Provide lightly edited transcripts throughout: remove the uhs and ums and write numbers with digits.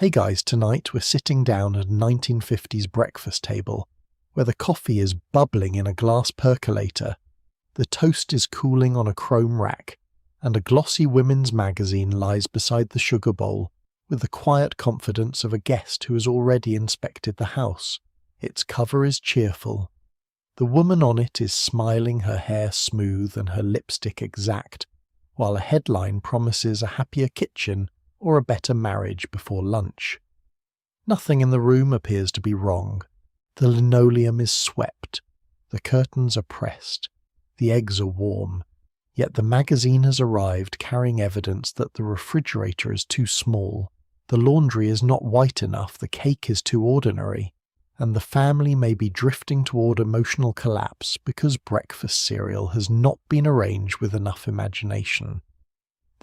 Hey guys, tonight we're sitting down at a 1950s breakfast table, where the coffee is bubbling in a glass percolator, the toast is cooling on a chrome rack, and a glossy women's magazine lies beside the sugar bowl with the quiet confidence of a guest who has already inspected the house. Its cover is cheerful. The woman on it is smiling, her hair smooth and her lipstick exact, while a headline promises a happier kitchen or a better marriage before lunch. Nothing in the room appears to be wrong. The linoleum is swept, the curtains are pressed, the eggs are warm, yet the magazine has arrived carrying evidence that the refrigerator is too small, the laundry is not white enough, the cake is too ordinary, and the family may be drifting toward emotional collapse because breakfast cereal has not been arranged with enough imagination.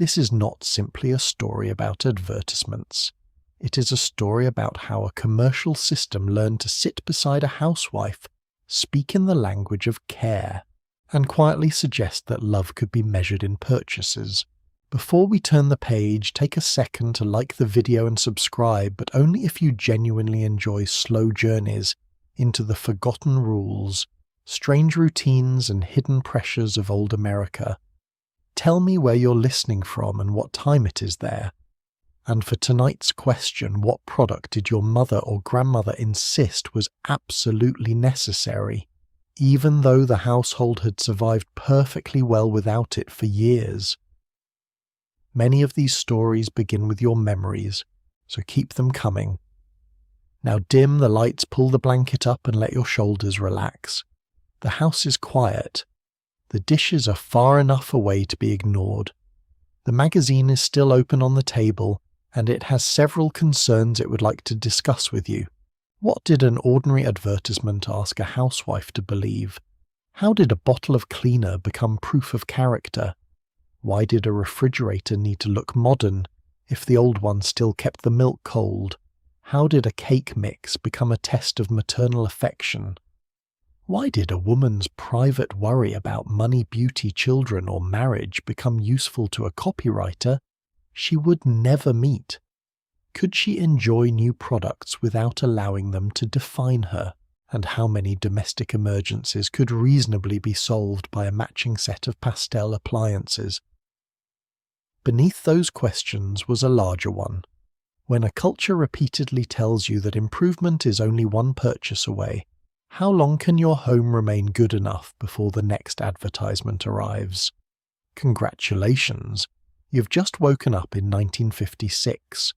This is not simply a story about advertisements. It is a story about how a commercial system learned to sit beside a housewife, speak in the language of care, and quietly suggest that love could be measured in purchases. Before we turn the page, take a second to like the video and subscribe, but only if you genuinely enjoy slow journeys into the forgotten rules, strange routines and hidden pressures of old America. Tell me where you're listening from and what time it is there. And for tonight's question, what product did your mother or grandmother insist was absolutely necessary, even though the household had survived perfectly well without it for years? Many of these stories begin with your memories, so keep them coming. Now dim the lights, pull the blanket up and let your shoulders relax. The house is quiet. The dishes are far enough away to be ignored. The magazine is still open on the table, and it has several concerns it would like to discuss with you. What did an ordinary advertisement ask a housewife to believe? How did a bottle of cleaner become proof of character? Why did a refrigerator need to look modern if the old one still kept the milk cold? How did a cake mix become a test of maternal affection? Why did a woman's private worry about money, beauty, children, or marriage become useful to a copywriter she would never meet? Could she enjoy new products without allowing them to define her? And how many domestic emergencies could reasonably be solved by a matching set of pastel appliances? Beneath those questions was a larger one. When a culture repeatedly tells you that improvement is only one purchase away, how long can your home remain good enough before the next advertisement arrives? Congratulations! You've just woken up in 1956.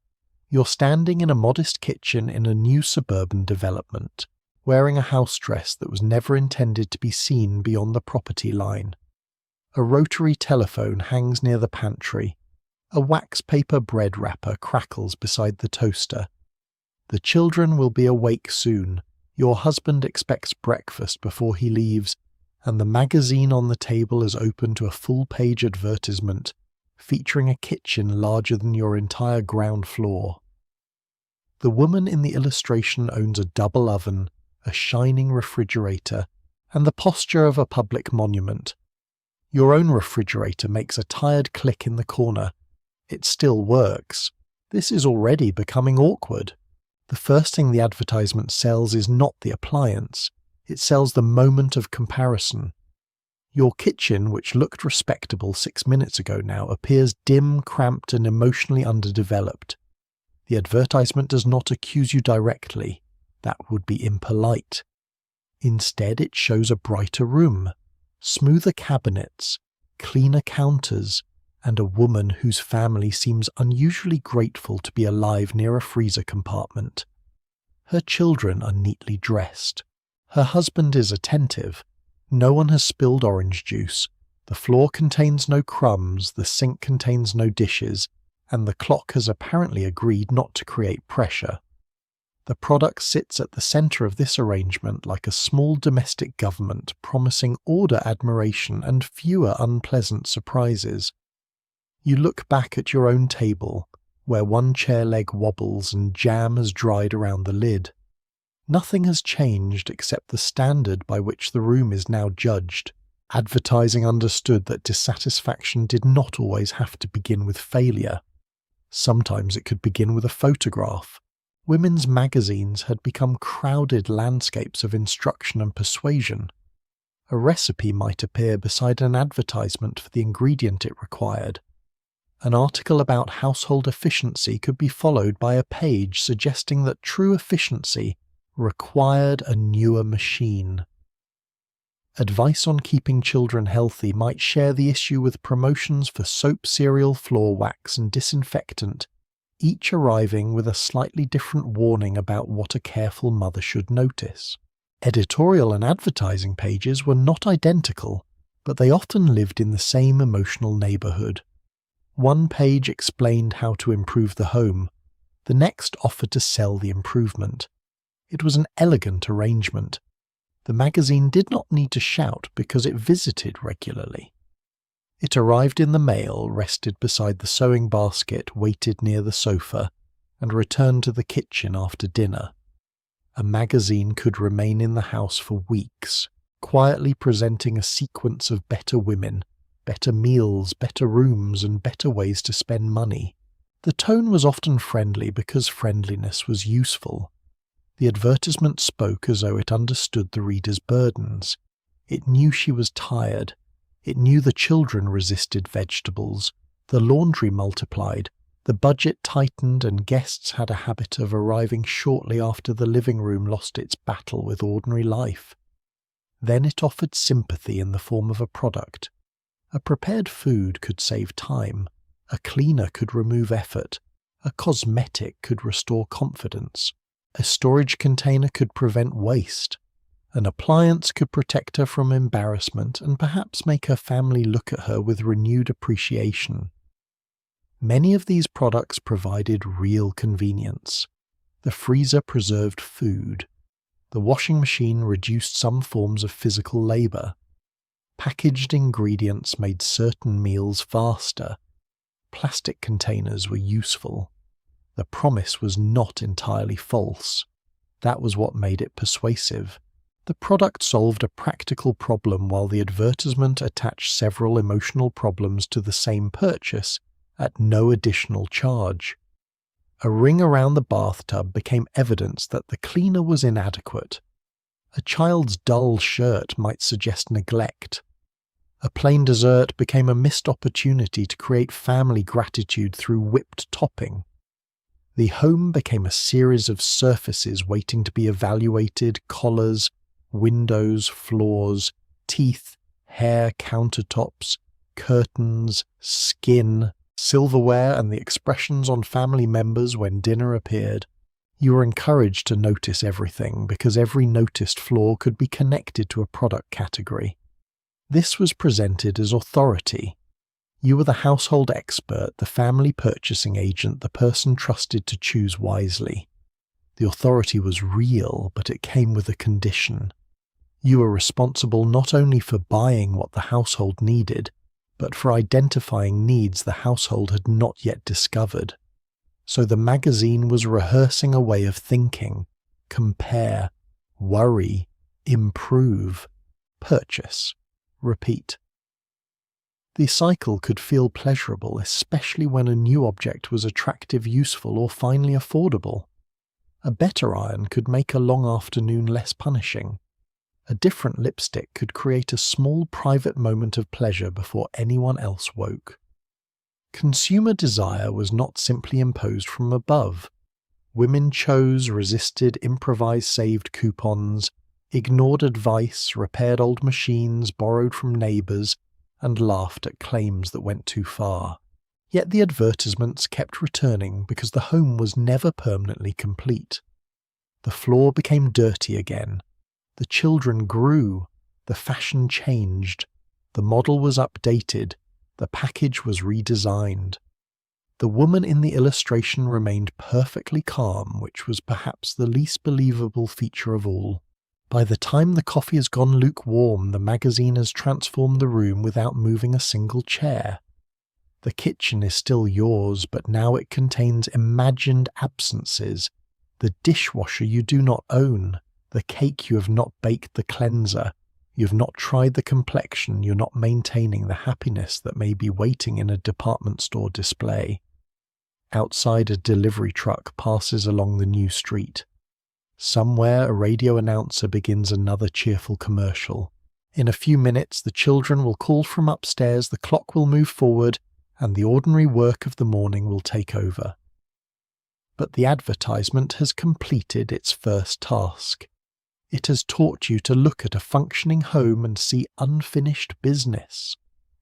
You're standing in a modest kitchen in a new suburban development, wearing a house dress that was never intended to be seen beyond the property line. A rotary telephone hangs near the pantry. A wax paper bread wrapper crackles beside the toaster. The children will be awake soon. Your husband expects breakfast before he leaves, and the magazine on the table is open to a full-page advertisement featuring a kitchen larger than your entire ground floor. The woman in the illustration owns a double oven, a shining refrigerator, and the posture of a public monument. Your own refrigerator makes a tired click in the corner. It still works. This is already becoming awkward. The first thing the advertisement sells is not the appliance. It sells the moment of comparison. Your kitchen, which looked respectable 6 minutes ago now, appears dim, cramped, and emotionally underdeveloped. The advertisement does not accuse you directly. That would be impolite. Instead, it shows a brighter room, smoother cabinets, cleaner counters, and a woman whose family seems unusually grateful to be alive near a freezer compartment. Her children are neatly dressed. Her husband is attentive. No one has spilled orange juice. The floor contains no crumbs, the sink contains no dishes, and the clock has apparently agreed not to create pressure. The product sits at the center of this arrangement like a small domestic government, promising order, admiration, and fewer unpleasant surprises. You look back at your own table, where one chair leg wobbles and jam has dried around the lid. Nothing has changed except the standard by which the room is now judged. Advertising understood that dissatisfaction did not always have to begin with failure. Sometimes it could begin with a photograph. Women's magazines had become crowded landscapes of instruction and persuasion. A recipe might appear beside an advertisement for the ingredient it required. An article about household efficiency could be followed by a page suggesting that true efficiency required a newer machine. Advice on keeping children healthy might share the issue with promotions for soap, cereal, floor wax, and disinfectant, each arriving with a slightly different warning about what a careful mother should notice. Editorial and advertising pages were not identical, but they often lived in the same emotional neighborhood. One page explained how to improve the home, the next offered to sell the improvement. It was an elegant arrangement. The magazine did not need to shout because it visited regularly. It arrived in the mail, rested beside the sewing basket, waited near the sofa, and returned to the kitchen after dinner. A magazine could remain in the house for weeks, quietly presenting a sequence of better women, better meals, better rooms, and better ways to spend money. The tone was often friendly because friendliness was useful. The advertisement spoke as though it understood the reader's burdens. It knew she was tired. It knew the children resisted vegetables. The laundry multiplied. The budget tightened, and guests had a habit of arriving shortly after the living room lost its battle with ordinary life. Then it offered sympathy in the form of a product. A prepared food could save time. A cleaner could remove effort. A cosmetic could restore confidence. A storage container could prevent waste. An appliance could protect her from embarrassment and perhaps make her family look at her with renewed appreciation. Many of these products provided real convenience. The freezer preserved food. The washing machine reduced some forms of physical labor. Packaged ingredients made certain meals faster. Plastic containers were useful. The promise was not entirely false. That was what made it persuasive. The product solved a practical problem while the advertisement attached several emotional problems to the same purchase at no additional charge. A ring around the bathtub became evidence that the cleaner was inadequate. A child's dull shirt might suggest neglect. A plain dessert became a missed opportunity to create family gratitude through whipped topping. The home became a series of surfaces waiting to be evaluated: collars, windows, floors, teeth, hair, countertops, curtains, skin, silverware, and the expressions on family members when dinner appeared. You were encouraged to notice everything because every noticed flaw could be connected to a product category. This was presented as authority. You were the household expert, the family purchasing agent, the person trusted to choose wisely. The authority was real, but it came with a condition. You were responsible not only for buying what the household needed, but for identifying needs the household had not yet discovered. So the magazine was rehearsing a way of thinking: compare, worry, improve, purchase, repeat. The cycle could feel pleasurable, especially when a new object was attractive, useful, or finally affordable. A better iron could make a long afternoon less punishing. A different lipstick could create a small private moment of pleasure before anyone else woke. Consumer desire was not simply imposed from above. Women chose, resisted, improvised, saved coupons, ignored advice, repaired old machines, borrowed from neighbors, and laughed at claims that went too far. Yet the advertisements kept returning because the home was never permanently complete. The floor became dirty again. The children grew. The fashion changed. The model was updated. The package was redesigned. The woman in the illustration remained perfectly calm, which was perhaps the least believable feature of all. By the time the coffee has gone lukewarm, the magazine has transformed the room without moving a single chair. The kitchen is still yours, but now it contains imagined absences: the dishwasher you do not own, the cake you have not baked, the cleanser. You have not tried the complexion, you're not maintaining the happiness that may be waiting in a department store display. Outside, a delivery truck passes along the new street. Somewhere, a radio announcer begins another cheerful commercial. In a few minutes, the children will call from upstairs, the clock will move forward, and the ordinary work of the morning will take over. But the advertisement has completed its first task. It has taught you to look at a functioning home and see unfinished business.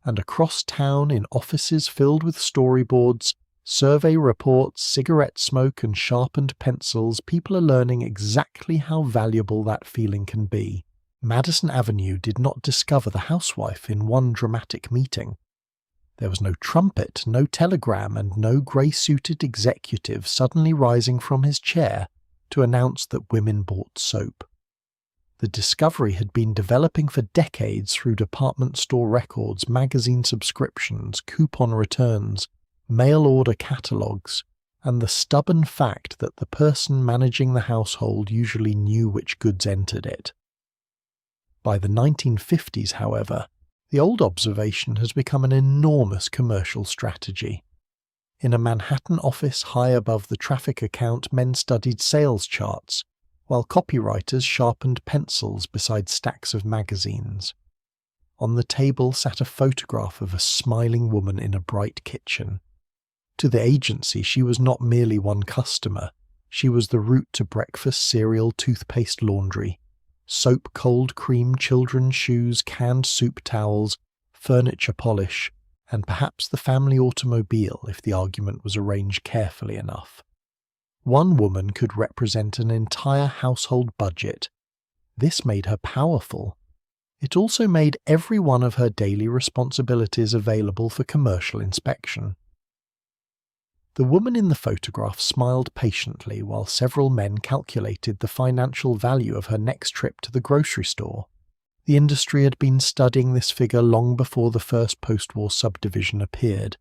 And across town, in offices filled with storyboards, survey reports, cigarette smoke, and sharpened pencils, people are learning exactly how valuable that feeling can be. Madison Avenue did not discover the housewife in one dramatic meeting. There was no trumpet, no telegram, and no grey-suited executive suddenly rising from his chair to announce that women bought soap. The discovery had been developing for decades through department store records, magazine subscriptions, coupon returns, mail-order catalogues, and the stubborn fact that the person managing the household usually knew which goods entered it. By the 1950s, however, the old observation has become an enormous commercial strategy. In a Manhattan office high above the traffic account, men studied sales charts, while copywriters sharpened pencils beside stacks of magazines. On the table sat a photograph of a smiling woman in a bright kitchen. To the agency, she was not merely one customer. She was the route to breakfast cereal, toothpaste, laundry, soap, cold cream, children's shoes, canned soup towels, furniture polish, and perhaps the family automobile if the argument was arranged carefully enough. One woman could represent an entire household budget. This made her powerful. It also made every one of her daily responsibilities available for commercial inspection. The woman in the photograph smiled patiently while several men calculated the financial value of her next trip to the grocery store. The industry had been studying this figure long before the first post-war subdivision appeared.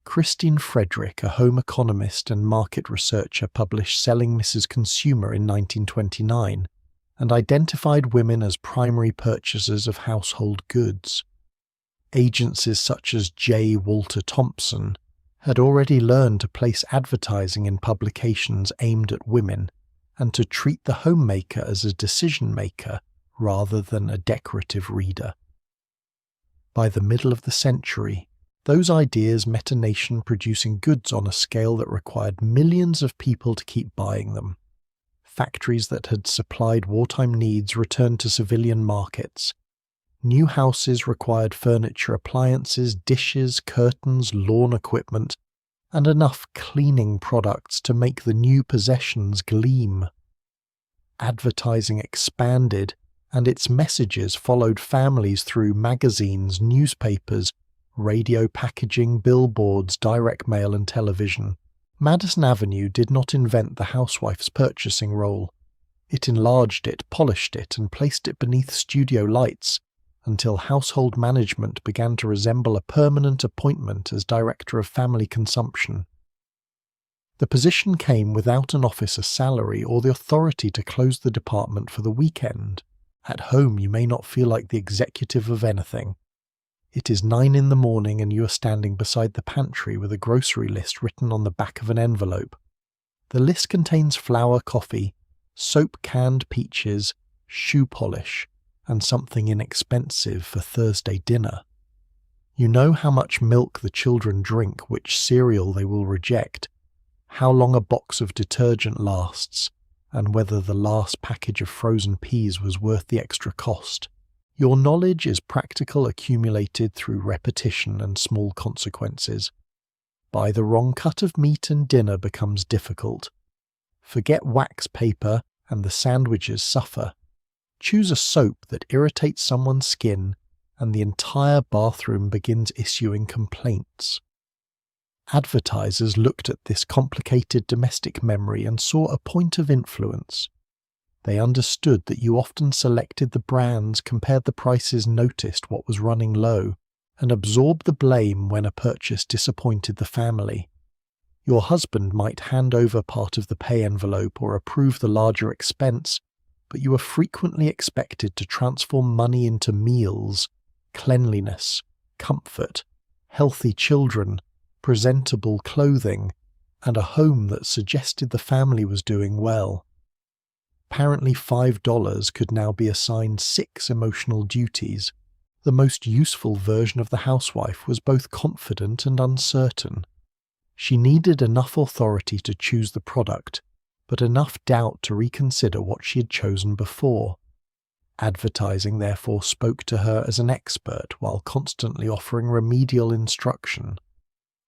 Christine Frederick, a home economist and market researcher, published Selling Mrs. Consumer in 1929 and identified women as primary purchasers of household goods. Agencies such as J. Walter Thompson had already learned to place advertising in publications aimed at women and to treat the homemaker as a decision-maker rather than a decorative reader. By the middle of the century, those ideas met a nation producing goods on a scale that required millions of people to keep buying them. Factories that had supplied wartime needs returned to civilian markets. New houses required furniture, appliances, dishes, curtains, lawn equipment, and enough cleaning products to make the new possessions gleam. Advertising expanded, and its messages followed families through magazines, newspapers, radio packaging, billboards, direct mail, and television. Madison Avenue did not invent the housewife's purchasing role. It enlarged it, polished it, and placed it beneath studio lights until household management began to resemble a permanent appointment as director of family consumption. The position came without an officer's salary or the authority to close the department for the weekend. At home, you may not feel like the executive of anything. It is 9 a.m. and you are standing beside the pantry with a grocery list written on the back of an envelope. The list contains flour, coffee, soap, canned peaches, shoe polish, and something inexpensive for Thursday dinner. You know how much milk the children drink, which cereal they will reject, how long a box of detergent lasts, and whether the last package of frozen peas was worth the extra cost. Your knowledge is practical, accumulated through repetition and small consequences. Buy the wrong cut of meat and dinner becomes difficult. Forget wax paper and the sandwiches suffer. Choose a soap that irritates someone's skin and the entire bathroom begins issuing complaints. Advertisers looked at this complicated domestic memory and saw a point of influence. They understood that you often selected the brands, compared the prices, noticed what was running low, and absorbed the blame when a purchase disappointed the family. Your husband might hand over part of the pay envelope or approve the larger expense, but you were frequently expected to transform money into meals, cleanliness, comfort, healthy children, presentable clothing, and a home that suggested the family was doing well. Apparently $5 could now be assigned 6 emotional duties. The most useful version of the housewife was both confident and uncertain. She needed enough authority to choose the product, but enough doubt to reconsider what she had chosen before. Advertising therefore spoke to her as an expert while constantly offering remedial instruction.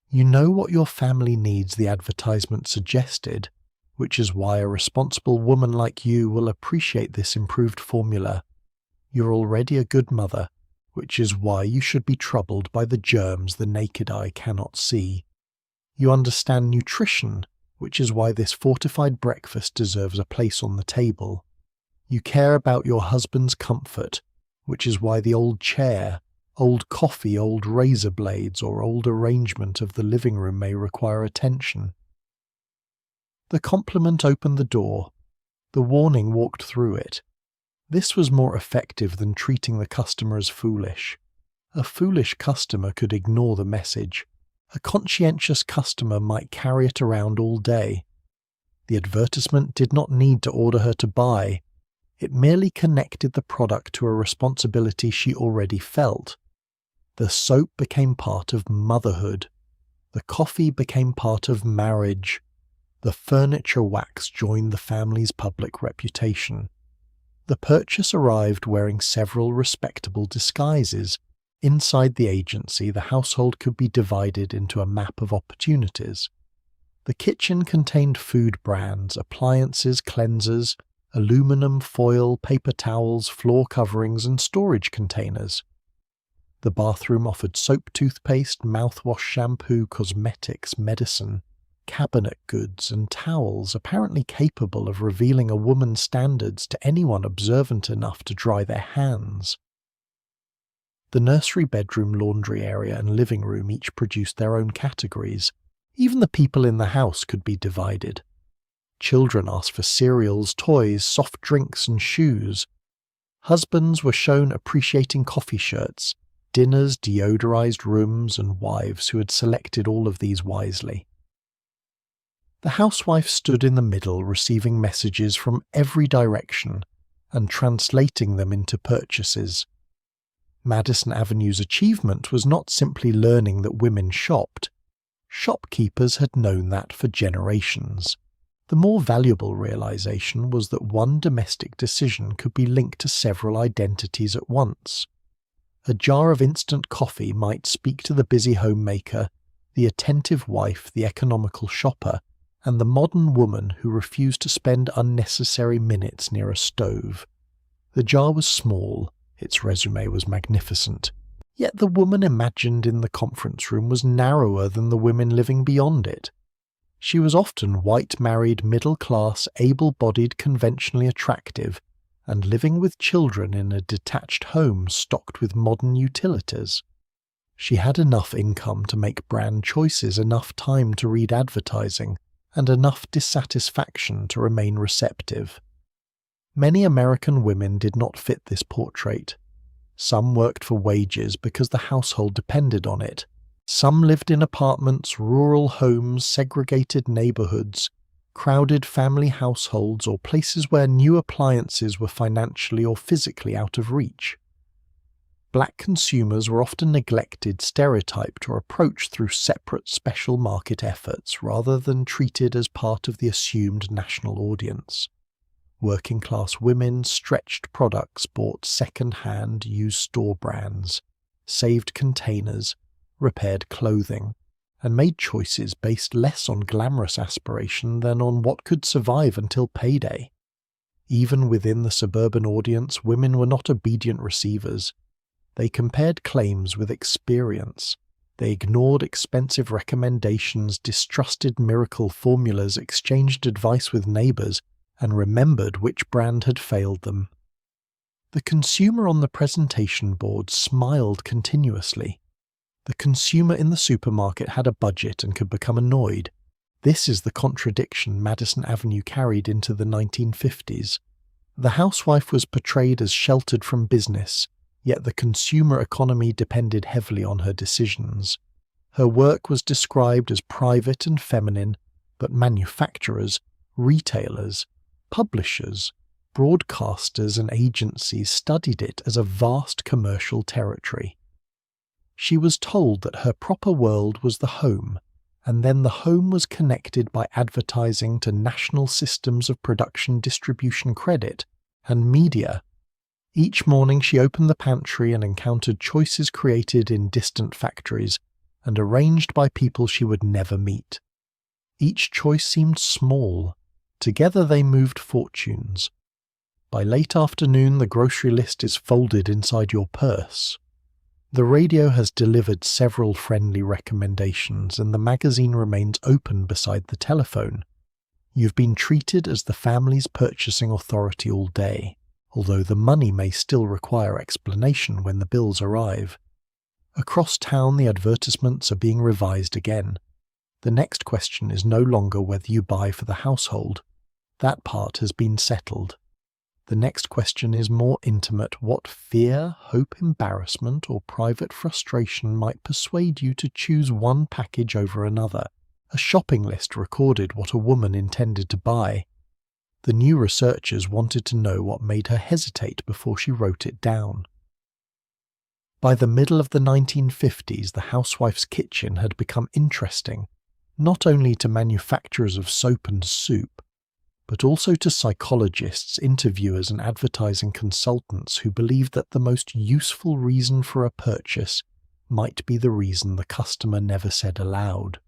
You know what your family needs, the advertisement suggested, which is why a responsible woman like you will appreciate this improved formula. You're already a good mother, which is why you should be troubled by the germs the naked eye cannot see. You understand nutrition, which is why this fortified breakfast deserves a place on the table. You care about your husband's comfort, which is why the old chair, old coffee, old razor blades, or old arrangement of the living room may require attention. The compliment opened the door. The warning walked through it. This was more effective than treating the customer as foolish. A foolish customer could ignore the message. A conscientious customer might carry it around all day. The advertisement did not need to order her to buy. It merely connected the product to a responsibility she already felt. The soap became part of motherhood. The coffee became part of marriage. The furniture wax joined the family's public reputation. The purchase arrived wearing several respectable disguises. Inside the agency, the household could be divided into a map of opportunities. The kitchen contained food brands, appliances, cleansers, aluminum, foil, paper towels, floor coverings, and storage containers. The bathroom offered soap, toothpaste, mouthwash, shampoo, cosmetics, medicine, cabinet goods, and towels apparently capable of revealing a woman's standards to anyone observant enough to dry their hands. The nursery, bedroom, laundry area, and living room each produced their own categories. Even the people in the house could be divided. Children asked for cereals, toys, soft drinks, and shoes. Husbands were shown appreciating coffee shirts, dinners, deodorized rooms, and wives who had selected all of these wisely. The housewife stood in the middle, receiving messages from every direction and translating them into purchases. Madison Avenue's achievement was not simply learning that women shopped. Shopkeepers had known that for generations. The more valuable realization was that one domestic decision could be linked to several identities at once. A jar of instant coffee might speak to the busy homemaker, the attentive wife, the economical shopper, and the modern woman who refused to spend unnecessary minutes near a stove. The jar was small, its resume was magnificent, yet the woman imagined in the conference room was narrower than the women living beyond it. She was often white, married, middle-class, able-bodied, conventionally attractive, and living with children in a detached home stocked with modern utilities. She had enough income to make brand choices, enough time to read advertising, and enough dissatisfaction to remain receptive. Many American women did not fit this portrait. Some worked for wages because the household depended on it. Some lived in apartments, rural homes, segregated neighborhoods, crowded family households, or places where new appliances were financially or physically out of reach. Black consumers were often neglected, stereotyped, or approached through separate special market efforts rather than treated as part of the assumed national audience. Working-class women stretched products, bought second-hand, used store brands, saved containers, repaired clothing, and made choices based less on glamorous aspiration than on what could survive until payday. Even within the suburban audience, women were not obedient receivers. They compared claims with experience. They ignored expensive recommendations, distrusted miracle formulas, exchanged advice with neighbors, and remembered which brand had failed them. The consumer on the presentation board smiled continuously. The consumer in the supermarket had a budget and could become annoyed. This is the contradiction Madison Avenue carried into the 1950s. The housewife was portrayed as sheltered from business, yet the consumer economy depended heavily on her decisions. Her work was described as private and feminine, but manufacturers, retailers, publishers, broadcasters and agencies studied it as a vast commercial territory. She was told that her proper world was the home, and then the home was connected by advertising to national systems of production, distribution, credit, and media. Each morning she opened the pantry and encountered choices created in distant factories and arranged by people she would never meet. Each choice seemed small. Together they moved fortunes. By late afternoon the grocery list is folded inside your purse. The radio has delivered several friendly recommendations and the magazine remains open beside the telephone. You've been treated as the family's purchasing authority all day, although the money may still require explanation when the bills arrive. Across town the advertisements are being revised again. The next question is no longer whether you buy for the household. That part has been settled. The next question is more intimate. What fear, hope, embarrassment, or private frustration might persuade you to choose one package over another? A shopping list recorded what a woman intended to buy. The new researchers wanted to know what made her hesitate before she wrote it down. By the middle of the 1950s, the housewife's kitchen had become interesting, not only to manufacturers of soap and soup, but also to psychologists, interviewers and advertising consultants who believed that the most useful reason for a purchase might be the reason the customer never said aloud.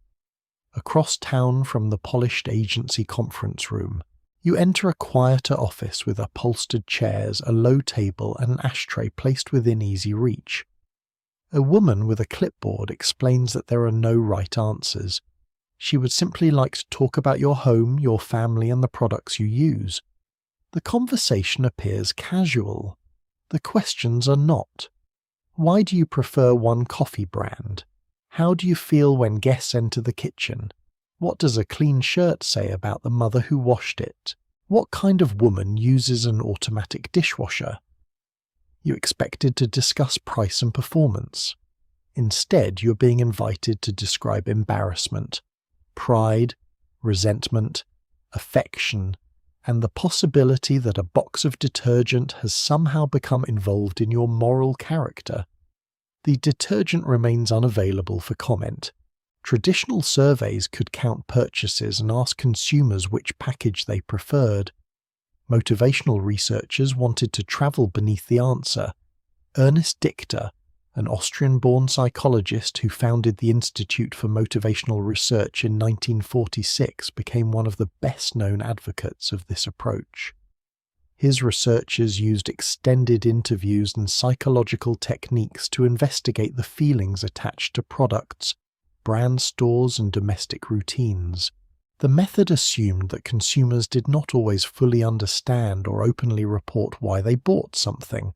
Across town from the polished agency conference room, you enter a quieter office with upholstered chairs, a low table and an ashtray placed within easy reach. A woman with a clipboard explains that there are no right answers. She would simply like to talk about your home, your family, and the products you use. The conversation appears casual. The questions are not. Why do you prefer one coffee brand? How do you feel when guests enter the kitchen? What does a clean shirt say about the mother who washed it? What kind of woman uses an automatic dishwasher? You expected to discuss price and performance. Instead, you're being invited to describe embarrassment, pride, resentment, affection, and the possibility that a box of detergent has somehow become involved in your moral character. The detergent remains unavailable for comment. Traditional surveys could count purchases and ask consumers which package they preferred. Motivational researchers wanted to travel beneath the answer. Ernest Dichter, an Austrian-born psychologist who founded the Institute for Motivational Research in 1946, became one of the best-known advocates of this approach. His researchers used extended interviews and psychological techniques to investigate the feelings attached to products, brand stores, and domestic routines. The method assumed that consumers did not always fully understand or openly report why they bought something.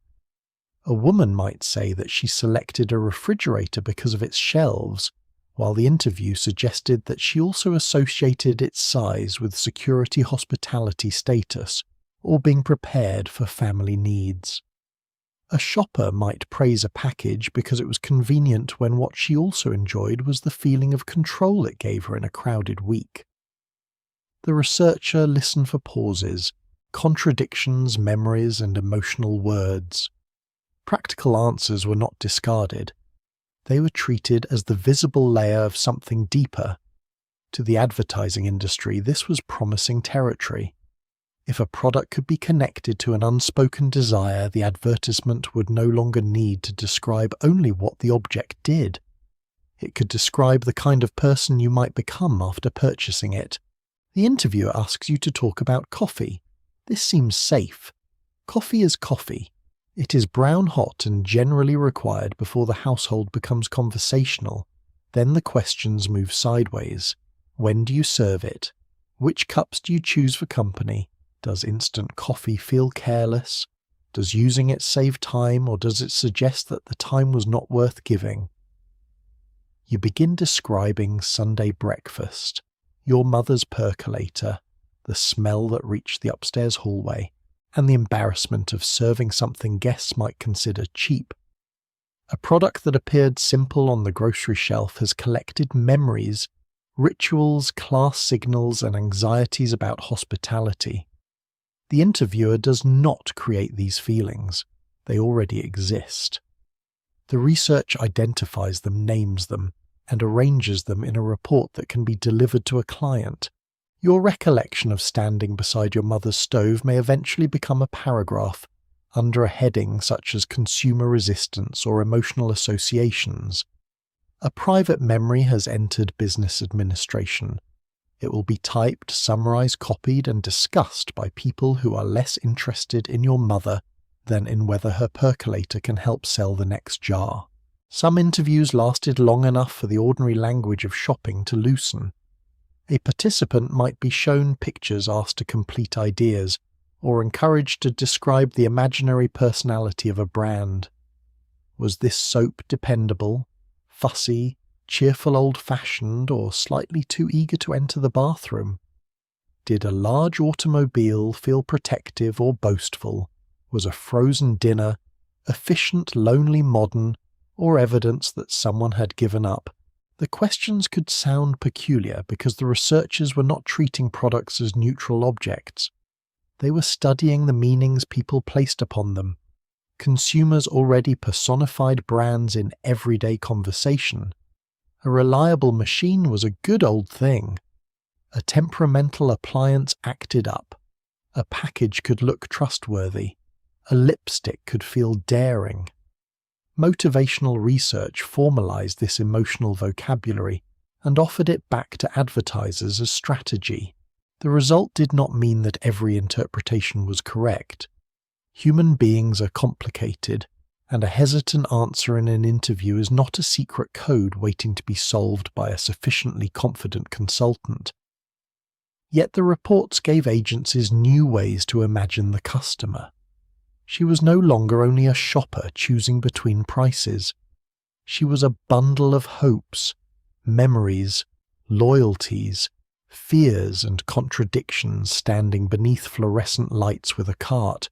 A woman might say that she selected a refrigerator because of its shelves, while the interview suggested that she also associated its size with security, hospitality status, or being prepared for family needs. A shopper might praise a package because it was convenient when what she also enjoyed was the feeling of control it gave her in a crowded week. The researcher listened for pauses, contradictions, memories, and emotional words. Practical answers were not discarded. They were treated as the visible layer of something deeper. To the advertising industry, this was promising territory. If a product could be connected to an unspoken desire, the advertisement would no longer need to describe only what the object did. It could describe the kind of person you might become after purchasing it. The interviewer asks you to talk about coffee. This seems safe. Coffee is coffee. It is brown hot and generally required before the household becomes conversational. Then the questions move sideways. When do you serve it? Which cups do you choose for company? Does instant coffee feel careless? Does using it save time, or does it suggest that the time was not worth giving? You begin describing Sunday breakfast, your mother's percolator, the smell that reached the upstairs hallway, and the embarrassment of serving something guests might consider cheap. A product that appeared simple on the grocery shelf has collected memories rituals, class signals, and anxieties about hospitality. The interviewer does not create these feelings. They already exist. The research identifies them, names them, and arranges them in a report that can be delivered to a client. Your recollection of standing beside your mother's stove may eventually become a paragraph under a heading such as consumer resistance or emotional associations. A private memory has entered business administration. It will be typed, summarized, copied, and discussed by people who are less interested in your mother than in whether her percolator can help sell the next jar. Some interviews lasted long enough for the ordinary language of shopping to loosen. A participant might be shown pictures, asked to complete ideas, or encouraged to describe the imaginary personality of a brand. Was this soap dependable, fussy, cheerful, old-fashioned, or slightly too eager to enter the bathroom? Did a large automobile feel protective or boastful? Was a frozen dinner efficient, lonely, modern, or evidence that someone had given up? The questions could sound peculiar because the researchers were not treating products as neutral objects. They were studying the meanings people placed upon them. Consumers already personified brands in everyday conversation. A reliable machine was a good old thing. A temperamental appliance acted up. A package could look trustworthy. A lipstick could feel daring. Motivational research formalized this emotional vocabulary and offered it back to advertisers as strategy. The result did not mean that every interpretation was correct. Human beings are complicated, and a hesitant answer in an interview is not a secret code waiting to be solved by a sufficiently confident consultant. Yet the reports gave agencies new ways to imagine the customer. She was no longer only a shopper choosing between prices. She was a bundle of hopes, memories, loyalties, fears and contradictions standing beneath fluorescent lights with a cart.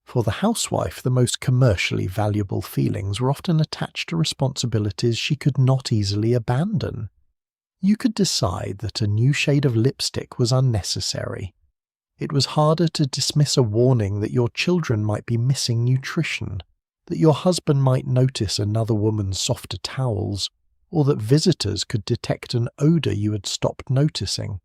For the housewife, the most commercially valuable feelings were often attached to responsibilities she could not easily abandon. You could decide that a new shade of lipstick was unnecessary. It was harder to dismiss a warning that your children might be missing nutrition, that your husband might notice another woman's softer towels, or that visitors could detect an odor you had stopped noticing.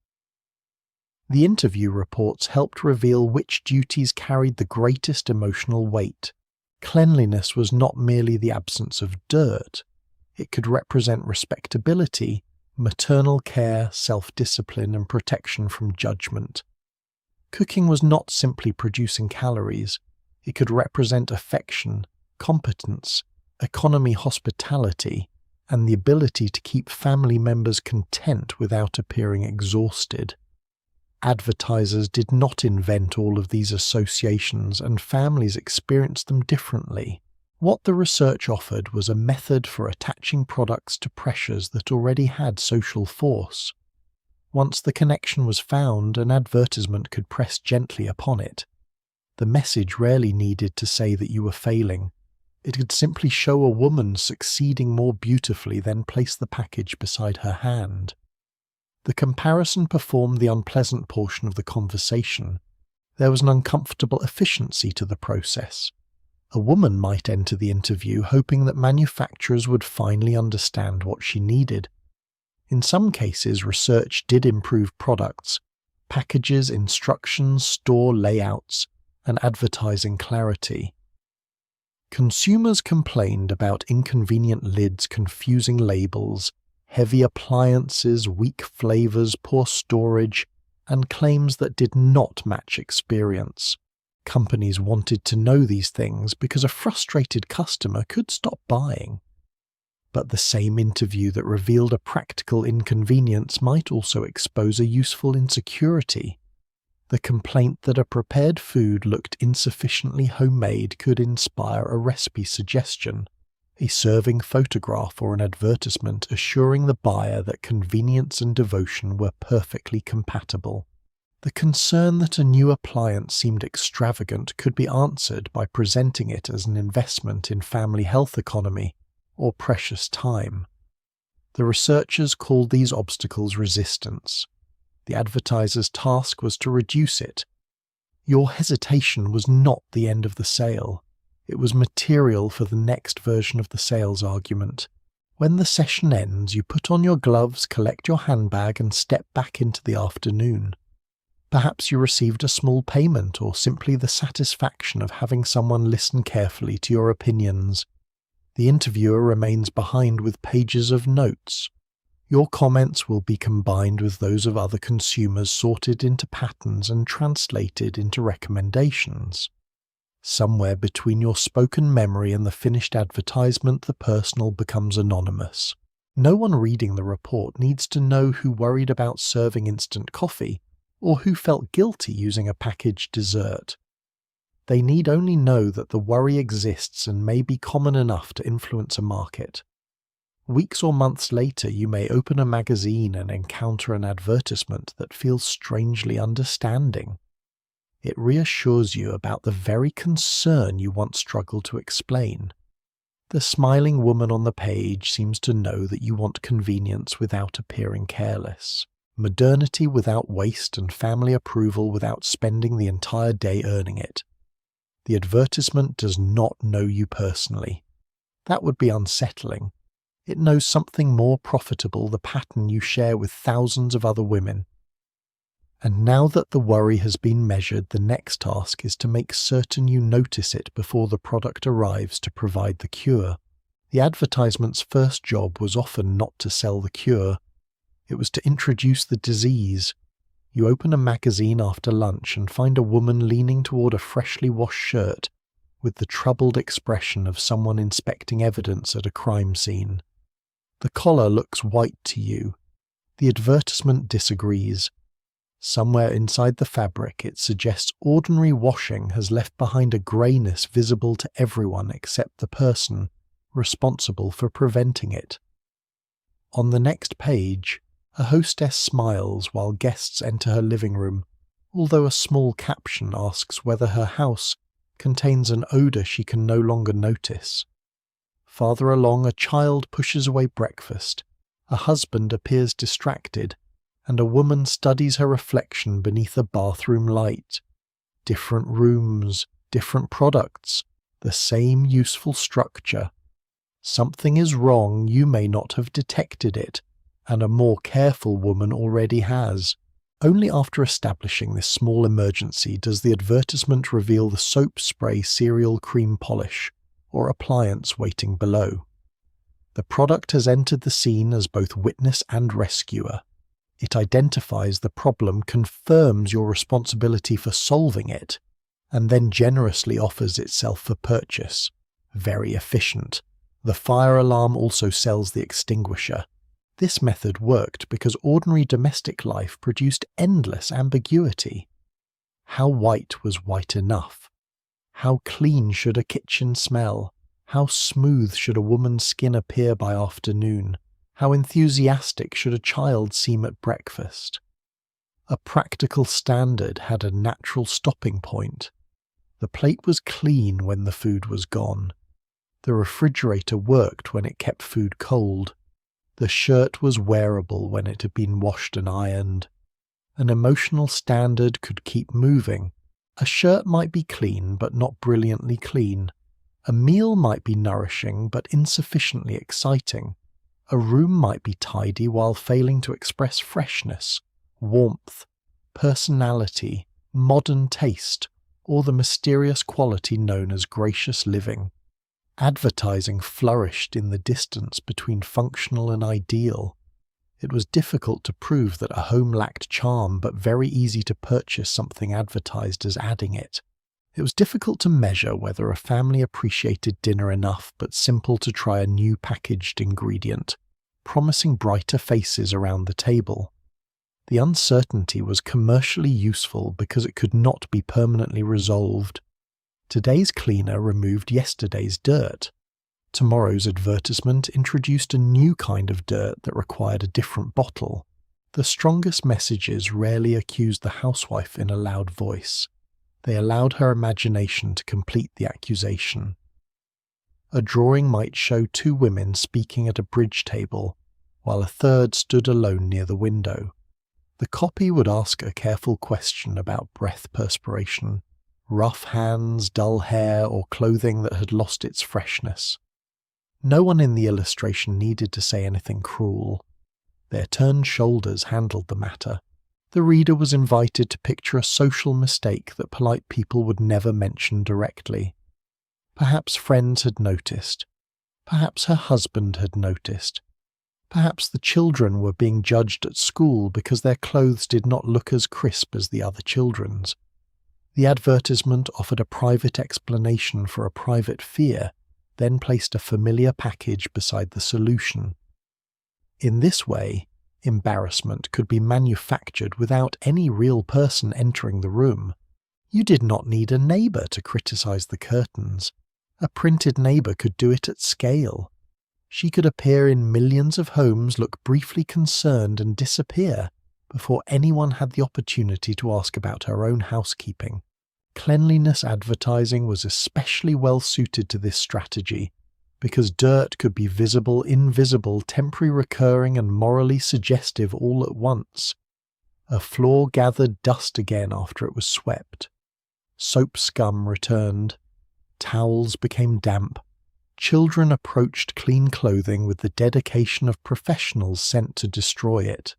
The interview reports helped reveal which duties carried the greatest emotional weight. Cleanliness was not merely the absence of dirt. It could represent respectability, maternal care, self-discipline, and protection from judgment. Cooking was not simply producing calories. It could represent affection, competence, economy, hospitality, and the ability to keep family members content without appearing exhausted. Advertisers did not invent all of these associations, and families experienced them differently. What the research offered was a method for attaching products to pressures that already had social force. Once the connection was found, an advertisement could press gently upon it. The message rarely needed to say that you were failing. It could simply show a woman succeeding more beautifully, then place the package beside her hand. The comparison performed the unpleasant portion of the conversation. There was an uncomfortable efficiency to the process. A woman might enter the interview hoping that manufacturers would finally understand what she needed. In some cases, research did improve products, packages, instructions, store layouts, and advertising clarity. Consumers complained about inconvenient lids, confusing labels, heavy appliances, weak flavors, poor storage, and claims that did not match experience. Companies wanted to know these things because a frustrated customer could stop buying. But the same interview that revealed a practical inconvenience might also expose a useful insecurity. The complaint that a prepared food looked insufficiently homemade could inspire a recipe suggestion, a serving photograph, or an advertisement assuring the buyer that convenience and devotion were perfectly compatible. The concern that a new appliance seemed extravagant could be answered by presenting it as an investment in family health economy or precious time. The researchers called these obstacles resistance. The advertiser's task was to reduce it. Your hesitation was not the end of the sale. It was material for the next version of the sales argument. When the session ends, you put on your gloves, collect your handbag, and step back into the afternoon. Perhaps you received a small payment or simply the satisfaction of having someone listen carefully to your opinions. The interviewer remains behind with pages of notes. Your comments will be combined with those of other consumers, sorted into patterns and translated into recommendations. Somewhere between your spoken memory and the finished advertisement, the personal becomes anonymous. No one reading the report needs to know who worried about serving instant coffee or who felt guilty using a packaged dessert. They need only know that the worry exists and may be common enough to influence a market. Weeks or months later, you may open a magazine and encounter an advertisement that feels strangely understanding. It reassures you about the very concern you once struggled to explain. The smiling woman on the page seems to know that you want convenience without appearing careless, modernity without waste, and family approval without spending the entire day earning it. The advertisement does not know you personally. That would be unsettling. It knows something more profitable, the pattern you share with thousands of other women. And now that the worry has been measured, the next task is to make certain you notice it before the product arrives to provide the cure. The advertisement's first job was often not to sell the cure. It was to introduce the disease. You open a magazine after lunch and find a woman leaning toward a freshly washed shirt with the troubled expression of someone inspecting evidence at a crime scene. The collar looks white to you. The advertisement disagrees. Somewhere inside the fabric, it suggests ordinary washing has left behind a greyness visible to everyone except the person responsible for preventing it. On the next page, a hostess smiles while guests enter her living room, although a small caption asks whether her house contains an odour she can no longer notice. Farther along, a child pushes away breakfast, a husband appears distracted, and a woman studies her reflection beneath a bathroom light. Different rooms, different products, the same useful structure. Something is wrong, you may not have detected it, and a more careful woman already has. Only after establishing this small emergency does the advertisement reveal the soap spray cereal cream polish, or appliance waiting below. The product has entered the scene as both witness and rescuer. It identifies the problem, confirms your responsibility for solving it, and then generously offers itself for purchase. Very efficient. The fire alarm also sells the extinguisher. This method worked because ordinary domestic life produced endless ambiguity. How white was white enough? How clean should a kitchen smell? How smooth should a woman's skin appear by afternoon? How enthusiastic should a child seem at breakfast? A practical standard had a natural stopping point. The plate was clean when the food was gone. The refrigerator worked when it kept food cold. The shirt was wearable when it had been washed and ironed. An emotional standard could keep moving. A shirt might be clean but not brilliantly clean. A meal might be nourishing but insufficiently exciting. A room might be tidy while failing to express freshness, warmth, personality, modern taste, or the mysterious quality known as gracious living. Advertising flourished in the distance between functional and ideal. It was difficult to prove that a home lacked charm, but very easy to purchase something advertised as adding it. It was difficult to measure whether a family appreciated dinner enough, but simple to try a new packaged ingredient, promising brighter faces around the table. The uncertainty was commercially useful because it could not be permanently resolved. Today's cleaner removed yesterday's dirt. Tomorrow's advertisement introduced a new kind of dirt that required a different bottle. The strongest messages rarely accused the housewife in a loud voice. They allowed her imagination to complete the accusation. A drawing might show two women speaking at a bridge table. while a third stood alone near the window. The copy would ask a careful question about breath perspiration, rough hands, dull hair, or clothing that had lost its freshness. No one in the illustration needed to say anything cruel. Their turned shoulders handled the matter. The reader was invited to picture a social mistake that polite people would never mention directly. Perhaps friends had noticed. Perhaps her husband had noticed. Perhaps the children were being judged at school because their clothes did not look as crisp as the other children's. The advertisement offered a private explanation for a private fear, then placed a familiar package beside the solution. In this way, embarrassment could be manufactured without any real person entering the room. You did not need a neighbour to criticize the curtains. A printed neighbour could do it at scale. She could appear in millions of homes, look briefly concerned, and disappear before anyone had the opportunity to ask about her own housekeeping. Cleanliness advertising was especially well suited to this strategy, because dirt could be visible, invisible, temporary, recurring, and morally suggestive all at once. A floor gathered dust again after it was swept. Soap scum returned. Towels became damp. Children approached clean clothing with the dedication of professionals sent to destroy it.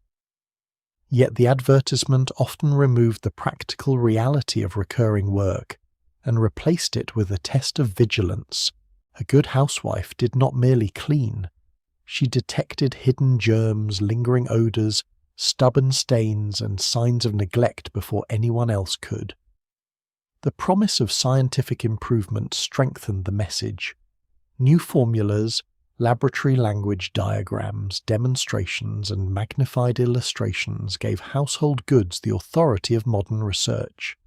Yet the advertisement often removed the practical reality of recurring work and replaced it with a test of vigilance. A good housewife did not merely clean. She detected hidden germs, lingering odours, stubborn stains, and signs of neglect before anyone else could. The promise of scientific improvement strengthened the message. New formulas, laboratory language diagrams, demonstrations, and magnified illustrations gave household goods the authority of modern research.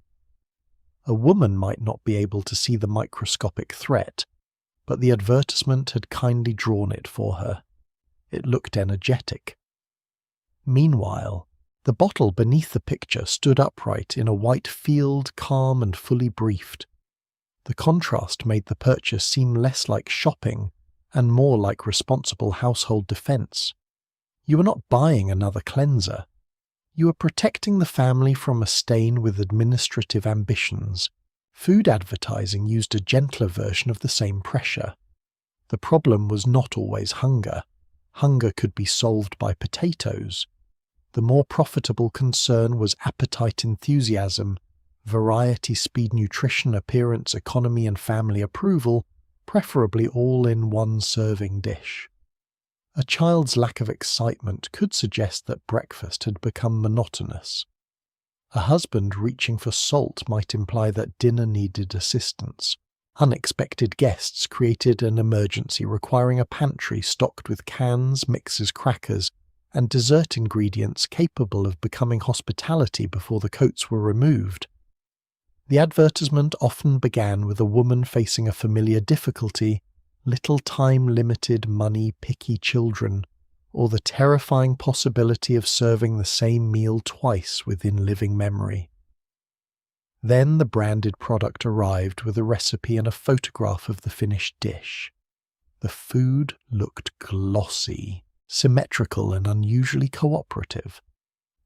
A woman might not be able to see the microscopic threat, but the advertisement had kindly drawn it for her. It looked energetic. Meanwhile, the bottle beneath the picture stood upright in a white field, calm and fully briefed. The contrast made the purchase seem less like shopping and more like responsible household defense. You were not buying another cleanser. You were protecting the family from a stain with administrative ambitions. Food advertising used a gentler version of the same pressure. The problem was not always hunger. Hunger could be solved by potatoes. The more profitable concern was appetite enthusiasm, variety, speed, nutrition, appearance, economy, and family approval, preferably all in one serving dish. A child's lack of excitement could suggest that breakfast had become monotonous. A husband reaching for salt might imply that dinner needed assistance. Unexpected guests created an emergency requiring a pantry stocked with cans, mixes, crackers, and dessert ingredients capable of becoming hospitality before the coats were removed. The advertisement often began with a woman facing a familiar difficulty, little time-limited, money-picky children, or the terrifying possibility of serving the same meal twice within living memory. Then the branded product arrived with a recipe and a photograph of the finished dish. The food looked glossy, symmetrical and unusually cooperative.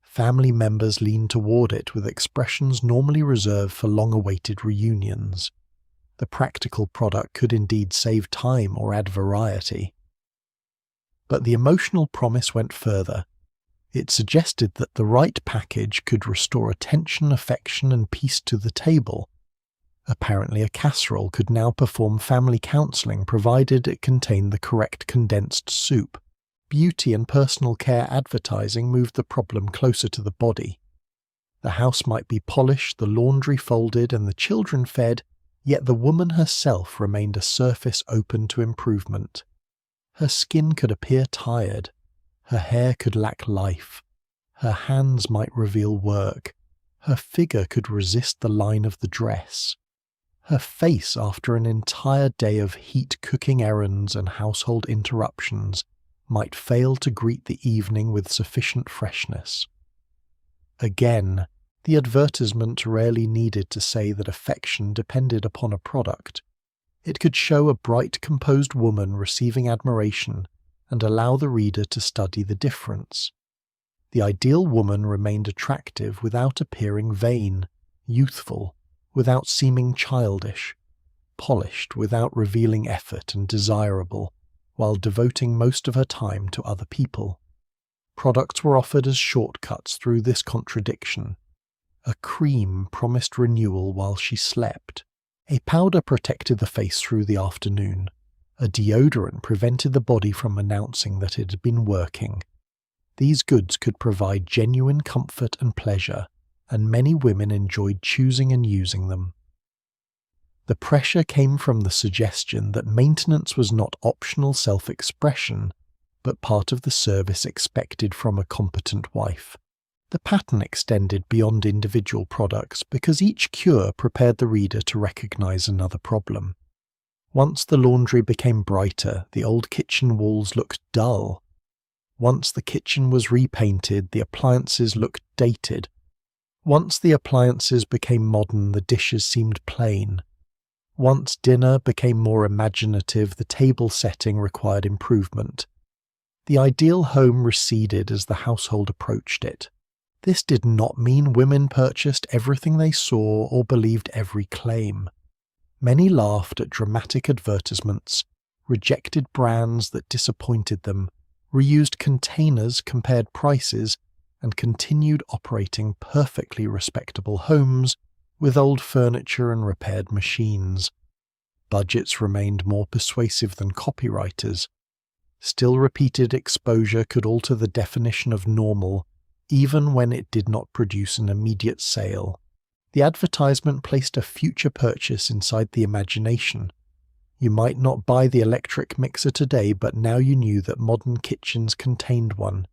Family members leaned toward it with expressions normally reserved for long-awaited reunions. The practical product could indeed save time or add variety. But the emotional promise went further. It suggested that the right package could restore attention, affection, and peace to the table. Apparently, a casserole could now perform family counseling provided it contained the correct condensed soup. Beauty and personal care advertising moved the problem closer to the body. The house might be polished, the laundry folded, and the children fed, yet the woman herself remained a surface open to improvement. Her skin could appear tired. Her hair could lack life. Her hands might reveal work. Her figure could resist the line of the dress. Her face, after an entire day of heat cooking errands and household interruptions, might fail to greet the evening with sufficient freshness. Again, the advertisement rarely needed to say that affection depended upon a product. It could show a bright, composed woman receiving admiration and allow the reader to study the difference. The ideal woman remained attractive without appearing vain, youthful without seeming childish, polished without revealing effort, and desirable while devoting most of her time to other people. Products were offered as shortcuts through this contradiction. A cream promised renewal while she slept. A powder protected the face through the afternoon. A deodorant prevented the body from announcing that it had been working. These goods could provide genuine comfort and pleasure, and many women enjoyed choosing and using them. The pressure came from the suggestion that maintenance was not optional self-expression, but part of the service expected from a competent wife. The pattern extended beyond individual products because each cure prepared the reader to recognize another problem. Once the laundry became brighter, the old kitchen walls looked dull. Once the kitchen was repainted, the appliances looked dated. Once the appliances became modern, the dishes seemed plain. Once dinner became more imaginative, the table setting required improvement. The ideal home receded as the household approached it. This did not mean women purchased everything they saw or believed every claim. Many laughed at dramatic advertisements, rejected brands that disappointed them, reused containers, compared prices, and continued operating perfectly respectable homes with old furniture and repaired machines. Budgets remained more persuasive than copywriters. Still, repeated exposure could alter the definition of normal, even when it did not produce an immediate sale. The advertisement placed a future purchase inside the imagination. You might not buy the electric mixer today, but now you knew that modern kitchens contained one.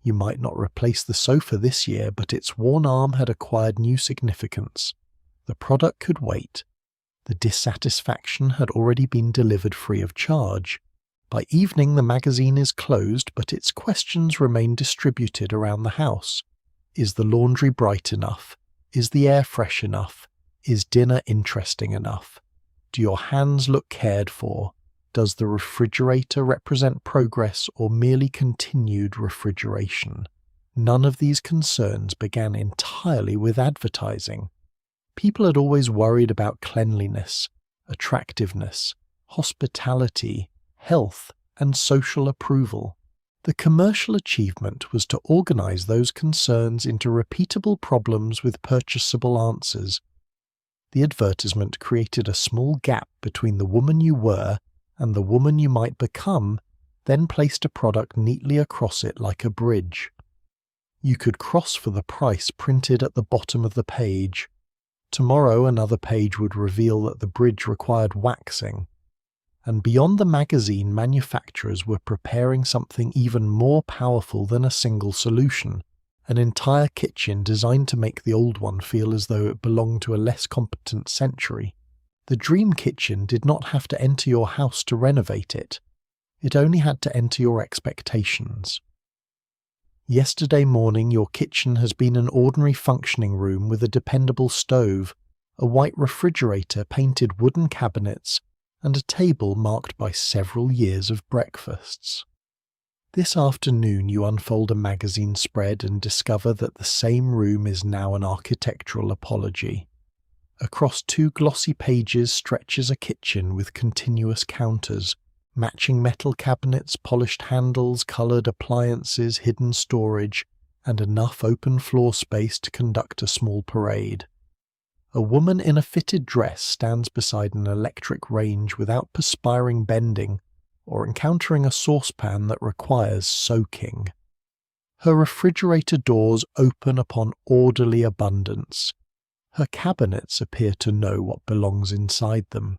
You might not replace the sofa this year, but its worn arm had acquired new significance. The product could wait. The dissatisfaction had already been delivered free of charge. By evening the magazine is closed, but its questions remain distributed around the house. Is the laundry bright enough? Is the air fresh enough? Is dinner interesting enough? Do your hands look cared for? Does the refrigerator represent progress or merely continued refrigeration? None of these concerns began entirely with advertising. People had always worried about cleanliness, attractiveness, hospitality, health, and social approval. The commercial achievement was to organize those concerns into repeatable problems with purchasable answers. The advertisement created a small gap between the woman you were and the woman you might become, then placed a product neatly across it like a bridge. You could cross for the price printed at the bottom of the page. Tomorrow another page would reveal that the bridge required waxing. And beyond the magazine, manufacturers were preparing something even more powerful than a single solution, an entire kitchen designed to make the old one feel as though it belonged to a less competent century. The dream kitchen did not have to enter your house to renovate it. It only had to enter your expectations. Yesterday morning your kitchen has been an ordinary functioning room with a dependable stove, a white refrigerator, painted wooden cabinets, and a table marked by several years of breakfasts. This afternoon you unfold a magazine spread and discover that the same room is now an architectural apology. Across two glossy pages stretches a kitchen with continuous counters, matching metal cabinets, polished handles, coloured appliances, hidden storage, and enough open floor space to conduct a small parade. A woman in a fitted dress stands beside an electric range without perspiring bending or encountering a saucepan that requires soaking. Her refrigerator doors open upon orderly abundance. Her cabinets appear to know what belongs inside them.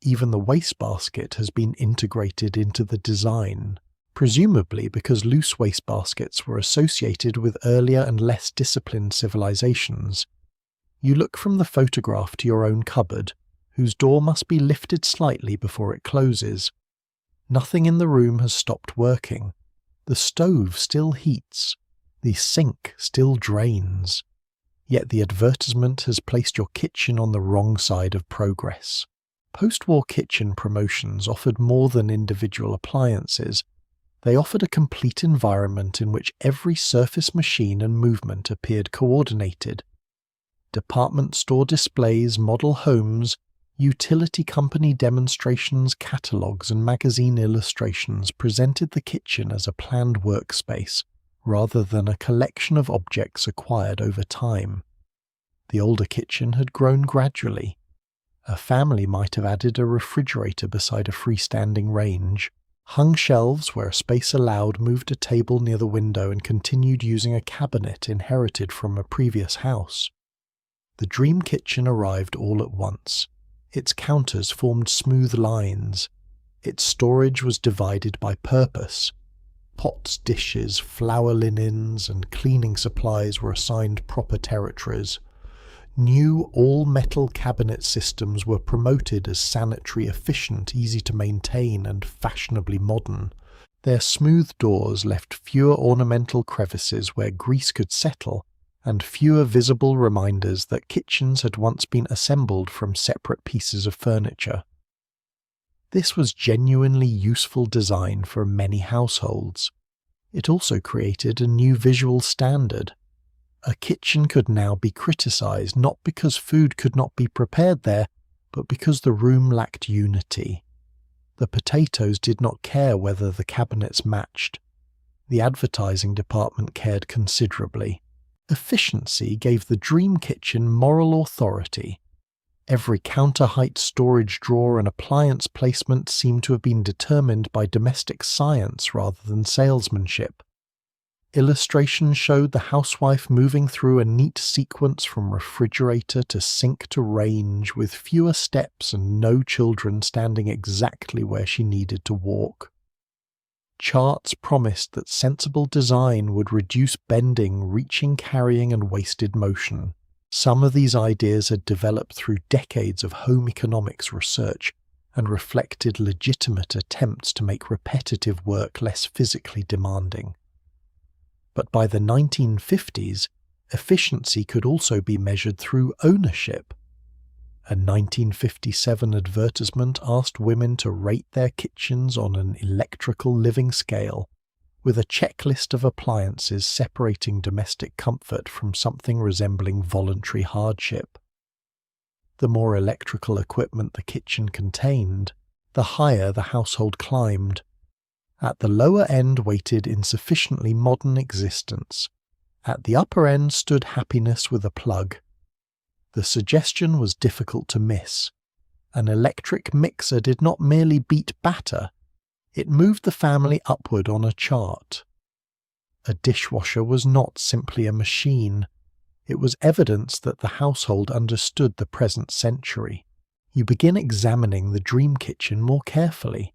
Even the wastebasket has been integrated into the design, presumably because loose wastebaskets were associated with earlier and less disciplined civilizations. You look from the photograph to your own cupboard, whose door must be lifted slightly before it closes. Nothing in the room has stopped working. The stove still heats. The sink still drains. Yet the advertisement has placed your kitchen on the wrong side of progress. Post-war kitchen promotions offered more than individual appliances. They offered a complete environment in which every surface machine and movement appeared coordinated. Department store displays, model homes, utility company demonstrations, catalogues, and magazine illustrations presented the kitchen as a planned workspace rather than a collection of objects acquired over time. The older kitchen had grown gradually. A family might have added a refrigerator beside a freestanding range, hung shelves where space allowed, moved a table near the window, and continued using a cabinet inherited from a previous house. The dream kitchen arrived all at once. Its counters formed smooth lines. Its storage was divided by purpose. Pots, dishes, flour linens, and cleaning supplies were assigned proper territories. New all-metal cabinet systems were promoted as sanitary, efficient, easy to maintain, and fashionably modern. Their smooth doors left fewer ornamental crevices where grease could settle, and fewer visible reminders that kitchens had once been assembled from separate pieces of furniture. This was genuinely useful design for many households. It also created a new visual standard. A kitchen could now be criticized not because food could not be prepared there, but because the room lacked unity. The potatoes did not care whether the cabinets matched. The advertising department cared considerably. Efficiency gave the dream kitchen moral authority. Every counter-height storage drawer and appliance placement seemed to have been determined by domestic science rather than salesmanship. Illustrations showed the housewife moving through a neat sequence from refrigerator to sink to range, with fewer steps and no children standing exactly where she needed to walk. Charts promised that sensible design would reduce bending, reaching, carrying, and wasted motion. Some of these ideas had developed through decades of home economics research and reflected legitimate attempts to make repetitive work less physically demanding. But by the 1950s, efficiency could also be measured through ownership. A 1957 advertisement asked women to rate their kitchens on an electrical living scale, with a checklist of appliances separating domestic comfort from something resembling voluntary hardship. The more electrical equipment the kitchen contained, the higher the household climbed. At the lower end waited insufficiently modern existence. At the upper end stood happiness with a plug. The suggestion was difficult to miss. An electric mixer did not merely beat batter, it moved the family upward on a chart. A dishwasher was not simply a machine. It was evidence that the household understood the present century. You begin examining the dream kitchen more carefully.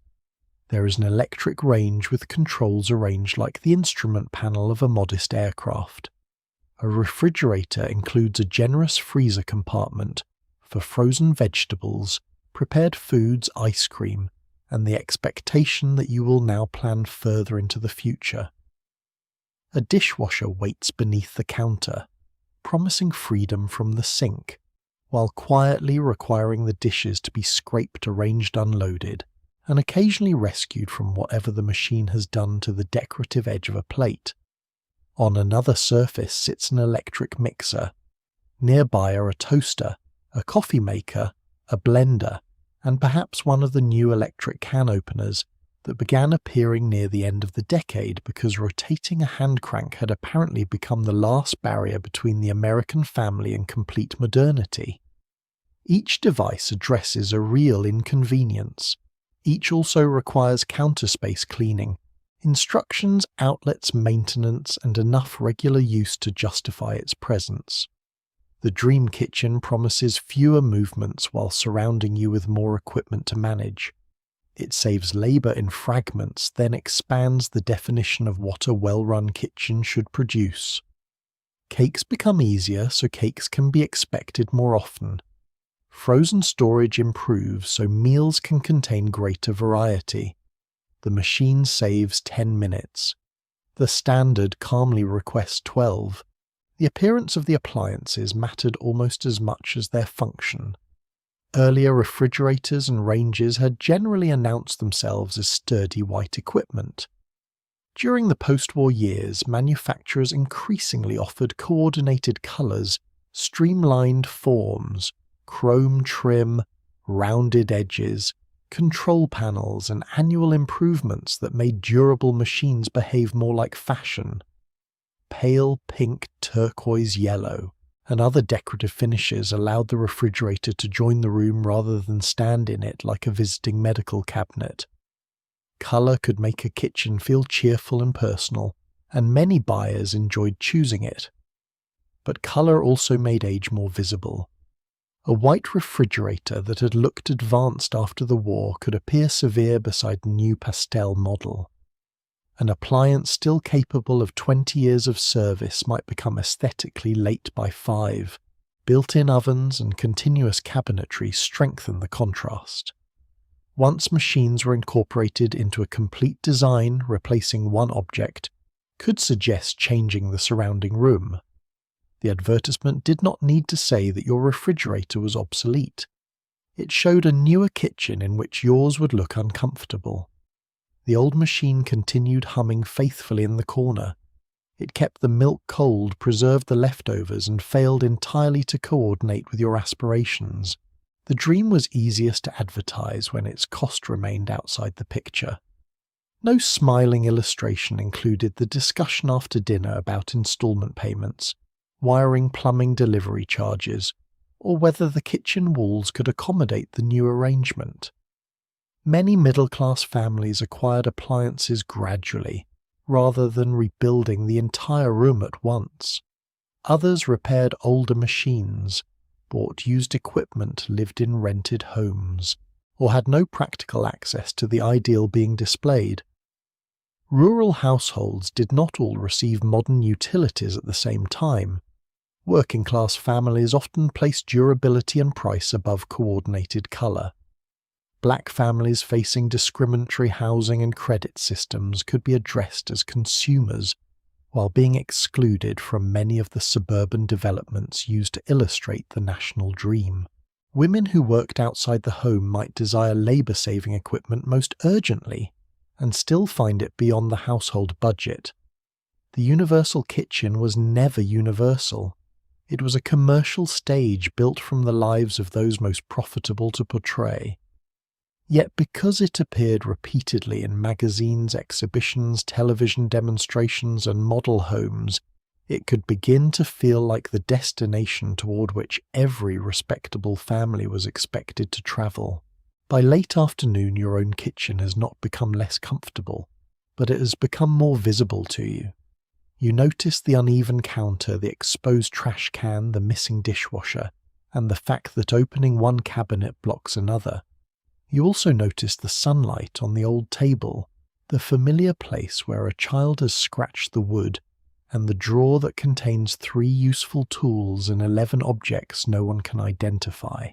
There is an electric range with controls arranged like the instrument panel of a modest aircraft. A refrigerator includes a generous freezer compartment for frozen vegetables, prepared foods, ice cream, and the expectation that you will now plan further into the future. A dishwasher waits beneath the counter, promising freedom from the sink, while quietly requiring the dishes to be scraped, arranged, unloaded, and occasionally rescued from whatever the machine has done to the decorative edge of a plate. On another surface sits an electric mixer. Nearby are a toaster, a coffee maker, a blender, and perhaps one of the new electric can openers that began appearing near the end of the decade because rotating a hand crank had apparently become the last barrier between the American family and complete modernity. Each device addresses a real inconvenience. Each also requires counter space cleaning, instructions, outlets, maintenance, and enough regular use to justify its presence. The dream kitchen promises fewer movements while surrounding you with more equipment to manage. It saves labour in fragments, then expands the definition of what a well-run kitchen should produce. Cakes become easier, so cakes can be expected more often. Frozen storage improves, so meals can contain greater variety. The machine saves 10 minutes. The standard calmly requests 12. The appearance of the appliances mattered almost as much as their function. Earlier refrigerators and ranges had generally announced themselves as sturdy white equipment. During the post-war years, manufacturers increasingly offered coordinated colours, streamlined forms, chrome trim, rounded edges, control panels, and annual improvements that made durable machines behave more like fashion. Pale pink, turquoise yellow, and other decorative finishes allowed the refrigerator to join the room rather than stand in it like a visiting medical cabinet. Colour could make a kitchen feel cheerful and personal, and many buyers enjoyed choosing it. But colour also made age more visible. A white refrigerator that had looked advanced after the war could appear severe beside the new pastel model. An appliance still capable of 20 years of service might become aesthetically late by 5. Built-in ovens and continuous cabinetry strengthen the contrast. Once machines were incorporated into a complete design, replacing one object could suggest changing the surrounding room. The advertisement did not need to say that your refrigerator was obsolete. It showed a newer kitchen in which yours would look uncomfortable. The old machine continued humming faithfully in the corner. It kept the milk cold, preserved the leftovers, and failed entirely to coordinate with your aspirations. The dream was easiest to advertise when its cost remained outside the picture. No smiling illustration included the discussion after dinner about installment payments, wiring plumbing delivery charges, or whether the kitchen walls could accommodate the new arrangement. Many middle-class families acquired appliances gradually, rather than rebuilding the entire room at once. Others repaired older machines, bought used equipment, lived in rented homes, or had no practical access to the ideal being displayed. Rural households did not all receive modern utilities at the same time. Working-class families often placed durability and price above coordinated colour. Black families facing discriminatory housing and credit systems could be addressed as consumers, while being excluded from many of the suburban developments used to illustrate the national dream. Women who worked outside the home might desire labour-saving equipment most urgently, and still find it beyond the household budget. The universal kitchen was never universal. It was a commercial stage built from the lives of those most profitable to portray. Yet because it appeared repeatedly in magazines, exhibitions, television demonstrations, and model homes, it could begin to feel like the destination toward which every respectable family was expected to travel. By late afternoon, your own kitchen has not become less comfortable, but it has become more visible to you. You notice the uneven counter, the exposed trash can, the missing dishwasher, and the fact that opening one cabinet blocks another. You also notice the sunlight on the old table, the familiar place where a child has scratched the wood, and the drawer that contains 3 useful tools and 11 objects no one can identify.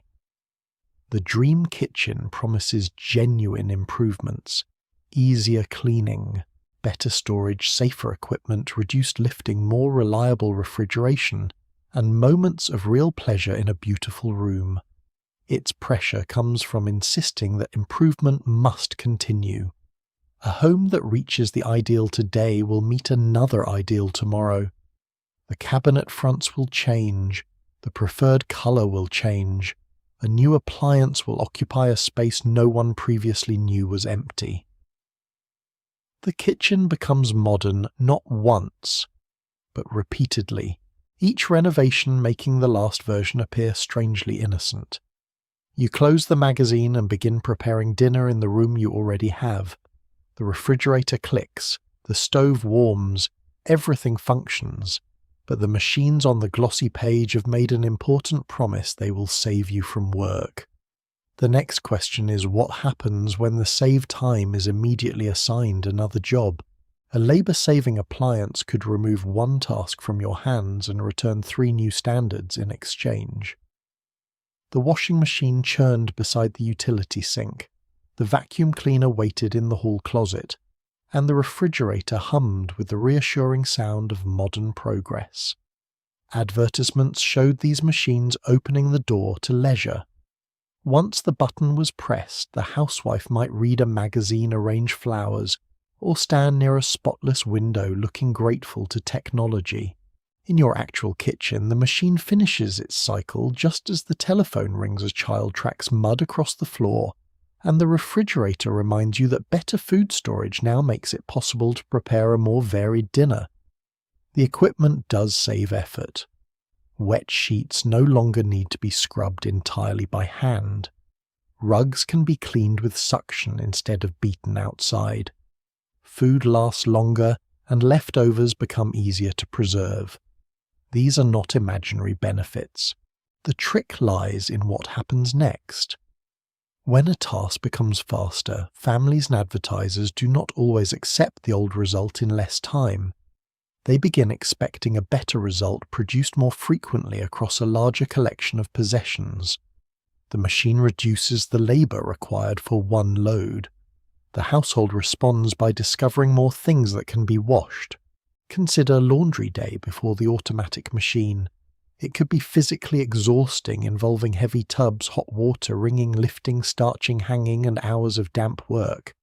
The dream kitchen promises genuine improvements, easier cleaning, better storage, safer equipment, reduced lifting, more reliable refrigeration, and moments of real pleasure in a beautiful room. Its pressure comes from insisting that improvement must continue. A home that reaches the ideal today will meet another ideal tomorrow. The cabinet fronts will change, the preferred colour will change, a new appliance will occupy a space no one previously knew was empty. The kitchen becomes modern not once, but repeatedly, each renovation making the last version appear strangely innocent. You close the magazine and begin preparing dinner in the room you already have. The refrigerator clicks, the stove warms, everything functions, but the machines on the glossy page have made an important promise: they will save you from work. The next question is, what happens when the saved time is immediately assigned another job? A labour-saving appliance could remove one task from your hands and return 3 new standards in exchange. The washing machine churned beside the utility sink, the vacuum cleaner waited in the hall closet, and the refrigerator hummed with the reassuring sound of modern progress. Advertisements showed these machines opening the door to leisure. Once the button was pressed, the housewife might read a magazine, arrange flowers, or stand near a spotless window looking grateful to technology. In your actual kitchen, the machine finishes its cycle just as the telephone rings as child tracks mud across the floor, and the refrigerator reminds you that better food storage now makes it possible to prepare a more varied dinner. The equipment does save effort. Wet sheets no longer need to be scrubbed entirely by hand. Rugs can be cleaned with suction instead of beaten outside. Food lasts longer, and leftovers become easier to preserve. These are not imaginary benefits. The trick lies in what happens next. When a task becomes faster, families and advertisers do not always accept the old result in less time. They begin expecting a better result produced more frequently across a larger collection of possessions. The machine reduces the labor required for one load. The household responds by discovering more things that can be washed. Consider laundry day before the automatic machine. It could be physically exhausting, involving heavy tubs, hot water, wringing, lifting, starching, hanging, and hours of damp work.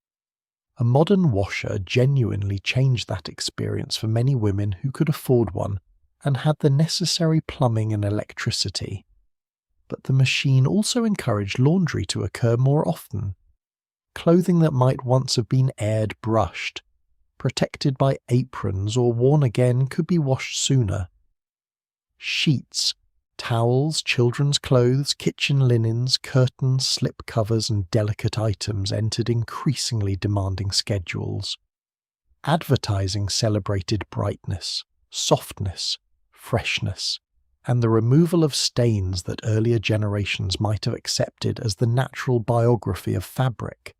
A modern washer genuinely changed that experience for many women who could afford one and had the necessary plumbing and electricity. But the machine also encouraged laundry to occur more often. Clothing that might once have been aired brushed, protected by aprons or worn again could be washed sooner. Sheets, towels, children's clothes, kitchen linens, curtains, slip covers and delicate items entered increasingly demanding schedules. Advertising celebrated brightness, softness, freshness, and the removal of stains that earlier generations might have accepted as the natural biography of fabric.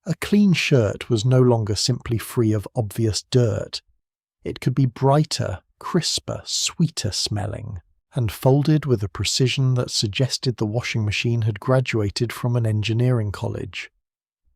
A clean shirt was no longer simply free of obvious dirt. It could be brighter, crisper, sweeter smelling, and folded with a precision that suggested the washing machine had graduated from an engineering college.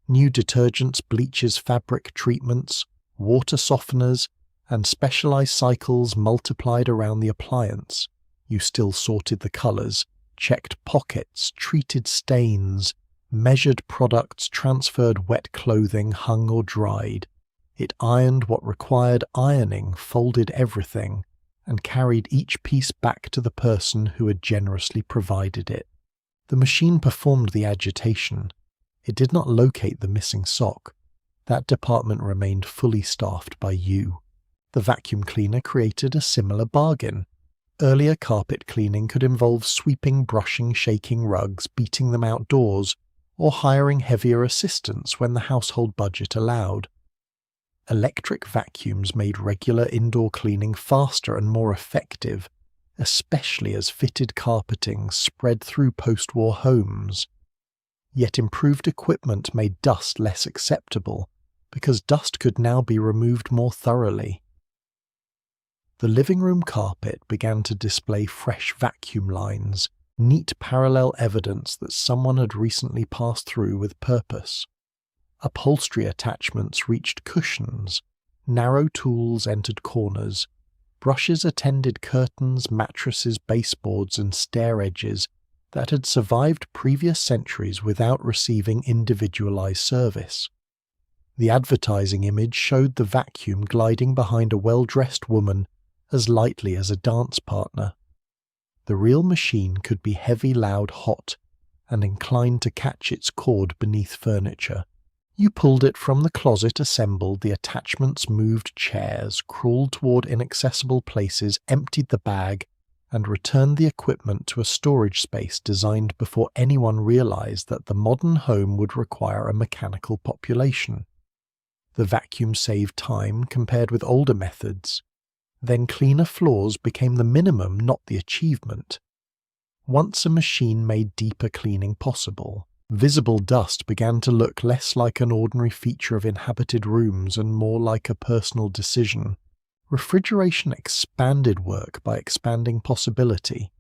New detergents, bleaches, fabric treatments, water softeners, and specialized cycles multiplied around the appliance. You still sorted the colors, checked pockets, treated stains, measured products, transferred wet clothing, hung or dried. It ironed what required ironing, folded everything, and carried each piece back to the person who had generously provided it. The machine performed the agitation. It did not locate the missing sock. That department remained fully staffed by you. The vacuum cleaner created a similar bargain. Earlier carpet cleaning could involve sweeping, brushing, shaking rugs, beating them outdoors, or hiring heavier assistants when the household budget allowed. Electric vacuums made regular indoor cleaning faster and more effective, especially as fitted carpeting spread through post-war homes. Yet improved equipment made dust less acceptable, because dust could now be removed more thoroughly. The living room carpet began to display fresh vacuum lines, neat parallel evidence that someone had recently passed through with purpose. Upholstery attachments reached cushions, narrow tools entered corners, brushes attended curtains, mattresses, baseboards, and stair edges that had survived previous centuries without receiving individualized service. The advertising image showed the vacuum gliding behind a well-dressed woman as lightly as a dance partner. The real machine could be heavy, loud, hot, and inclined to catch its cord beneath furniture. You pulled it from the closet, assembled the attachments, moved chairs, crawled toward inaccessible places, emptied the bag, and returned the equipment to a storage space designed before anyone realized that the modern home would require a mechanical population. The vacuum saved time compared with older methods. Then cleaner floors became the minimum, not the achievement. Once a machine made deeper cleaning possible, visible dust began to look less like an ordinary feature of inhabited rooms and more like a personal decision. Refrigeration expanded work by expanding possibility.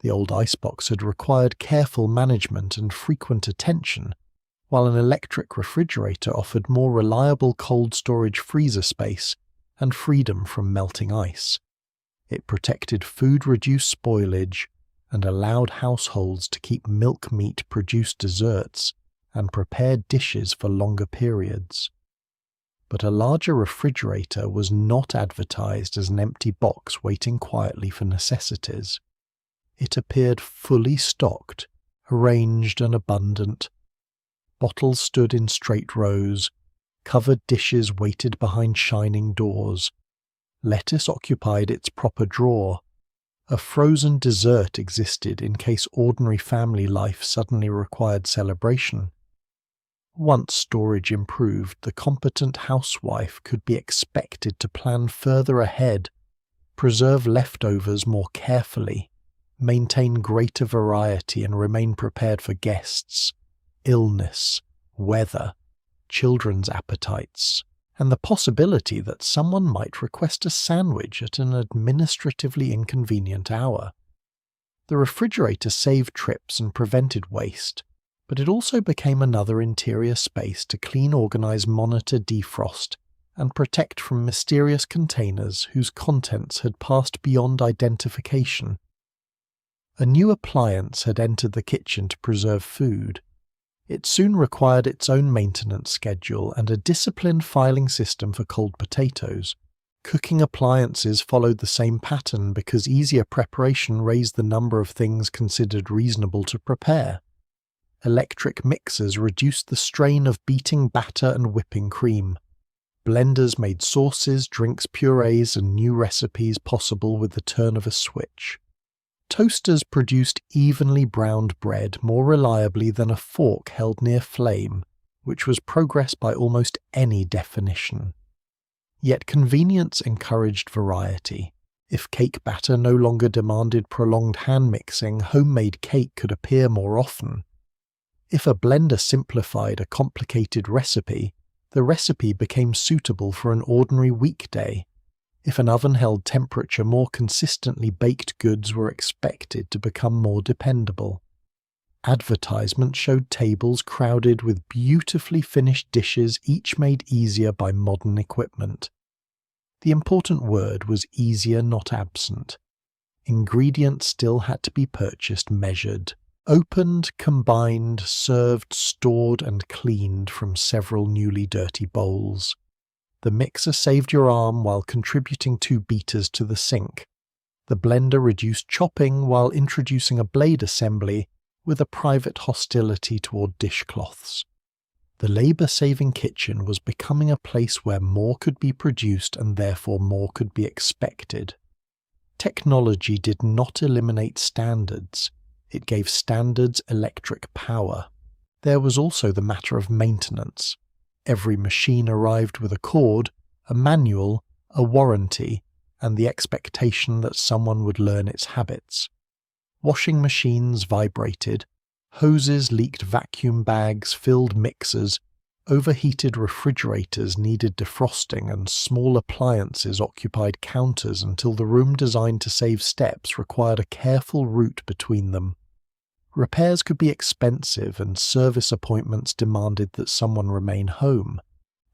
The old icebox had required careful management and frequent attention, while an electric refrigerator offered more reliable cold storage freezer space and freedom from melting ice. It protected food-reduced spoilage and allowed households to keep milk meat produced desserts and prepared dishes for longer periods. but a larger refrigerator was not advertised as an empty box waiting quietly for necessities. It appeared fully stocked, arranged and abundant. Bottles stood in straight rows, covered dishes waited behind shining doors. Lettuce occupied its proper drawer. A frozen dessert existed in case ordinary family life suddenly required celebration. Once storage improved, the competent housewife could be expected to plan further ahead, preserve leftovers more carefully, maintain greater variety and remain prepared for guests, illness, weather, children's appetites, and the possibility that someone might request a sandwich at an administratively inconvenient hour. The refrigerator saved trips and prevented waste, but it also became another interior space to clean, organize, monitor, defrost, and protect from mysterious containers whose contents had passed beyond identification. A new appliance had entered the kitchen to preserve food. It soon required its own maintenance schedule and a disciplined filing system for cold potatoes. Cooking appliances followed the same pattern because easier preparation raised the number of things considered reasonable to prepare. Electric mixers reduced the strain of beating batter and whipping cream. Blenders made sauces, drinks, purees, and new recipes possible with the turn of a switch. Toasters produced evenly browned bread more reliably than a fork held near flame, which was progress by almost any definition. Yet convenience encouraged variety. If cake batter no longer demanded prolonged hand mixing, homemade cake could appear more often. If a blender simplified a complicated recipe, the recipe became suitable for an ordinary weekday. If an oven held temperature more consistently, baked goods were expected to become more dependable. Advertisements showed tables crowded with beautifully finished dishes, each made easier by modern equipment. The important word was easier, not absent. Ingredients still had to be purchased measured, opened, combined, served, stored, and cleaned from several newly dirty bowls. The mixer saved your arm while contributing 2 beaters to the sink. The blender reduced chopping while introducing a blade assembly with a private hostility toward dishcloths. The labor-saving kitchen was becoming a place where more could be produced and therefore more could be expected. Technology did not eliminate standards. It gave standards electric power. There was also the matter of maintenance. Every machine arrived with a cord, a manual, a warranty, and the expectation that someone would learn its habits. Washing machines vibrated, hoses leaked vacuum bags, filled mixers, overheated refrigerators needed defrosting, and small appliances occupied counters until the room designed to save steps required a careful route between them. Repairs could be expensive and service appointments demanded that someone remain home.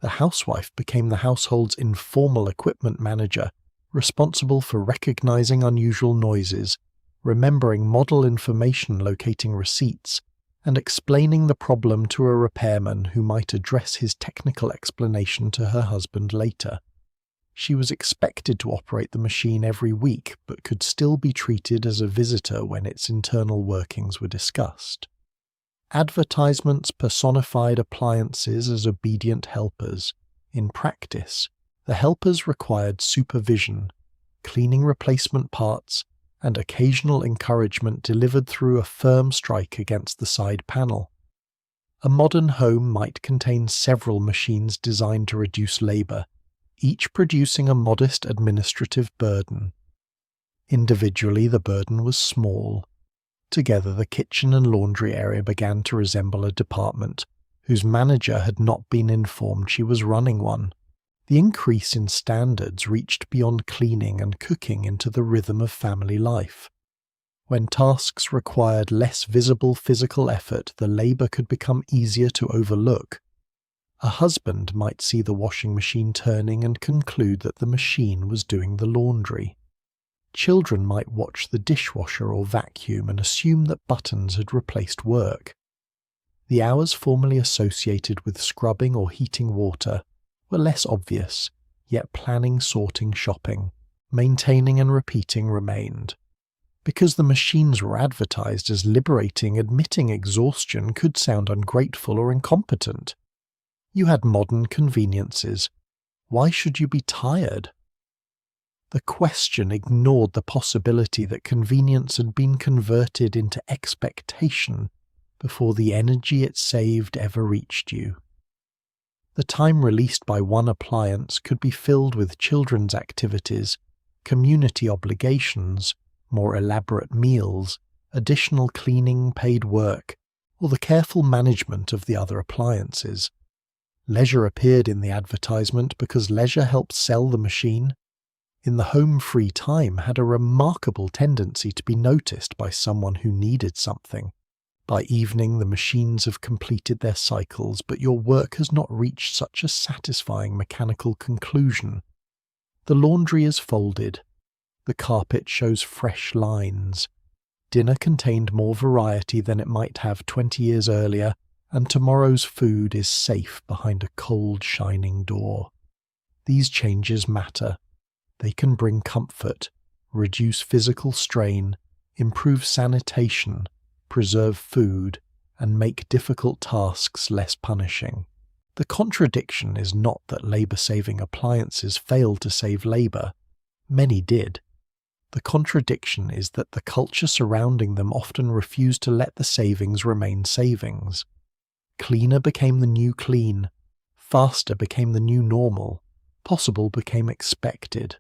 The housewife became the household's informal equipment manager, responsible for recognizing unusual noises, remembering model information, locating receipts, and explaining the problem to a repairman who might address his technical explanation to her husband later. She was expected to operate the machine every week, but could still be treated as a visitor when its internal workings were discussed. Advertisements personified appliances as obedient helpers. In practice, the helpers required supervision, cleaning replacement parts, and occasional encouragement delivered through a firm strike against the side panel. A modern home might contain several machines designed to reduce labor, each producing a modest administrative burden. Individually, the burden was small. Together, the kitchen and laundry area began to resemble a department whose manager had not been informed she was running one. The increase in standards reached beyond cleaning and cooking into the rhythm of family life. When tasks required less visible physical effort, the labor could become easier to overlook. A husband might see the washing machine turning and conclude that the machine was doing the laundry. Children might watch the dishwasher or vacuum and assume that buttons had replaced work. The hours formerly associated with scrubbing or heating water were less obvious, yet planning, sorting, shopping, maintaining and repeating remained. Because the machines were advertised as liberating, admitting exhaustion could sound ungrateful or incompetent. You had modern conveniences. Why should you be tired? The question ignored the possibility that convenience had been converted into expectation before the energy it saved ever reached you. The time released by one appliance could be filled with children's activities, community obligations, more elaborate meals, additional cleaning, paid work, or the careful management of the other appliances. Leisure appeared in the advertisement because leisure helped sell the machine. In the home, free time had a remarkable tendency to be noticed by someone who needed something. By evening, the machines have completed their cycles, but your work has not reached such a satisfying mechanical conclusion. The laundry is folded. The carpet shows fresh lines. Dinner contained more variety than it might have 20 years earlier, and tomorrow's food is safe behind a cold, shining door. These changes matter. They can bring comfort, reduce physical strain, improve sanitation, preserve food, and make difficult tasks less punishing. The contradiction is not that labour-saving appliances failed to save labour. Many did. The contradiction is that the culture surrounding them often refused to let the savings remain savings. Cleaner became the new clean. Faster became the new normal. Possible became expected.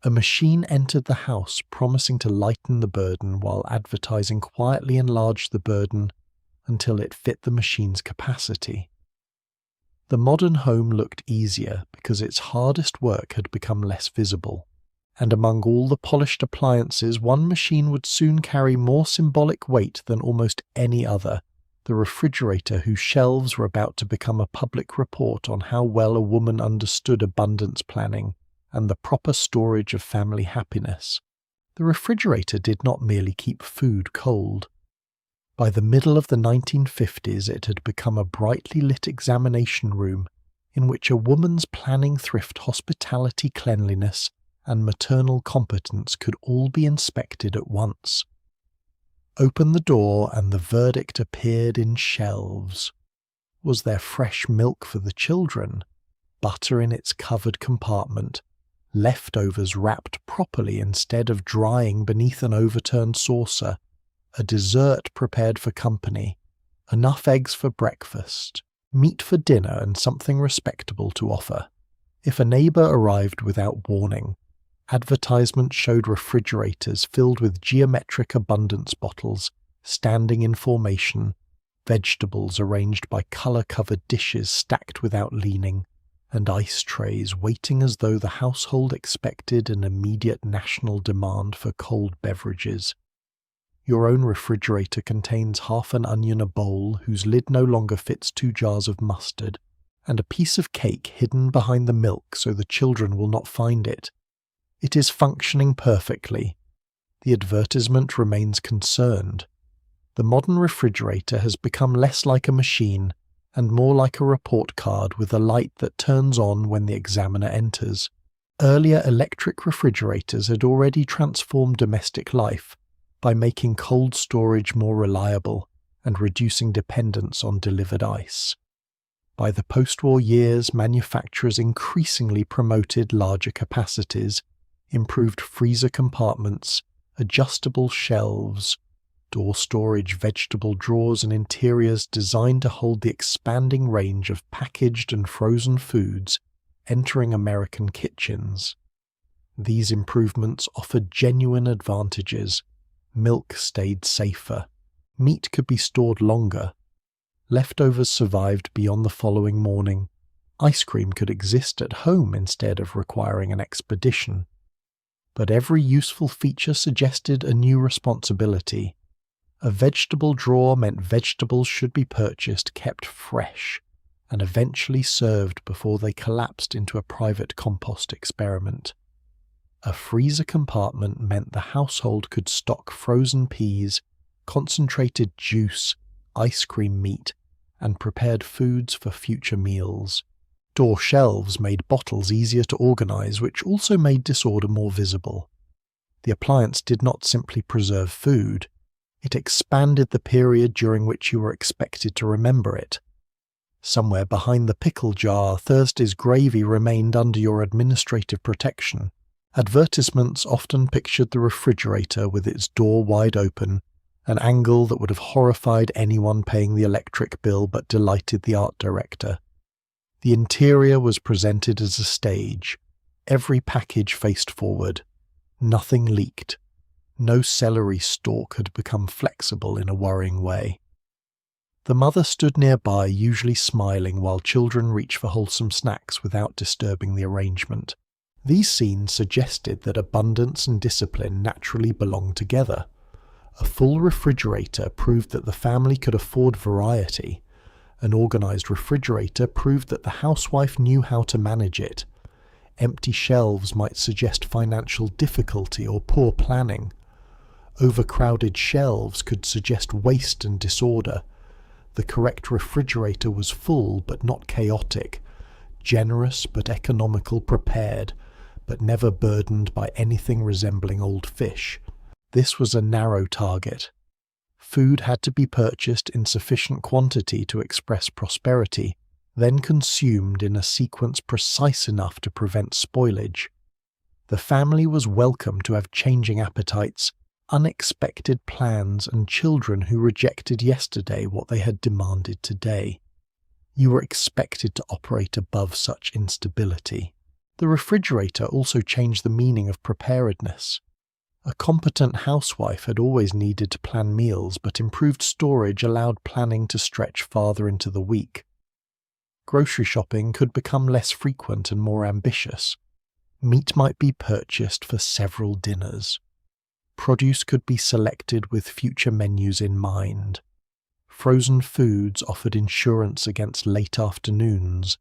A machine entered the house promising to lighten the burden while advertising quietly enlarged the burden until it fit the machine's capacity. The modern home looked easier because its hardest work had become less visible, and among all the polished appliances, one machine would soon carry more symbolic weight than almost any other, the refrigerator whose shelves were about to become a public report on how well a woman understood abundance planning and the proper storage of family happiness. The refrigerator did not merely keep food cold. By the middle of the 1950s, it had become a brightly lit examination room in which a woman's planning, thrift, hospitality, cleanliness, and maternal competence could all be inspected at once. Open the door and the verdict appeared in shelves. Was there fresh milk for the children? Butter in its covered compartment? Leftovers wrapped properly instead of drying beneath an overturned saucer? A dessert prepared for company? Enough eggs for breakfast? Meat for dinner and something respectable to offer? If a neighbour arrived without warning, advertisements showed refrigerators filled with geometric abundance bottles, standing in formation, vegetables arranged by colour-covered dishes stacked without leaning, and ice trays waiting as though the household expected an immediate national demand for cold beverages. Your own refrigerator contains half an onion a bowl whose lid no longer fits 2 jars of mustard, and a piece of cake hidden behind the milk so the children will not find it. It is functioning perfectly. The advertisement remains concerned. The modern refrigerator has become less like a machine and more like a report card with a light that turns on when the examiner enters. Earlier electric refrigerators had already transformed domestic life by making cold storage more reliable and reducing dependence on delivered ice. By the post-war years, manufacturers increasingly promoted larger capacities, improved freezer compartments, adjustable shelves, door storage, vegetable drawers, and interiors designed to hold the expanding range of packaged and frozen foods entering American kitchens. These improvements offered genuine advantages. Milk stayed safer. Meat could be stored longer. Leftovers survived beyond the following morning. Ice cream could exist at home instead of requiring an expedition. But every useful feature suggested a new responsibility. A vegetable drawer meant vegetables should be purchased, kept fresh, and eventually served before they collapsed into a private compost experiment. A freezer compartment meant the household could stock frozen peas, concentrated juice, ice cream meat, and prepared foods for future meals. Door shelves made bottles easier to organize, which also made disorder more visible. The appliance did not simply preserve food, it expanded the period during which you were expected to remember it. Somewhere behind the pickle jar, Thursday's gravy remained under your administrative protection. Advertisements often pictured the refrigerator with its door wide open, an angle that would have horrified anyone paying the electric bill but delighted the art director. The interior was presented as a stage. Every package faced forward. Nothing leaked. No celery stalk had become flexible in a worrying way. The mother stood nearby, usually smiling, while children reached for wholesome snacks without disturbing the arrangement. These scenes suggested that abundance and discipline naturally belonged together. A full refrigerator proved that the family could afford variety. An organized refrigerator proved that the housewife knew how to manage it. Empty shelves might suggest financial difficulty or poor planning. Overcrowded shelves could suggest waste and disorder. The correct refrigerator was full but not chaotic, generous but economical, prepared, but never burdened by anything resembling old fish. This was a narrow target. Food had to be purchased in sufficient quantity to express prosperity, then consumed in a sequence precise enough to prevent spoilage. The family was welcome to have changing appetites, unexpected plans, and children who rejected yesterday what they had demanded today. You were expected to operate above such instability. The refrigerator also changed the meaning of preparedness. A competent housewife had always needed to plan meals, but improved storage allowed planning to stretch farther into the week. Grocery shopping could become less frequent and more ambitious. Meat might be purchased for several dinners. Produce could be selected with future menus in mind. Frozen foods offered insurance against late afternoons,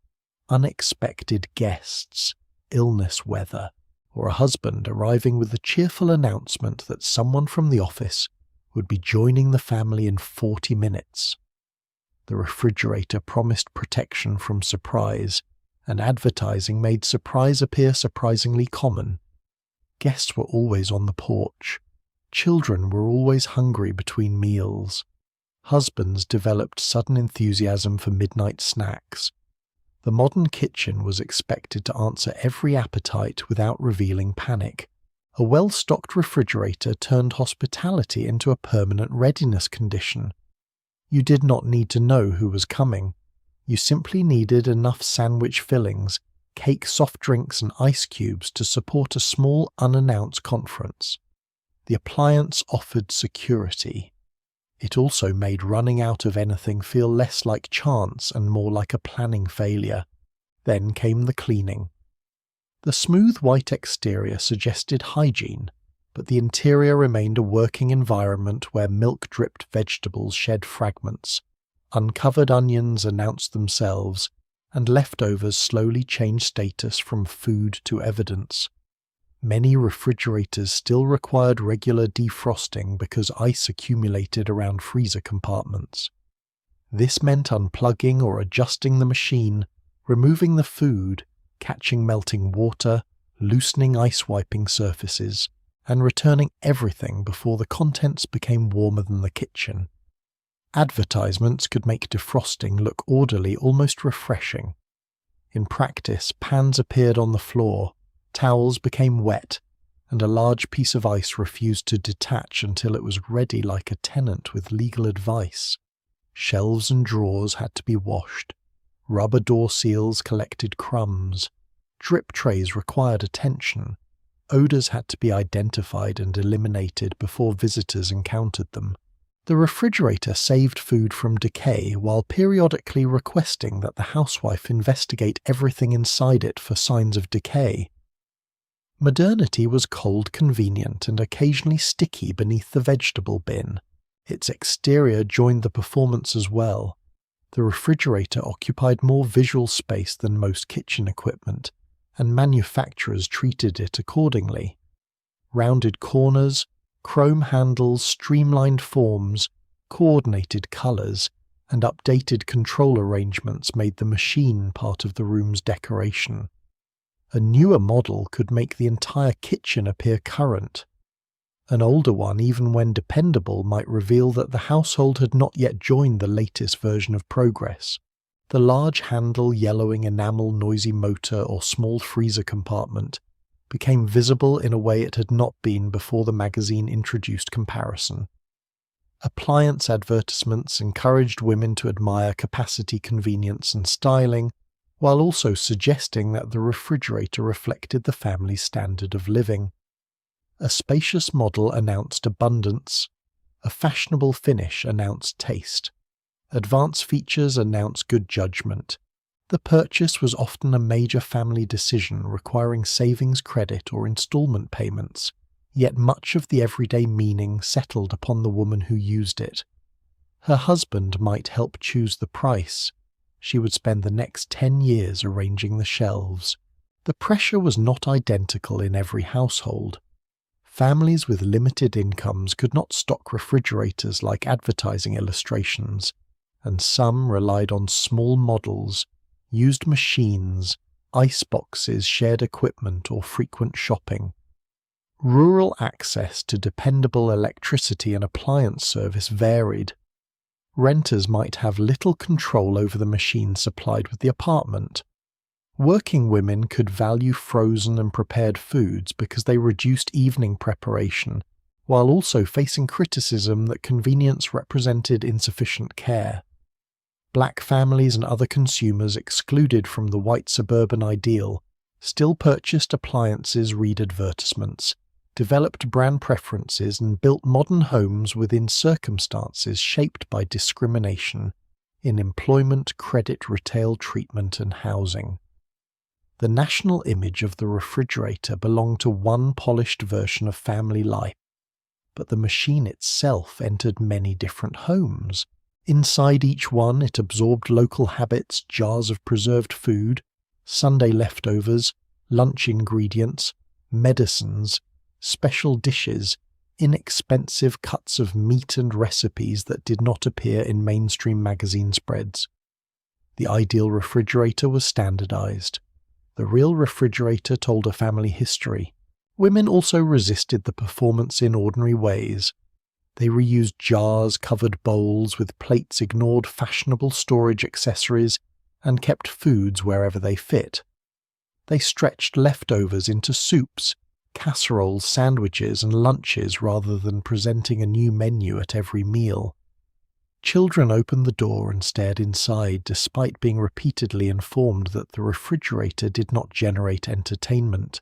unexpected guests, illness weather, or a husband arriving with the cheerful announcement that someone from the office would be joining the family in 40 minutes. The refrigerator promised protection from surprise, and advertising made surprise appear surprisingly common. Guests were always on the porch. Children were always hungry between meals. Husbands developed sudden enthusiasm for midnight snacks. The modern kitchen was expected to answer every appetite without revealing panic. A well-stocked refrigerator turned hospitality into a permanent readiness condition. You did not need to know who was coming. You simply needed enough sandwich fillings, cake soft drinks and ice cubes to support a small unannounced conference. The appliance offered security. It also made running out of anything feel less like chance and more like a planning failure. Then came the cleaning. The smooth white exterior suggested hygiene, but the interior remained a working environment where milk-dripped vegetables shed fragments, uncovered onions announced themselves, and leftovers slowly changed status from food to evidence. Many refrigerators still required regular defrosting because ice accumulated around freezer compartments. This meant unplugging or adjusting the machine, removing the food, catching melting water, loosening ice wiping surfaces, and returning everything before the contents became warmer than the kitchen. Advertisements could make defrosting look orderly, almost refreshing. In practice, pans appeared on the floor, towels became wet, and a large piece of ice refused to detach until it was ready like a tenant with legal advice. Shelves and drawers had to be washed. Rubber door seals collected crumbs. Drip trays required attention. Odors had to be identified and eliminated before visitors encountered them. The refrigerator saved food from decay while periodically requesting that the housewife investigate everything inside it for signs of decay. Modernity was cold convenient and occasionally sticky beneath the vegetable bin. Its exterior joined the performance as well. The refrigerator occupied more visual space than most kitchen equipment, and manufacturers treated it accordingly. Rounded corners, chrome handles, streamlined forms, coordinated colors, and updated control arrangements made the machine part of the room's decoration. A newer model could make the entire kitchen appear current. An older one, even when dependable, might reveal that the household had not yet joined the latest version of progress. The large handle, yellowing enamel, noisy motor, or small freezer compartment became visible in a way it had not been before the magazine introduced comparison. Appliance advertisements encouraged women to admire capacity, convenience, and styling, while also suggesting that the refrigerator reflected the family's standard of living. A spacious model announced abundance. A fashionable finish announced taste. Advanced features announced good judgment. The purchase was often a major family decision requiring savings credit or installment payments, yet much of the everyday meaning settled upon the woman who used it. Her husband might help choose the price. She would spend the next 10 years arranging the shelves. The pressure was not identical in every household. Families with limited incomes could not stock refrigerators like advertising illustrations, and some relied on small models, used machines, ice boxes, shared equipment, or frequent shopping. Rural access to dependable electricity and appliance service varied. Renters might have little control over the machines supplied with the apartment. Working women could value frozen and prepared foods because they reduced evening preparation, while also facing criticism that convenience represented insufficient care. Black families and other consumers excluded from the white suburban ideal still purchased appliances, read advertisements, developed brand preferences, and built modern homes within circumstances shaped by discrimination in employment, credit, retail treatment, and housing. The national image of the refrigerator belonged to one polished version of family life, but the machine itself entered many different homes. Inside each one, it absorbed local habits, jars of preserved food, Sunday leftovers, lunch ingredients, medicines, special dishes, inexpensive cuts of meat and recipes that did not appear in mainstream magazine spreads. The ideal refrigerator was standardized. The real refrigerator told a family history. Women also resisted the performance in ordinary ways. They reused jars, covered bowls with plates, ignored fashionable storage accessories, and kept foods wherever they fit. They stretched leftovers into soups, casseroles, sandwiches, and lunches rather than presenting a new menu at every meal. Children opened the door and stared inside, despite being repeatedly informed that the refrigerator did not generate entertainment.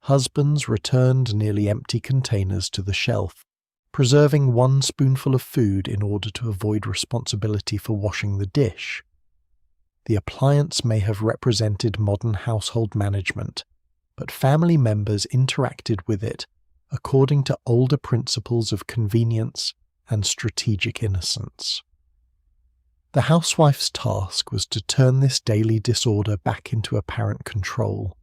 Husbands returned nearly empty containers to the shelf, preserving one spoonful of food in order to avoid responsibility for washing the dish. The appliance may have represented modern household management, but family members interacted with it according to older principles of convenience and strategic innocence. The housewife's task was to turn this daily disorder back into apparent control.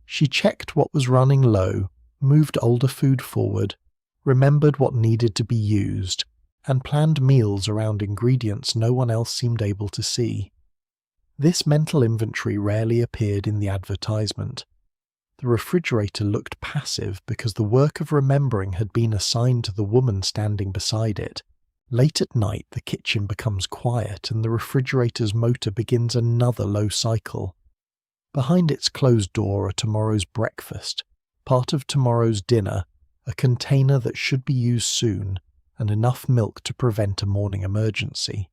She checked what was running low, moved older food forward, remembered what needed to be used, and planned meals around ingredients no one else seemed able to see. This mental inventory rarely appeared in the advertisement. The refrigerator looked passive because the work of remembering had been assigned to the woman standing beside it. Late at night, the kitchen becomes quiet and the refrigerator's motor begins another low cycle. Behind its closed door are tomorrow's breakfast, part of tomorrow's dinner, a container that should be used soon, and enough milk to prevent a morning emergency.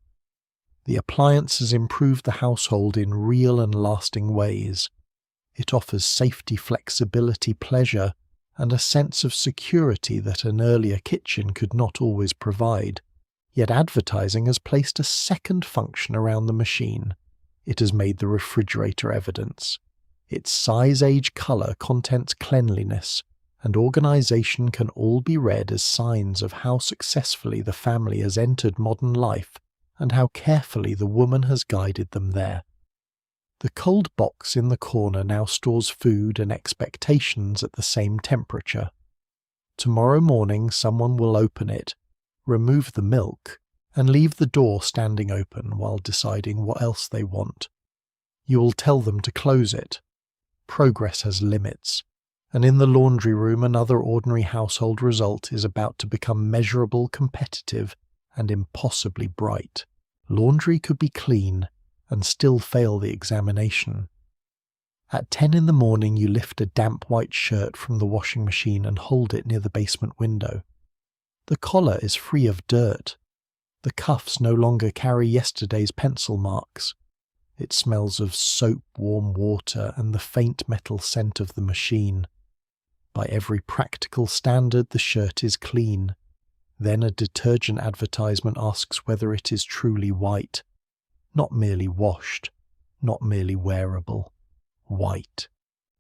The appliance has improved the household in real and lasting ways. It offers safety, flexibility, pleasure, and a sense of security that an earlier kitchen could not always provide. Yet advertising has placed a second function around the machine. It has made the refrigerator evidence. Its size, age, color, contents, cleanliness, and organization can all be read as signs of how successfully the family has entered modern life and how carefully the woman has guided them there. The cold box in the corner now stores food and expectations at the same temperature. Tomorrow morning someone will open it, remove the milk, and leave the door standing open while deciding what else they want. You will tell them to close it. Progress has limits, and in the laundry room another ordinary household result is about to become measurable, competitive, and impossibly bright. Laundry could be clean and still fail the examination. At 10 in the morning you lift a damp white shirt from the washing machine and hold it near the basement window. The collar is free of dirt. The cuffs no longer carry yesterday's pencil marks. It smells of soap, warm water, and the faint metal scent of the machine. By every practical standard, the shirt is clean. Then a detergent advertisement asks whether it is truly white. Not merely washed, not merely wearable. White.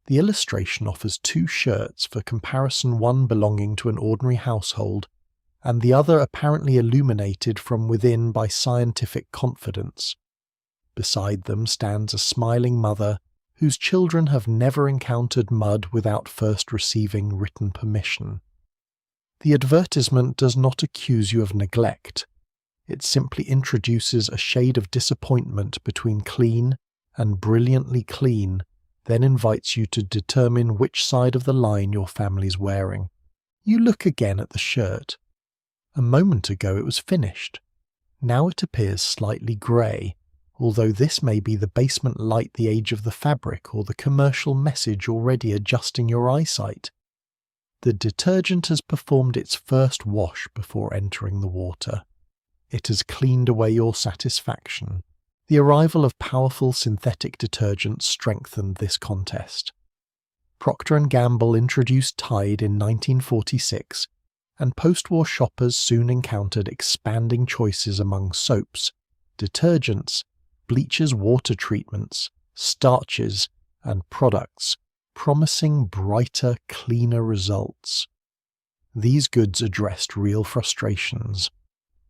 The illustration offers two shirts for comparison, one belonging to an ordinary household, and the other apparently illuminated from within by scientific confidence. Beside them stands a smiling mother whose children have never encountered mud without first receiving written permission. The advertisement does not accuse you of neglect. It simply introduces a shade of disappointment between clean and brilliantly clean, then invites you to determine which side of the line your family's wearing. You look again at the shirt. A moment ago it was finished. Now it appears slightly grey, although this may be the basement light, the age of the fabric, or the commercial message already adjusting your eyesight. The detergent has performed its first wash before entering the water. It has cleaned away your satisfaction. The arrival of powerful synthetic detergents strengthened this contest. Procter & Gamble introduced Tide in 1946, and post-war shoppers soon encountered expanding choices among soaps, detergents, bleaches, water treatments, starches, and products, promising brighter, cleaner results. These goods addressed real frustrations.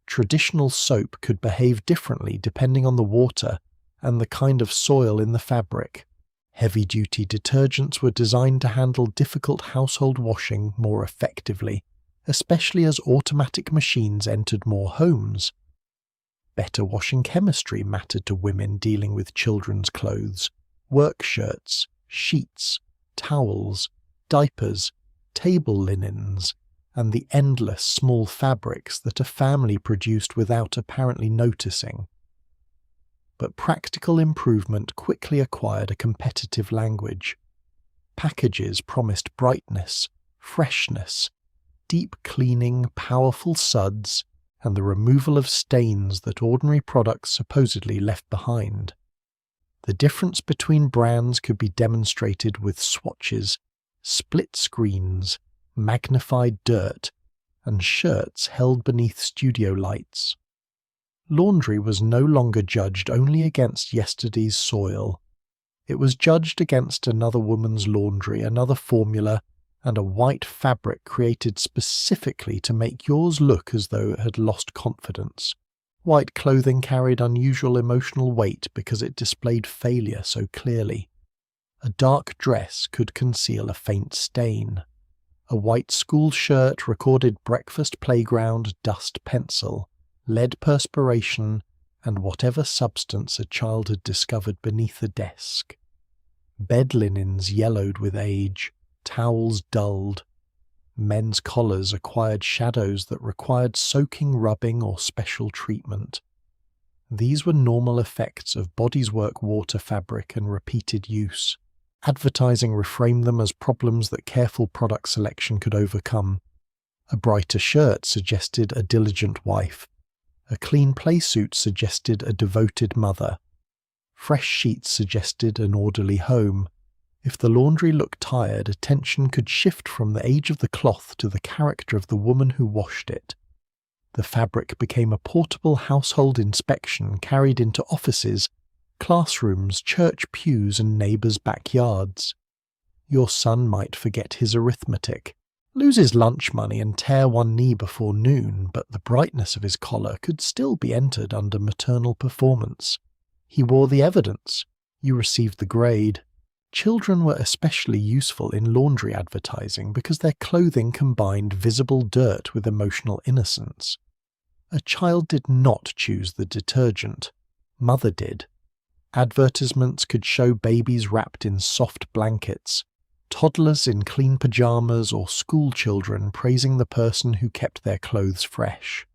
Traditional soap could behave differently depending on the water and the kind of soil in the fabric. Heavy-duty detergents were designed to handle difficult household washing more effectively, especially as automatic machines entered more homes. Better washing chemistry mattered to women dealing with children's clothes, work shirts, sheets, towels, diapers, table linens, and the endless small fabrics that a family produced without apparently noticing. But practical improvement quickly acquired a competitive language. Packages promised brightness, freshness, deep cleaning, powerful suds, and the removal of stains that ordinary products supposedly left behind. The difference between brands could be demonstrated with swatches, split screens, magnified dirt, and shirts held beneath studio lights. Laundry was no longer judged only against yesterday's soil. It was judged against another woman's laundry, another formula, and a white fabric created specifically to make yours look as though it had lost confidence. White clothing carried unusual emotional weight because it displayed failure so clearly. A dark dress could conceal a faint stain. A white school shirt recorded breakfast, playground, dust, pencil, lead, perspiration, and whatever substance a child had discovered beneath the desk. Bed linens yellowed with age, towels dulled. Men's collars acquired shadows that required soaking, rubbing, or special treatment. These were normal effects of bodies work, water, fabric, and repeated use. Advertising reframed them as problems that careful product selection could overcome. A brighter shirt suggested a diligent wife. A clean playsuit suggested a devoted mother. Fresh sheets suggested an orderly home. If the laundry looked tired, attention could shift from the age of the cloth to the character of the woman who washed it. The fabric became a portable household inspection carried into offices, classrooms, church pews, and neighbours' backyards. Your son might forget his arithmetic, lose his lunch money, and tear one knee before noon, but the brightness of his collar could still be entered under maternal performance. He wore the evidence. You received the grade. Children were especially useful in laundry advertising because their clothing combined visible dirt with emotional innocence. A child did not choose the detergent. Mother did. Advertisements could show babies wrapped in soft blankets, toddlers in clean pajamas, or school children praising the person who kept their clothes fresh.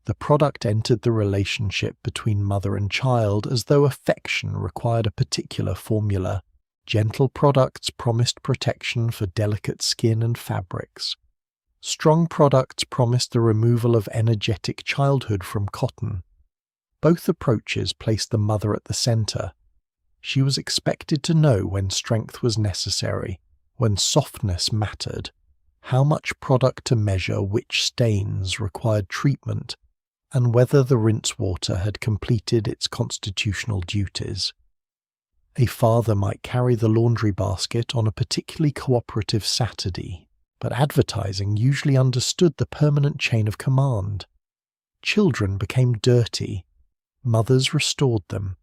The product entered the relationship between mother and child as though affection required a particular formula. Gentle products promised protection for delicate skin and fabrics. Strong products promised the removal of energetic childhood from cotton. Both approaches placed the mother at the center. She was expected to know when strength was necessary, when softness mattered, how much product to measure which stains required treatment, and whether the rinse water had completed its constitutional duties. A father might carry the laundry basket on a particularly cooperative Saturday, but advertising usually understood the permanent chain of command. Children became dirty. Mothers restored them.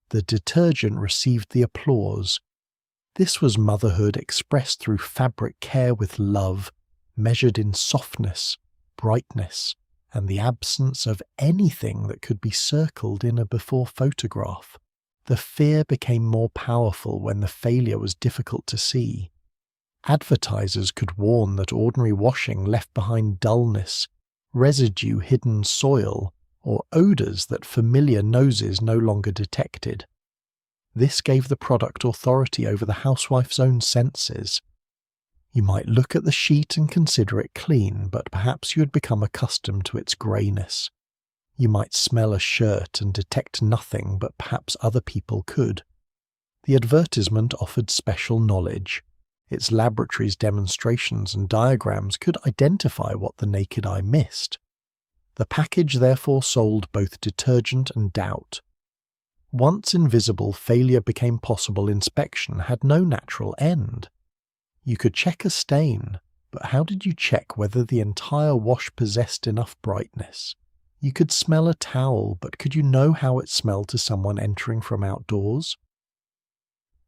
The detergent received the applause. This was motherhood expressed through fabric care with love, measured in softness, brightness, and the absence of anything that could be circled in a before photograph. The fear became more powerful when the failure was difficult to see. Advertisers could warn that ordinary washing left behind dullness, residue-hidden soil, or odours that familiar noses no longer detected. This gave the product authority over the housewife's own senses. You might look at the sheet and consider it clean, but perhaps you had become accustomed to its greyness. You might smell a shirt and detect nothing, but perhaps other people could. The advertisement offered special knowledge. Its laboratory's demonstrations and diagrams could identify what the naked eye missed. The package therefore sold both detergent and doubt. Once invisible, failure became possible. Inspection had no natural end. You could check a stain, but how did you check whether the entire wash possessed enough brightness? You could smell a towel, but could you know how it smelled to someone entering from outdoors?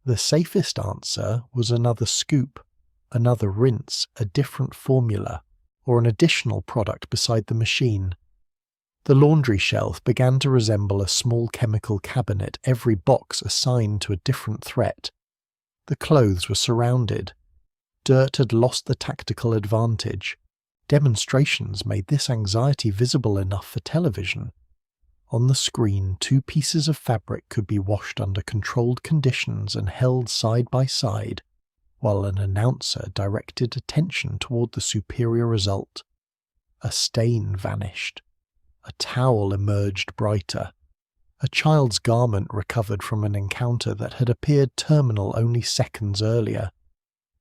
The safest answer was another scoop, another rinse, a different formula, or an additional product beside the machine. The laundry shelf began to resemble a small chemical cabinet, every box assigned to a different threat. The clothes were surrounded. Dirt had lost the tactical advantage. Demonstrations made this anxiety visible enough for television. On the screen, 2 pieces of fabric could be washed under controlled conditions and held side by side, while an announcer directed attention toward the superior result. A stain vanished. A towel emerged brighter. A child's garment recovered from an encounter that had appeared terminal only seconds earlier.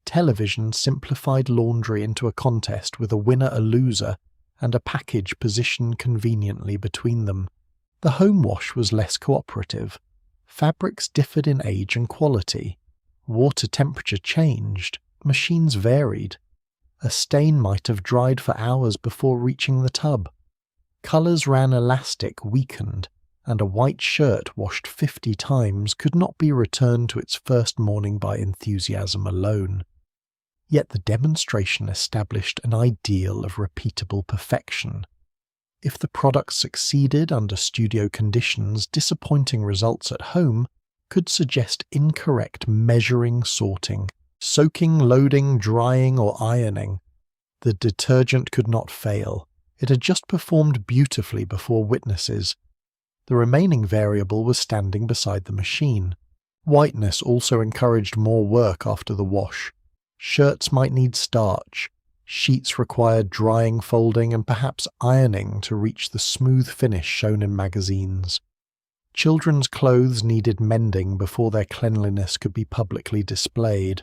Television simplified laundry into a contest with a winner, a loser, and a package positioned conveniently between them. The home wash was less cooperative. Fabrics differed in age and quality. Water temperature changed. Machines varied. A stain might have dried for hours before reaching the tub. Colours ran elastic, weakened, and a white shirt washed 50 times could not be returned to its first morning by enthusiasm alone. Yet the demonstration established an ideal of repeatable perfection. If the product succeeded under studio conditions, disappointing results at home could suggest incorrect measuring, sorting, soaking, loading, drying, or ironing. The detergent could not fail. It had just performed beautifully before witnesses. The remaining variable was standing beside the machine. Whiteness also encouraged more work after the wash. Shirts might need starch. Sheets required drying, folding, and perhaps ironing to reach the smooth finish shown in magazines. Children's clothes needed mending before their cleanliness could be publicly displayed.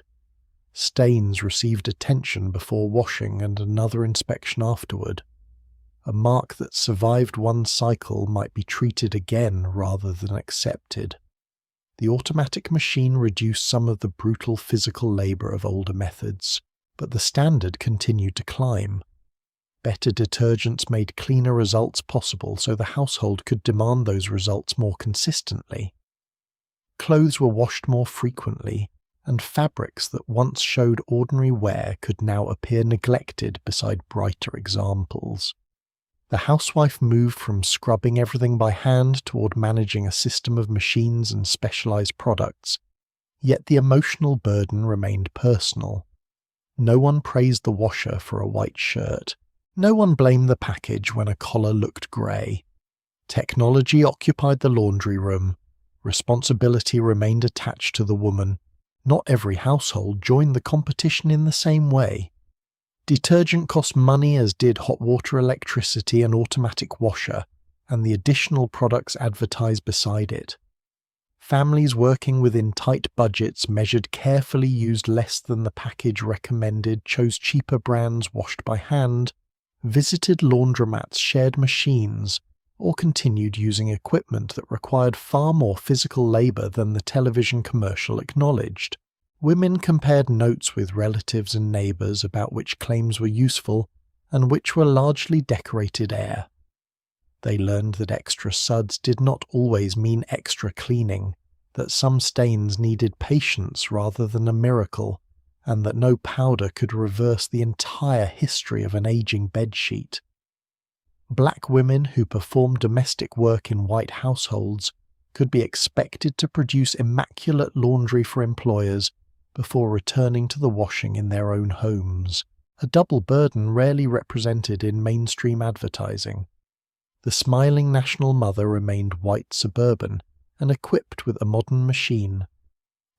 Stains received attention before washing and another inspection afterward. A mark that survived one cycle might be treated again rather than accepted. The automatic machine reduced some of the brutal physical labour of older methods, but the standard continued to climb. Better detergents made cleaner results possible so the household could demand those results more consistently. Clothes were washed more frequently, and fabrics that once showed ordinary wear could now appear neglected beside brighter examples. The housewife moved from scrubbing everything by hand toward managing a system of machines and specialized products, yet the emotional burden remained personal. No one praised the washer for a white shirt. No one blamed the package when a collar looked grey. Technology occupied the laundry room. Responsibility remained attached to the woman. Not every household joined the competition in the same way. Detergent cost money, as did hot water, electricity, and automatic washer, and the additional products advertised beside it. Families working within tight budgets measured carefully used less than the package recommended, chose cheaper brands washed by hand, visited laundromats, shared machines, or continued using equipment that required far more physical labor than the television commercial acknowledged. Women compared notes with relatives and neighbors about which claims were useful and which were largely decorated air. They learned that extra suds did not always mean extra cleaning, that some stains needed patience rather than a miracle, and that no powder could reverse the entire history of an aging bedsheet. Black women who performed domestic work in white households could be expected to produce immaculate laundry for employers before returning to the washing in their own homes, a double burden rarely represented in mainstream advertising. The smiling national mother remained white Suburban and equipped with a modern machine.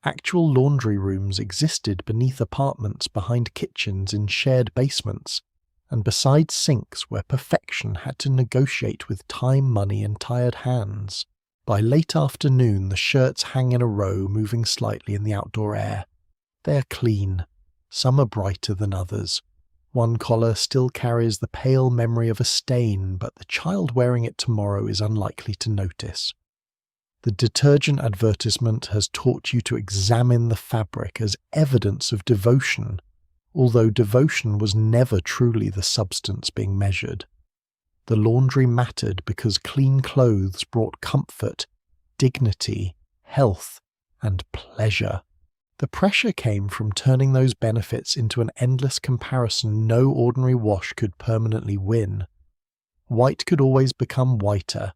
Actual laundry rooms existed beneath apartments, behind kitchens, in shared basements, and beside sinks where perfection had to negotiate with time, money, and tired hands. By late afternoon, the shirts hang in a row, moving slightly in the outdoor air. They are clean. Some are brighter than others. One collar still carries the pale memory of a stain, but the child wearing it tomorrow is unlikely to notice. The detergent advertisement has taught you to examine the fabric as evidence of devotion, although devotion was never truly the substance being measured. The laundry mattered because clean clothes brought comfort, dignity, health, and pleasure. The pressure came from turning those benefits into an endless comparison no ordinary wash could permanently win. White could always become whiter.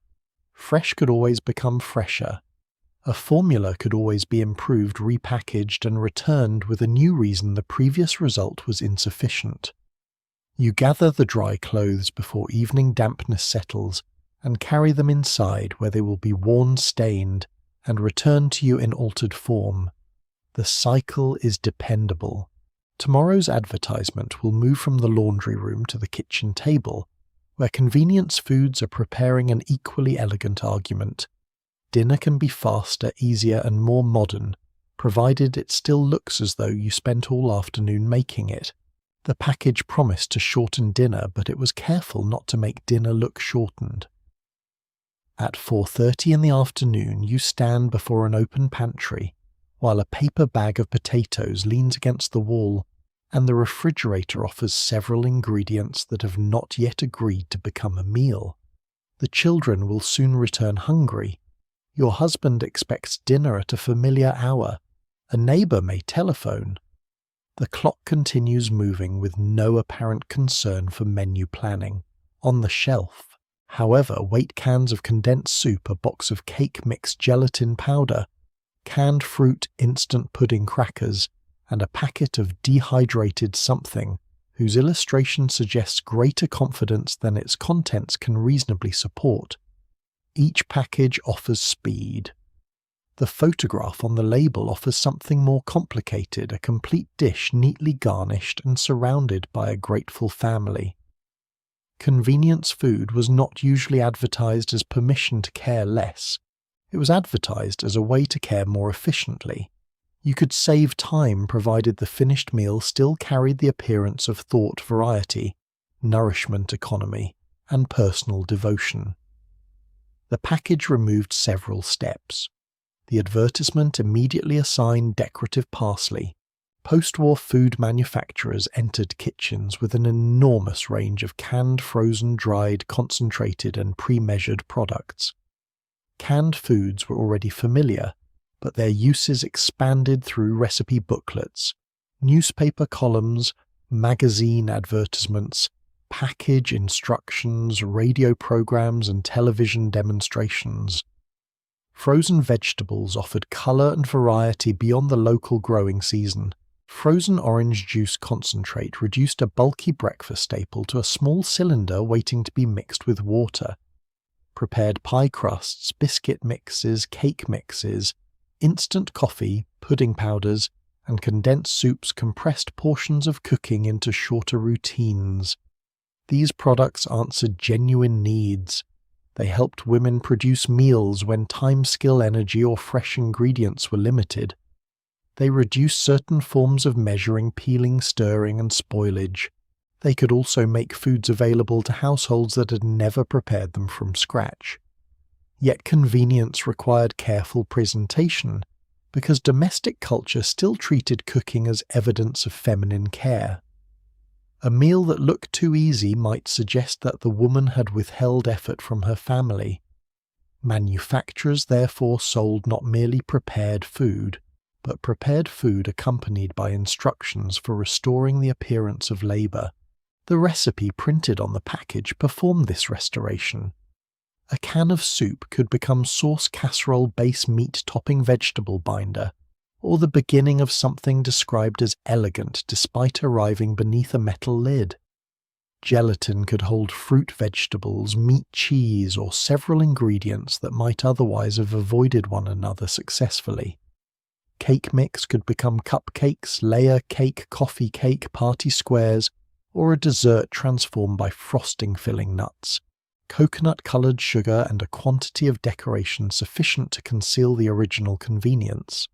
Fresh could always become fresher. A formula could always be improved, repackaged, and returned with a new reason the previous result was insufficient. You gather the dry clothes before evening dampness settles and carry them inside where they will be worn stained and returned to you in altered form. The cycle is dependable. Tomorrow's advertisement will move from the laundry room to the kitchen table, where convenience foods are preparing an equally elegant argument. Dinner can be faster, easier, and more modern, provided it still looks as though you spent all afternoon making it. The package promised to shorten dinner, but it was careful not to make dinner look shortened. At 4:30 in the afternoon, you stand before an open pantry, while a paper bag of potatoes leans against the wall, and the refrigerator offers several ingredients that have not yet agreed to become a meal. The children will soon return hungry. Your husband expects dinner at a familiar hour. A neighbor may telephone. The clock continues moving with no apparent concern for menu planning. On the shelf, however, wait cans of condensed soup, a box of cake mix gelatin powder, canned fruit, instant pudding crackers, and a packet of dehydrated something whose illustration suggests greater confidence than its contents can reasonably support. Each package offers speed. The photograph on the label offers something more complicated, a complete dish neatly garnished and surrounded by a grateful family. Convenience food was not usually advertised as permission to care less. It was advertised as a way to care more efficiently. You could save time provided the finished meal still carried the appearance of thought, variety, nourishment economy, and personal devotion. The package removed several steps. The advertisement immediately assigned decorative parsley. Post-war food manufacturers entered kitchens with an enormous range of canned, frozen, dried, concentrated, and pre-measured products. Canned foods were already familiar, but their uses expanded through recipe booklets, newspaper columns, magazine advertisements, package instructions, radio programs, and television demonstrations. Frozen vegetables offered colour and variety beyond the local growing season. Frozen orange juice concentrate reduced a bulky breakfast staple to a small cylinder waiting to be mixed with water. Prepared pie crusts, biscuit mixes, cake mixes, instant coffee, pudding powders, and condensed soups compressed portions of cooking into shorter routines. These products answered genuine needs. They helped women produce meals when time, skill, energy, or fresh ingredients were limited. They reduced certain forms of measuring, peeling, stirring, and spoilage. They could also make foods available to households that had never prepared them from scratch. Yet convenience required careful presentation, because domestic culture still treated cooking as evidence of feminine care. A meal that looked too easy might suggest that the woman had withheld effort from her family. Manufacturers therefore sold not merely prepared food, but prepared food accompanied by instructions for restoring the appearance of labour. The recipe printed on the package performed this restoration. A can of soup could become sauce casserole base meat topping vegetable binder, or the beginning of something described as elegant despite arriving beneath a metal lid. Gelatin could hold fruit vegetables, meat cheese, or several ingredients that might otherwise have avoided one another successfully. Cake mix could become cupcakes, layer cake, coffee cake, party squares, or a dessert transformed by frosting filling nuts, coconut-coloured sugar, and a quantity of decoration sufficient to conceal the original convenience.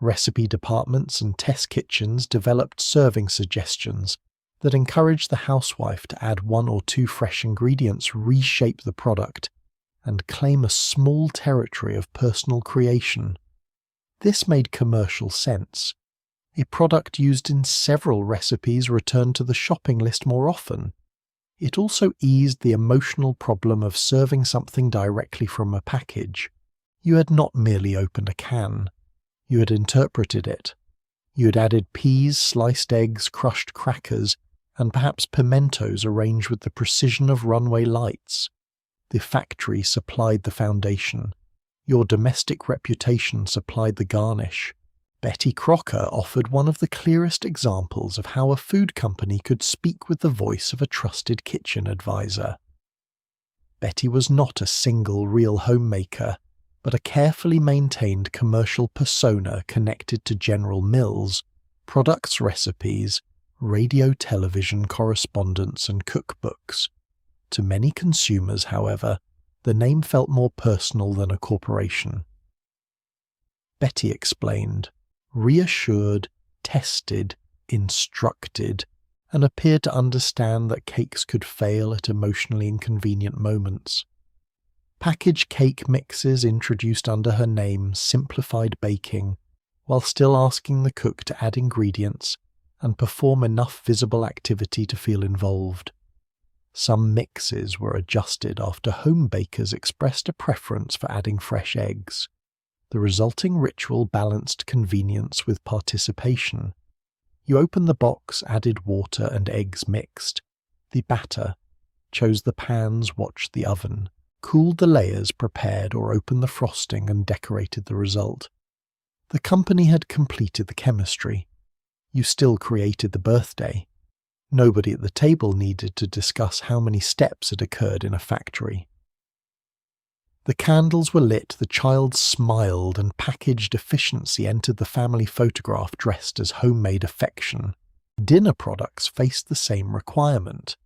Recipe departments and test kitchens developed serving suggestions that encouraged the housewife to add one or two fresh ingredients, reshape the product, and claim a small territory of personal creation. This made commercial sense. A product used in several recipes returned to the shopping list more often. It also eased the emotional problem of serving something directly from a package. You had not merely opened a can. You had interpreted it. You had added peas, sliced eggs, crushed crackers, and perhaps pimentos arranged with the precision of runway lights. The factory supplied the foundation. Your domestic reputation supplied the garnish. Betty Crocker offered one of the clearest examples of how a food company could speak with the voice of a trusted kitchen advisor. Betty was not a single real homemaker, but a carefully maintained commercial persona connected to General Mills, products recipes, radio television correspondence, and cookbooks. To many consumers, however, the name felt more personal than a corporation. Betty explained, reassured, tested, instructed, and appeared to understand that cakes could fail at emotionally inconvenient moments. Packaged cake mixes introduced under her name simplified baking, while still asking the cook to add ingredients and perform enough visible activity to feel involved. Some mixes were adjusted after home bakers expressed a preference for adding fresh eggs. The resulting ritual balanced convenience with participation. You opened the box, added water and eggs mixed. The batter, chose the pans, watched the oven, cooled the layers, prepared or opened the frosting, and decorated the result. The company had completed the chemistry. You still created the birthday. Nobody at the table needed to discuss how many steps had occurred in a factory. The candles were lit, the child smiled, and packaged efficiency entered the family photograph dressed as homemade affection. Dinner products faced the same requirement.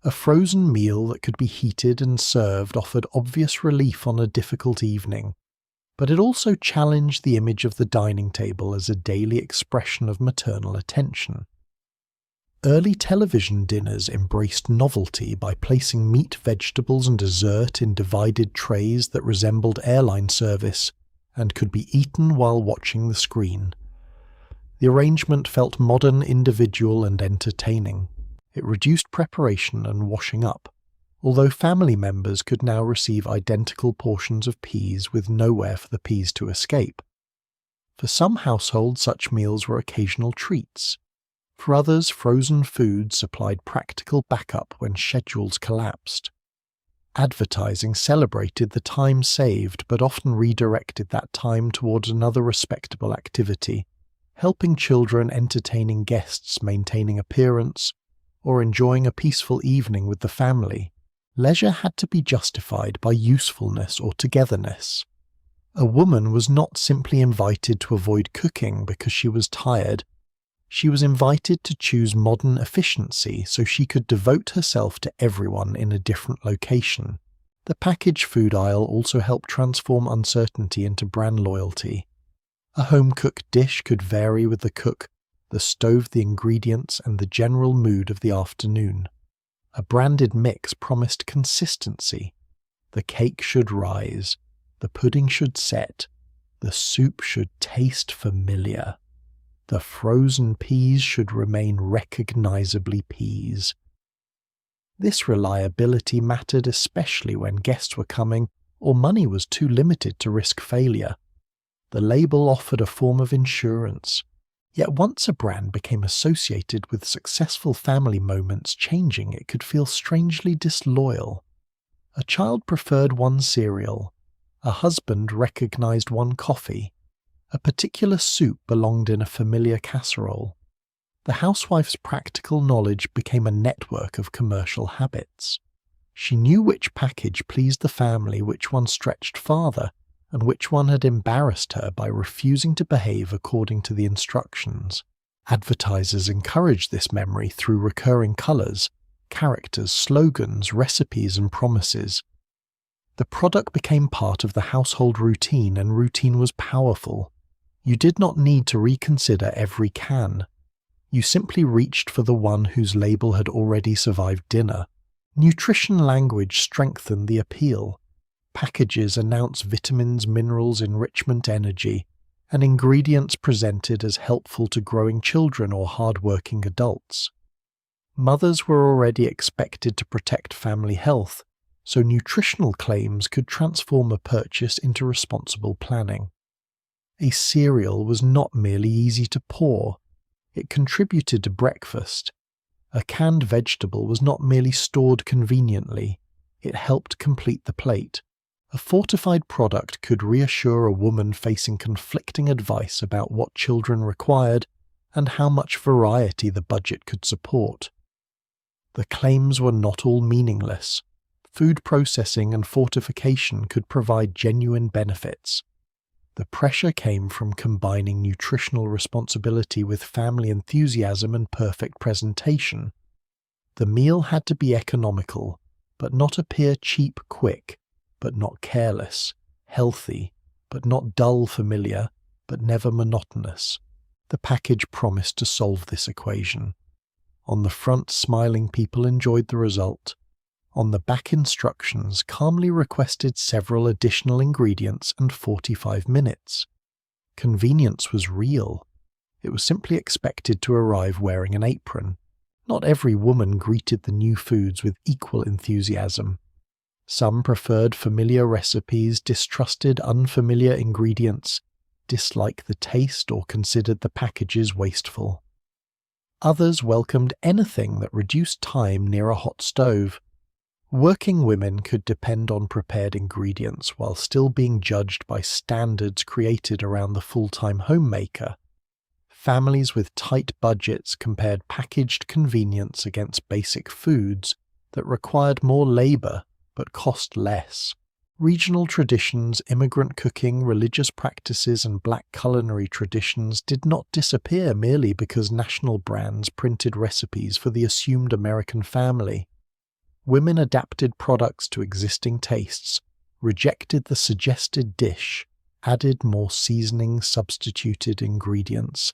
A frozen meal that could be heated and served offered obvious relief on a difficult evening, but it also challenged the image of the dining table as a daily expression of maternal attention. Early television dinners embraced novelty by placing meat, vegetables, and dessert in divided trays that resembled airline service and could be eaten while watching the screen. The arrangement felt modern, individual, and entertaining. It reduced preparation and washing up, although family members could now receive identical portions of peas with nowhere for the peas to escape. For some households, such meals were occasional treats. For others, frozen food supplied practical backup when schedules collapsed. Advertising celebrated the time saved but often redirected that time towards another respectable activity, helping children entertaining guests, maintaining appearance, or enjoying a peaceful evening with the family. Leisure had to be justified by usefulness or togetherness. A woman was not simply invited to avoid cooking because she was tired. She was invited to choose modern efficiency so she could devote herself to everyone in a different location. The packaged food aisle also helped transform uncertainty into brand loyalty. A home-cooked dish could vary with the cook, the stove, the ingredients, and the general mood of the afternoon. A branded mix promised consistency. The cake should rise, the pudding should set, the soup should taste familiar. The frozen peas should remain recognizably peas. This reliability mattered especially when guests were coming or money was too limited to risk failure. The label offered a form of insurance. Yet once a brand became associated with successful family moments changing, it could feel strangely disloyal. A child preferred one cereal. A husband recognized one coffee. A particular soup belonged in a familiar casserole. The housewife's practical knowledge became a network of commercial habits. She knew which package pleased the family, which one stretched farther, and which one had embarrassed her by refusing to behave according to the instructions. Advertisers encouraged this memory through recurring colors, characters, slogans, recipes, and promises. The product became part of the household routine, and routine was powerful. You did not need to reconsider every can. You simply reached for the one whose label had already survived dinner. Nutrition language strengthened the appeal. Packages announced vitamins, minerals, enrichment, energy, and ingredients presented as helpful to growing children or hard-working adults. Mothers were already expected to protect family health, so nutritional claims could transform a purchase into responsible planning. A cereal was not merely easy to pour, it contributed to breakfast. A canned vegetable was not merely stored conveniently, it helped complete the plate. A fortified product could reassure a woman facing conflicting advice about what children required and how much variety the budget could support. The claims were not all meaningless. Food processing and fortification could provide genuine benefits. The pressure came from combining nutritional responsibility with family enthusiasm and perfect presentation. The meal had to be economical, but not appear cheap quick, but not careless, healthy, but not dull familiar, but never monotonous. The package promised to solve this equation. On the front, smiling people enjoyed the result. On the back, instructions calmly requested several additional ingredients and 45 minutes. Convenience was real. It was simply expected to arrive wearing an apron. Not every woman greeted the new foods with equal enthusiasm. Some preferred familiar recipes, distrusted unfamiliar ingredients, disliked the taste, or considered the packages wasteful. Others welcomed anything that reduced time near a hot stove. Working women could depend on prepared ingredients while still being judged by standards created around the full-time homemaker. Families with tight budgets compared packaged convenience against basic foods that required more labor but cost less. Regional traditions, immigrant cooking, religious practices, and black culinary traditions did not disappear merely because national brands printed recipes for the assumed American family. Women adapted products to existing tastes, rejected the suggested dish, added more seasoning, substituted ingredients,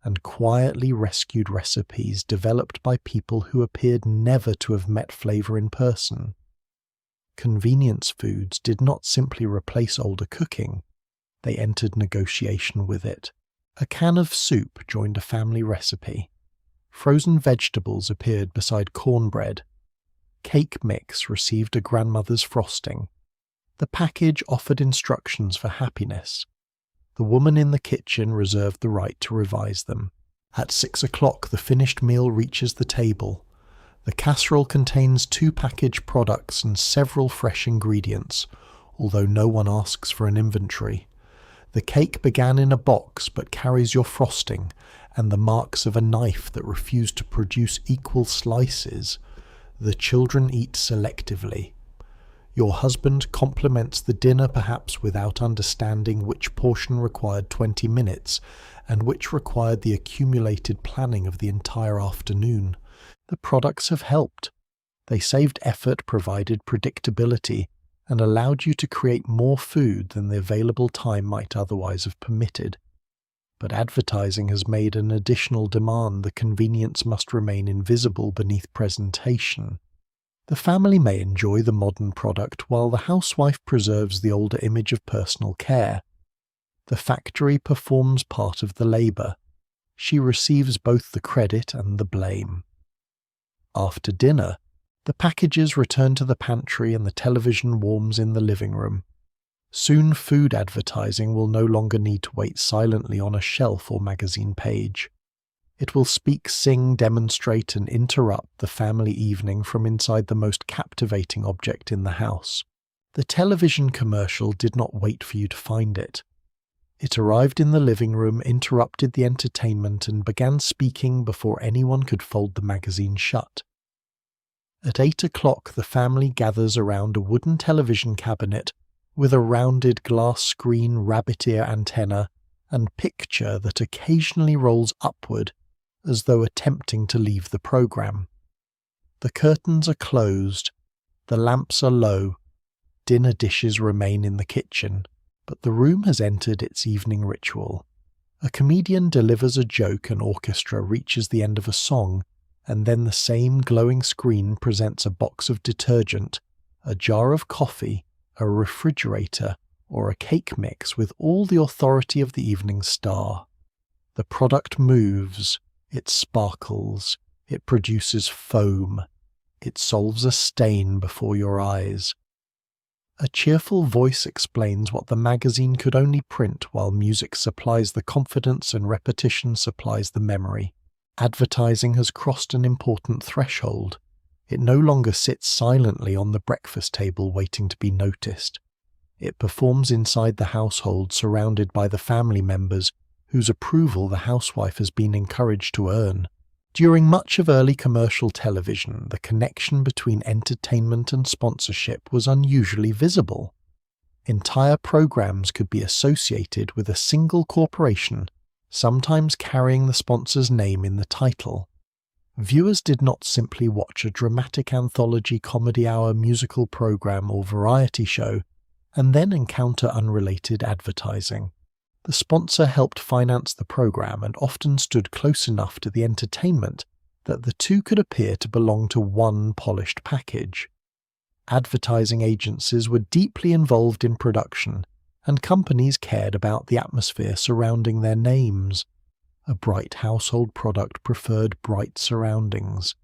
and quietly rescued recipes developed by people who appeared never to have met flavor in person. Convenience foods did not simply replace older cooking, they entered negotiation with it. A can of soup joined a family recipe. Frozen vegetables appeared beside cornbread. Cake mix received a grandmother's frosting. The package offered instructions for happiness. The woman in the kitchen reserved the right to revise them. At 6 o'clock, the finished meal reaches the table. The casserole contains 2 packaged products and several fresh ingredients, although no one asks for an inventory. The cake began in a box but carries your frosting and the marks of a knife that refused to produce equal slices. The children eat selectively. Your husband compliments the dinner perhaps without understanding which portion required 20 minutes and which required the accumulated planning of the entire afternoon. The products have helped. They saved effort, provided predictability, and allowed you to create more food than the available time might otherwise have permitted. But advertising has made an additional demand. The convenience must remain invisible beneath presentation. The family may enjoy the modern product while the housewife preserves the older image of personal care. The factory performs part of the labor. She receives both the credit and the blame. After dinner, the packages return to the pantry and the television warms in the living room. Soon food advertising will no longer need to wait silently on a shelf or magazine page. It will speak, sing, demonstrate, and interrupt the family evening from inside the most captivating object in the house. The television commercial did not wait for you to find it. It arrived in the living room, interrupted the entertainment, and began speaking before anyone could fold the magazine shut. At 8 o'clock, the family gathers around a wooden television cabinet with a rounded glass screen, rabbit ear antenna, and picture that occasionally rolls upward as though attempting to leave the program. The curtains are closed, the lamps are low, dinner dishes remain in the kitchen, but the room has entered its evening ritual. A comedian delivers a joke, an orchestra reaches the end of a song, and then the same glowing screen presents a box of detergent, a jar of coffee, a refrigerator, or a cake mix with all the authority of the evening star. The product moves, it sparkles, it produces foam, it solves a stain before your eyes. A cheerful voice explains what the magazine could only print, while music supplies the confidence and repetition supplies the memory. Advertising has crossed an important threshold. It no longer sits silently on the breakfast table waiting to be noticed. It performs inside the household, surrounded by the family members whose approval the housewife has been encouraged to earn. During much of early commercial television, the connection between entertainment and sponsorship was unusually visible. Entire programs could be associated with a single corporation, sometimes carrying the sponsor's name in the title. Viewers did not simply watch a dramatic anthology, comedy hour, musical program, or variety show and then encounter unrelated advertising. The sponsor helped finance the program and often stood close enough to the entertainment that the two could appear to belong to one polished package. Advertising agencies were deeply involved in production, and companies cared about the atmosphere surrounding their names. A bright household product preferred bright surroundings.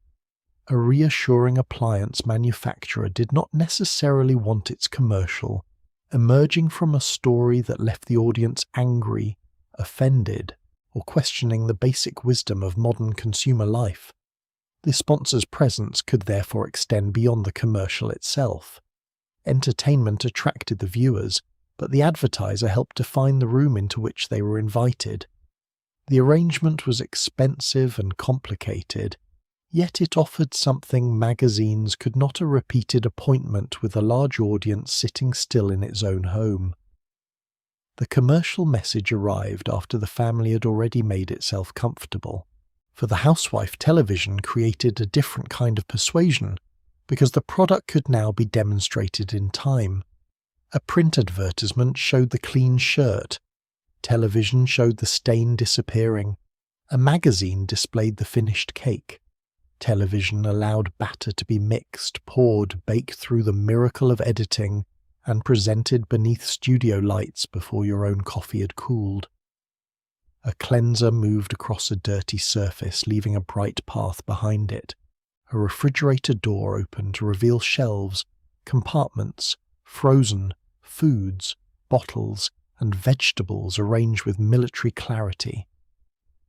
A reassuring appliance manufacturer did not necessarily want its commercial emerging from a story that left the audience angry, offended, or questioning the basic wisdom of modern consumer life. The sponsor's presence could therefore extend beyond the commercial itself. Entertainment attracted the viewers, but the advertiser helped define the room into which they were invited. The arrangement was expensive and complicated, yet it offered something magazines could not: a repeated appointment with a large audience sitting still in its own home. The commercial message arrived after the family had already made itself comfortable. For the housewife, television created a different kind of persuasion, because the product could now be demonstrated in time. A print advertisement showed the clean shirt. Television showed the stain disappearing. A magazine displayed the finished cake. Television allowed batter to be mixed, poured, baked through the miracle of editing, and presented beneath studio lights before your own coffee had cooled. A cleanser moved across a dirty surface, leaving a bright path behind it. A refrigerator door opened to reveal shelves, compartments, frozen, foods, bottles, and vegetables arranged with military clarity.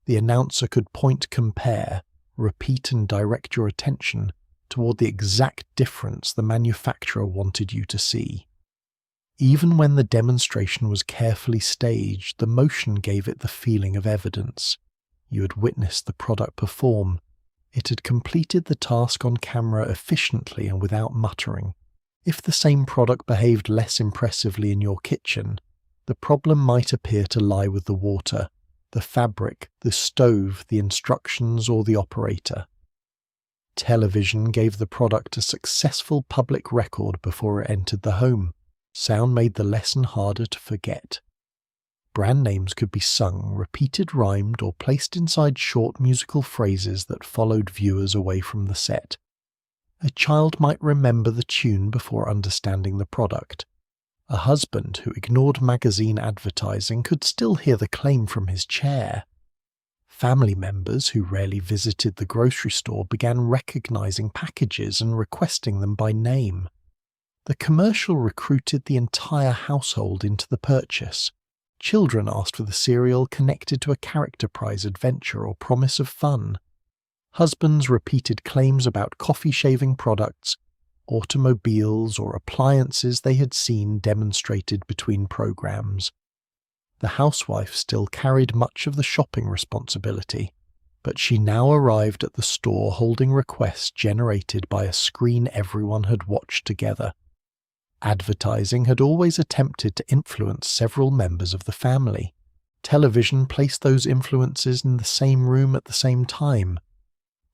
The announcer could point, compare, repeat and direct your attention toward the exact difference the manufacturer wanted you to see. Even when the demonstration was carefully staged, the motion gave it the feeling of evidence. You had witnessed the product perform. It had completed the task on camera efficiently and without muttering. If the same product behaved less impressively in your kitchen, the problem might appear to lie with the water, the fabric, the stove, the instructions, or the operator. Television gave the product a successful public record before it entered the home. Sound made the lesson harder to forget. Brand names could be sung, repeated, rhymed, or placed inside short musical phrases that followed viewers away from the set. A child might remember the tune before understanding the product. A husband who ignored magazine advertising could still hear the claim from his chair. Family members who rarely visited the grocery store began recognizing packages and requesting them by name. The commercial recruited the entire household into the purchase. Children asked for the cereal connected to a character prize adventure or promise of fun. Husbands repeated claims about coffee-shaving products, automobiles, or appliances they had seen demonstrated between programs. The housewife still carried much of the shopping responsibility, but she now arrived at the store holding requests generated by a screen everyone had watched together. Advertising had always attempted to influence several members of the family. Television placed those influences in the same room at the same time.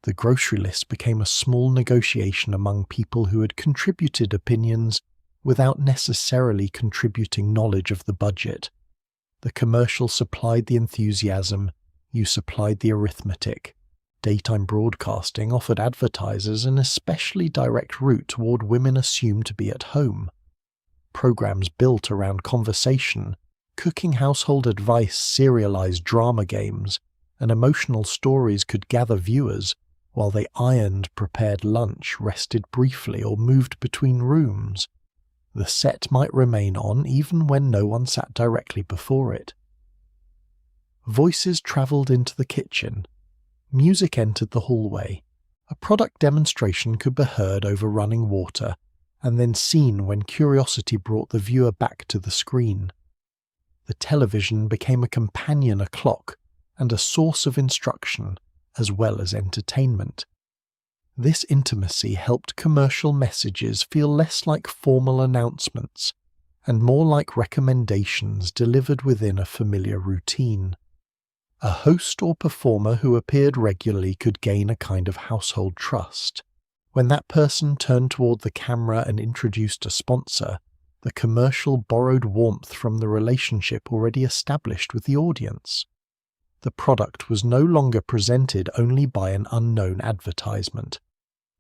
The grocery list became a small negotiation among people who had contributed opinions without necessarily contributing knowledge of the budget. The commercial supplied the enthusiasm, you supplied the arithmetic. Daytime broadcasting offered advertisers an especially direct route toward women assumed to be at home. Programs built around conversation, cooking household advice, serialized drama games, and emotional stories could gather viewers while they ironed, prepared lunch, rested briefly, or moved between rooms. The set might remain on even when no one sat directly before it. Voices travelled into the kitchen. Music entered the hallway. A product demonstration could be heard over running water, and then seen when curiosity brought the viewer back to the screen. The television became a companion, a clock, and a source of instruction, as well as entertainment. This intimacy helped commercial messages feel less like formal announcements and more like recommendations delivered within a familiar routine. A host or performer who appeared regularly could gain a kind of household trust. When that person turned toward the camera and introduced a sponsor, the commercial borrowed warmth from the relationship already established with the audience. The product was no longer presented only by an unknown advertisement.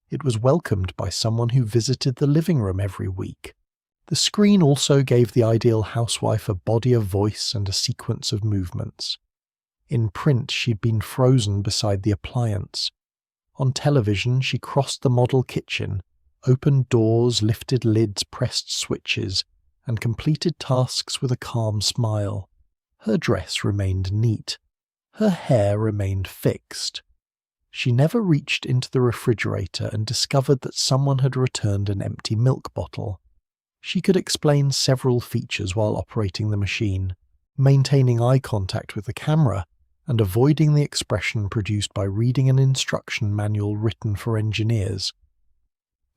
It was welcomed by someone who visited the living room every week. The screen also gave the ideal housewife a body of voice and a sequence of movements. In print, she'd been frozen beside the appliance. On television, she crossed the model kitchen, opened doors, lifted lids, pressed switches, and completed tasks with a calm smile. Her dress remained neat. Her hair remained fixed. She never reached into the refrigerator and discovered that someone had returned an empty milk bottle. She could explain several features while operating the machine, maintaining eye contact with the camera and avoiding the expression produced by reading an instruction manual written for engineers.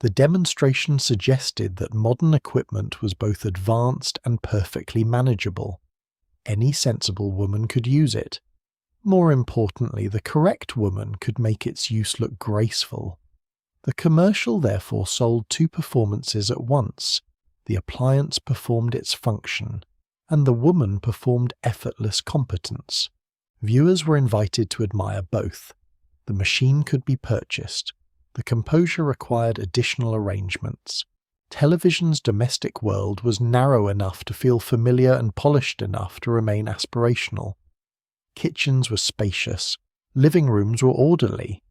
The demonstration suggested that modern equipment was both advanced and perfectly manageable. Any sensible woman could use it. More importantly, the correct woman could make its use look graceful. The commercial therefore sold two performances at once. The appliance performed its function, and the woman performed effortless competence. Viewers were invited to admire both. The machine could be purchased. The composure required additional arrangements. Television's domestic world was narrow enough to feel familiar and polished enough to remain aspirational. Kitchens were spacious. Living rooms were orderly.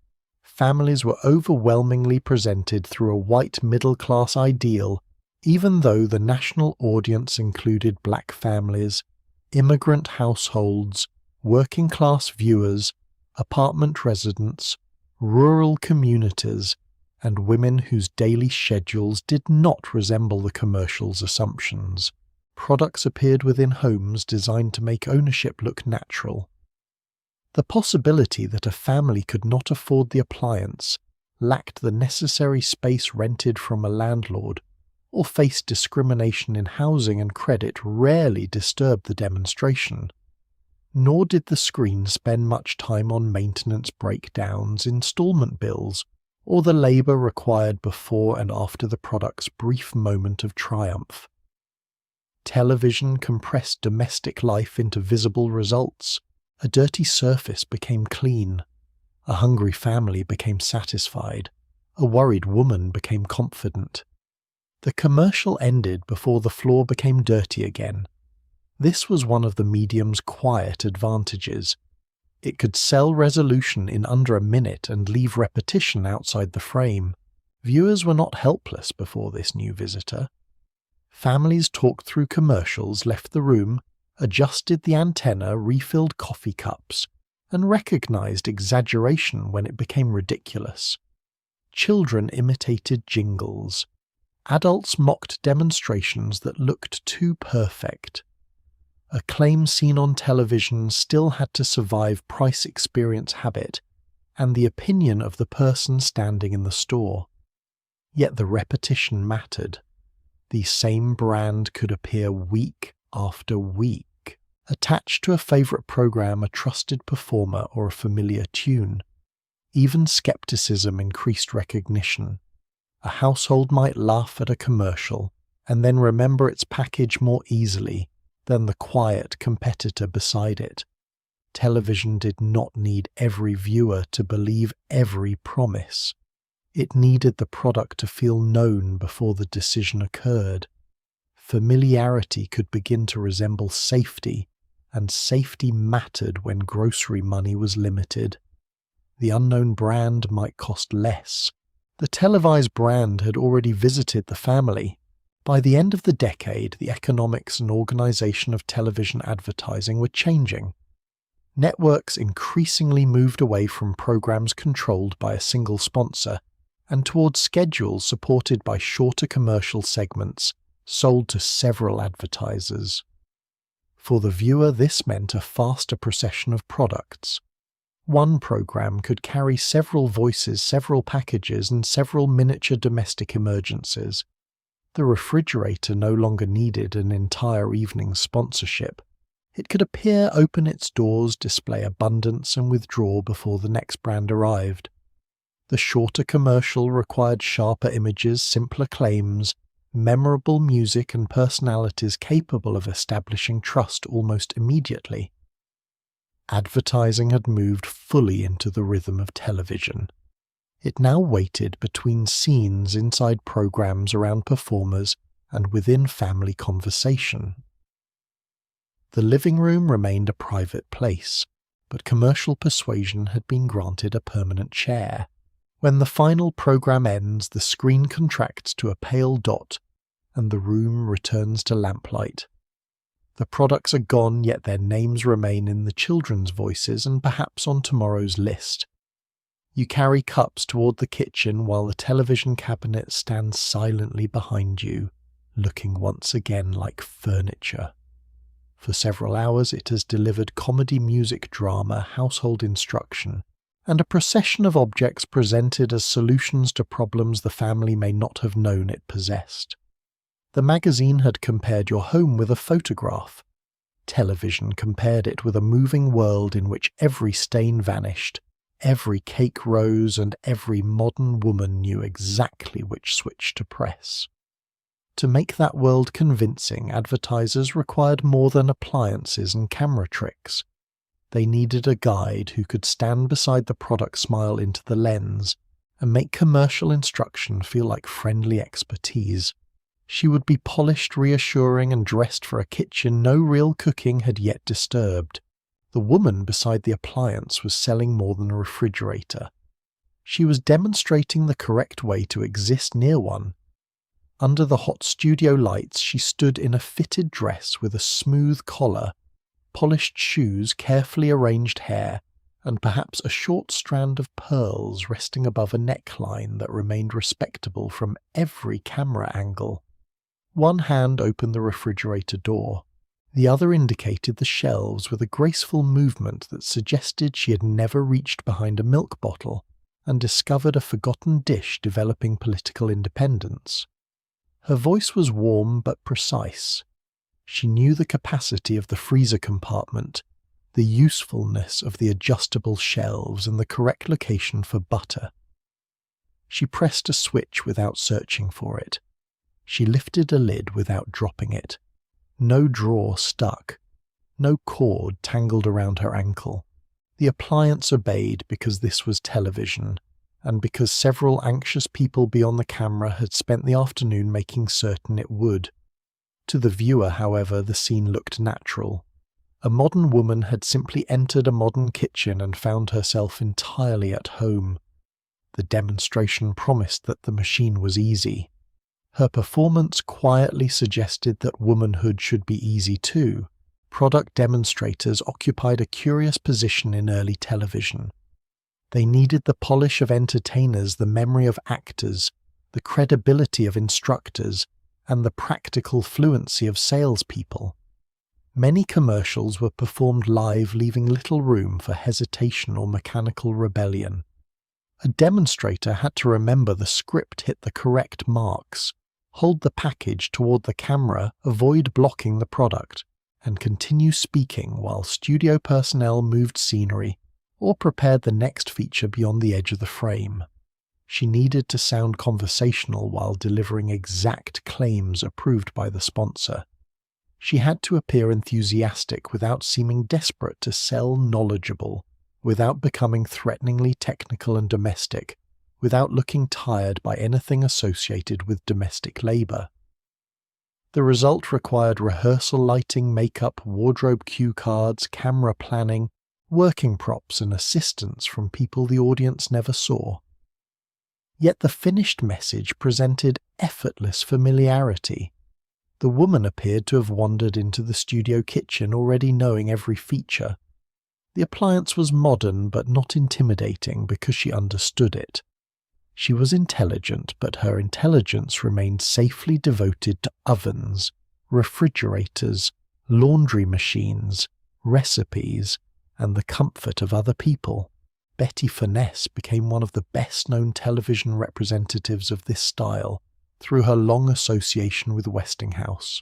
Families were overwhelmingly presented through a white middle-class ideal, even though the national audience included black families, immigrant households, working-class viewers, apartment residents, rural communities, and women whose daily schedules did not resemble the commercial's assumptions. Products appeared within homes designed to make ownership look natural. The possibility that a family could not afford the appliance, lacked the necessary space rented from a landlord, or faced discrimination in housing and credit rarely disturbed the demonstration. Nor did the screen spend much time on maintenance breakdowns, installment bills, or the labour required before and after the product's brief moment of triumph. Television compressed domestic life into visible results. A dirty surface became clean. A hungry family became satisfied. A worried woman became confident. The commercial ended before the floor became dirty again. This was one of the medium's quiet advantages. It could sell resolution in under a minute and leave repetition outside the frame. Viewers were not helpless before this new visitor. Families talked through commercials, left the room, adjusted the antenna, refilled coffee cups, and recognized exaggeration when it became ridiculous. Children imitated jingles. Adults mocked demonstrations that looked too perfect. A claim seen on television still had to survive price experience habit and the opinion of the person standing in the store. Yet the repetition mattered. The same brand could appear week after week, attached to a favourite programme, a trusted performer, or a familiar tune. Even scepticism increased recognition. A household might laugh at a commercial and then remember its package more easily than the quiet competitor beside it. Television did not need every viewer to believe every promise. It needed the product to feel known before the decision occurred. Familiarity could begin to resemble safety, and safety mattered when grocery money was limited. The unknown brand might cost less. The televised brand had already visited the family. By the end of the decade, the economics and organization of television advertising were changing. Networks increasingly moved away from programs controlled by a single sponsor and towards schedules supported by shorter commercial segments sold to several advertisers. For the viewer, this meant a faster procession of products. One program could carry several voices, several packages, and several miniature domestic emergencies. The refrigerator no longer needed an entire evening's sponsorship. It could appear, open its doors, display abundance, and withdraw before the next brand arrived. The shorter commercial required sharper images, simpler claims, memorable music, and personalities capable of establishing trust almost immediately. Advertising had moved fully into the rhythm of television. It now waited between scenes inside programs, around performers, and within family conversation. The living room remained a private place, but commercial persuasion had been granted a permanent chair. When the final program ends, the screen contracts to a pale dot, and the room returns to lamplight. The products are gone, yet their names remain in the children's voices and perhaps on tomorrow's list. You carry cups toward the kitchen while the television cabinet stands silently behind you, looking once again like furniture. For several hours it has delivered comedy, music, drama, household instruction, and a procession of objects presented as solutions to problems the family may not have known it possessed. The magazine had compared your home with a photograph. Television compared it with a moving world in which every stain vanished, every cake rose, and every modern woman knew exactly which switch to press. To make that world convincing, advertisers required more than appliances and camera tricks. They needed a guide who could stand beside the product, smile into the lens, and make commercial instruction feel like friendly expertise. She would be polished, reassuring, and dressed for a kitchen no real cooking had yet disturbed. The woman beside the appliance was selling more than a refrigerator. She was demonstrating the correct way to exist near one. Under the hot studio lights, she stood in a fitted dress with a smooth collar, polished shoes, carefully arranged hair, and perhaps a short strand of pearls resting above a neckline that remained respectable from every camera angle. One hand opened the refrigerator door. The other indicated the shelves with a graceful movement that suggested she had never reached behind a milk bottle and discovered a forgotten dish developing political independence. Her voice was warm but precise. She knew the capacity of the freezer compartment, the usefulness of the adjustable shelves, and the correct location for butter. She pressed a switch without searching for it. She lifted a lid without dropping it. No drawer stuck. No cord tangled around her ankle. The appliance obeyed because this was television, and because several anxious people beyond the camera had spent the afternoon making certain it would. To the viewer, however, the scene looked natural. A modern woman had simply entered a modern kitchen and found herself entirely at home. The demonstration promised that the machine was easy. Her performance quietly suggested that womanhood should be easy too. Product demonstrators occupied a curious position in early television. They needed the polish of entertainers, the memory of actors, the credibility of instructors, and the practical fluency of salespeople. Many commercials were performed live, leaving little room for hesitation or mechanical rebellion. A demonstrator had to remember the script hit the correct marks, hold the package toward the camera, avoid blocking the product, and continue speaking while studio personnel moved scenery or prepared the next feature beyond the edge of the frame. She needed to sound conversational while delivering exact claims approved by the sponsor. She had to appear enthusiastic without seeming desperate to sell knowledgeable, without becoming threateningly technical and domestic, without looking tired by anything associated with domestic labor. The result required rehearsal lighting, makeup, wardrobe cue cards, camera planning, working props, and assistance from people the audience never saw. Yet the finished message presented effortless familiarity. The woman appeared to have wandered into the studio kitchen already knowing every feature. The appliance was modern but not intimidating because she understood it. She was intelligent, but her intelligence remained safely devoted to ovens, refrigerators, laundry machines, recipes, and the comfort of other people. Betty Furness became one of the best-known television representatives of this style through her long association with Westinghouse.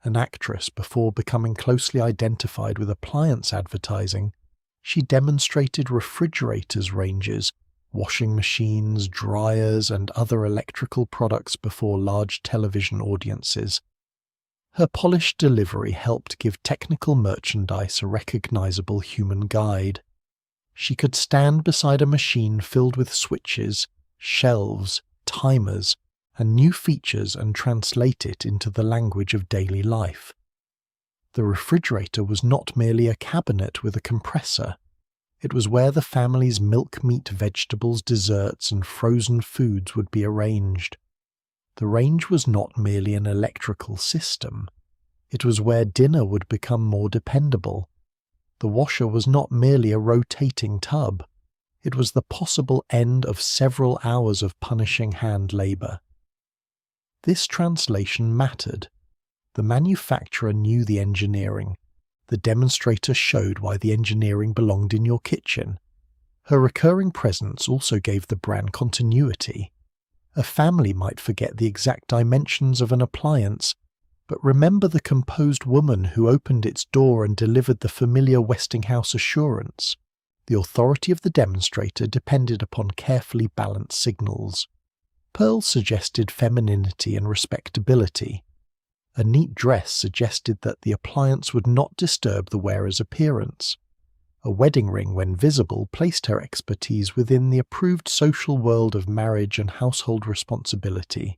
An actress before becoming closely identified with appliance advertising, she demonstrated refrigerators ranges, washing machines, dryers, and other electrical products before large television audiences. Her polished delivery helped give technical merchandise a recognizable human guide. She could stand beside a machine filled with switches, shelves, timers, and new features and translate it into the language of daily life. The refrigerator was not merely a cabinet with a compressor. It was where the family's milk, meat, vegetables, desserts, and frozen foods would be arranged. The range was not merely an electrical system. It was where dinner would become more dependable. The washer was not merely a rotating tub. It was the possible end of several hours of punishing hand labor. This translation mattered. The manufacturer knew the engineering. The demonstrator showed why the engineering belonged in your kitchen. Her recurring presence also gave the brand continuity. A family might forget the exact dimensions of an appliance, but remember the composed woman who opened its door and delivered the familiar Westinghouse assurance. The authority of the demonstrator depended upon carefully balanced signals. Pearl suggested femininity and respectability. A neat dress suggested that the appliance would not disturb the wearer's appearance. A wedding ring, when visible, placed her expertise within the approved social world of marriage and household responsibility.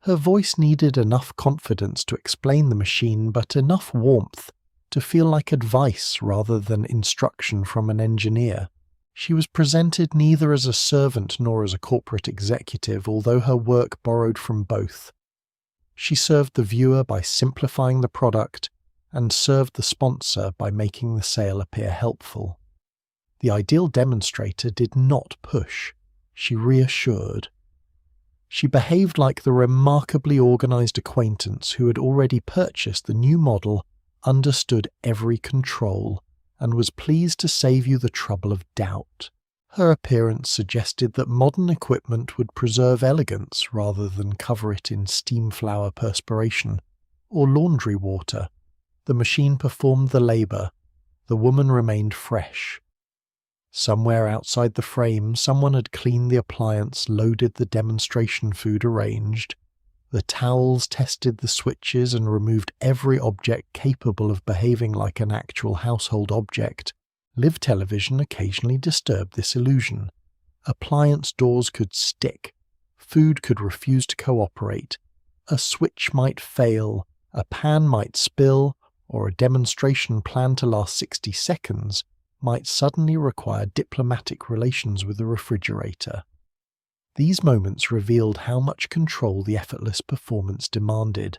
Her voice needed enough confidence to explain the machine, but enough warmth to feel like advice rather than instruction from an engineer. She was presented neither as a servant nor as a corporate executive, although her work borrowed from both. She served the viewer by simplifying the product, and served the sponsor by making the sale appear helpful. The ideal demonstrator did not push, she reassured. She behaved like the remarkably organised acquaintance who had already purchased the new model, understood every control, and was pleased to save you the trouble of doubt. Her appearance suggested that modern equipment would preserve elegance rather than cover it in steam flower perspiration or laundry water. The machine performed the labour. The woman remained fresh. Somewhere outside the frame, someone had cleaned the appliance, loaded the demonstration food, arranged. The towels tested the switches and removed every object capable of behaving like an actual household object. Live television occasionally disturbed this illusion. Appliance doors could stick. Food could refuse to cooperate. A switch might fail. A pan might spill, or a demonstration planned to last 60 seconds might suddenly require diplomatic relations with the refrigerator. These moments revealed how much control the effortless performance demanded.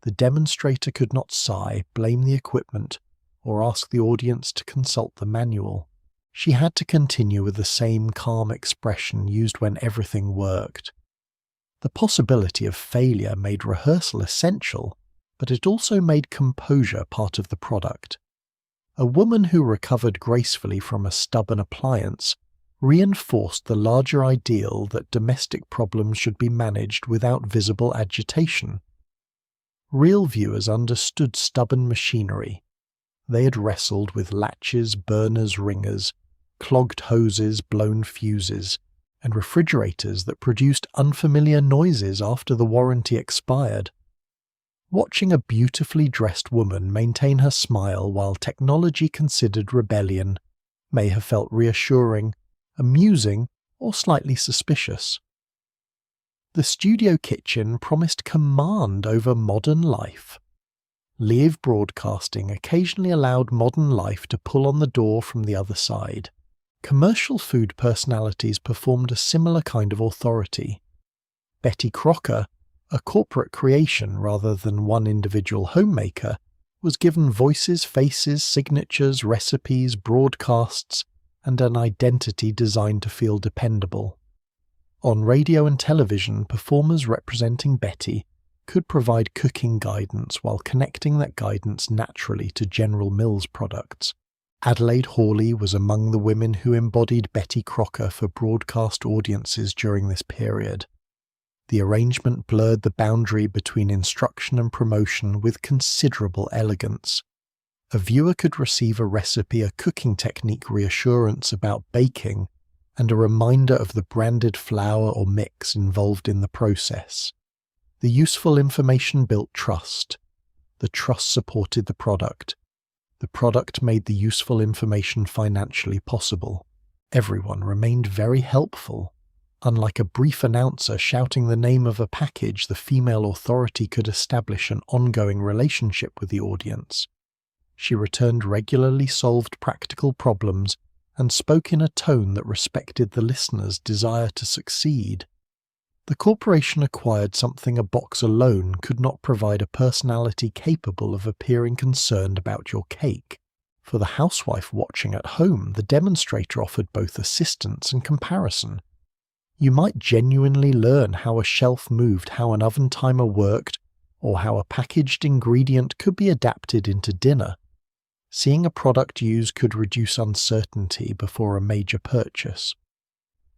The demonstrator could not sigh, blame the equipment, or ask the audience to consult the manual. She had to continue with the same calm expression used when everything worked. The possibility of failure made rehearsal essential, but it also made composure part of the product. A woman who recovered gracefully from a stubborn appliance reinforced the larger ideal that domestic problems should be managed without visible agitation. Real viewers understood stubborn machinery. They had wrestled with latches, burners, ringers, clogged hoses, blown fuses, and refrigerators that produced unfamiliar noises after the warranty expired. Watching a beautifully dressed woman maintain her smile while technology considered rebellion may have felt reassuring, amusing, or slightly suspicious. The studio kitchen promised command over modern life. Live broadcasting occasionally allowed modern life to pull on the door from the other side. Commercial food personalities performed a similar kind of authority. Betty Crocker, a corporate creation rather than one individual homemaker, was given voices, faces, signatures, recipes, broadcasts, and an identity designed to feel dependable. On radio and television, performers representing Betty could provide cooking guidance while connecting that guidance naturally to General Mills products. Adelaide Hawley was among the women who embodied Betty Crocker for broadcast audiences during this period. The arrangement blurred the boundary between instruction and promotion with considerable elegance. A viewer could receive a recipe, a cooking technique reassurance about baking, and a reminder of the branded flour or mix involved in the process. The useful information built trust. The trust supported the product. The product made the useful information financially possible. Everyone remained very helpful. Unlike a brief announcer shouting the name of a package, the female authority could establish an ongoing relationship with the audience. She returned regularly solved practical problems and spoke in a tone that respected the listener's desire to succeed. The corporation acquired something a box alone could not provide, a personality capable of appearing concerned about your cake. For the housewife watching at home, the demonstrator offered both assistance and comparison. You might genuinely learn how a shelf moved, how an oven timer worked, or how a packaged ingredient could be adapted into dinner. Seeing a product used could reduce uncertainty before a major purchase.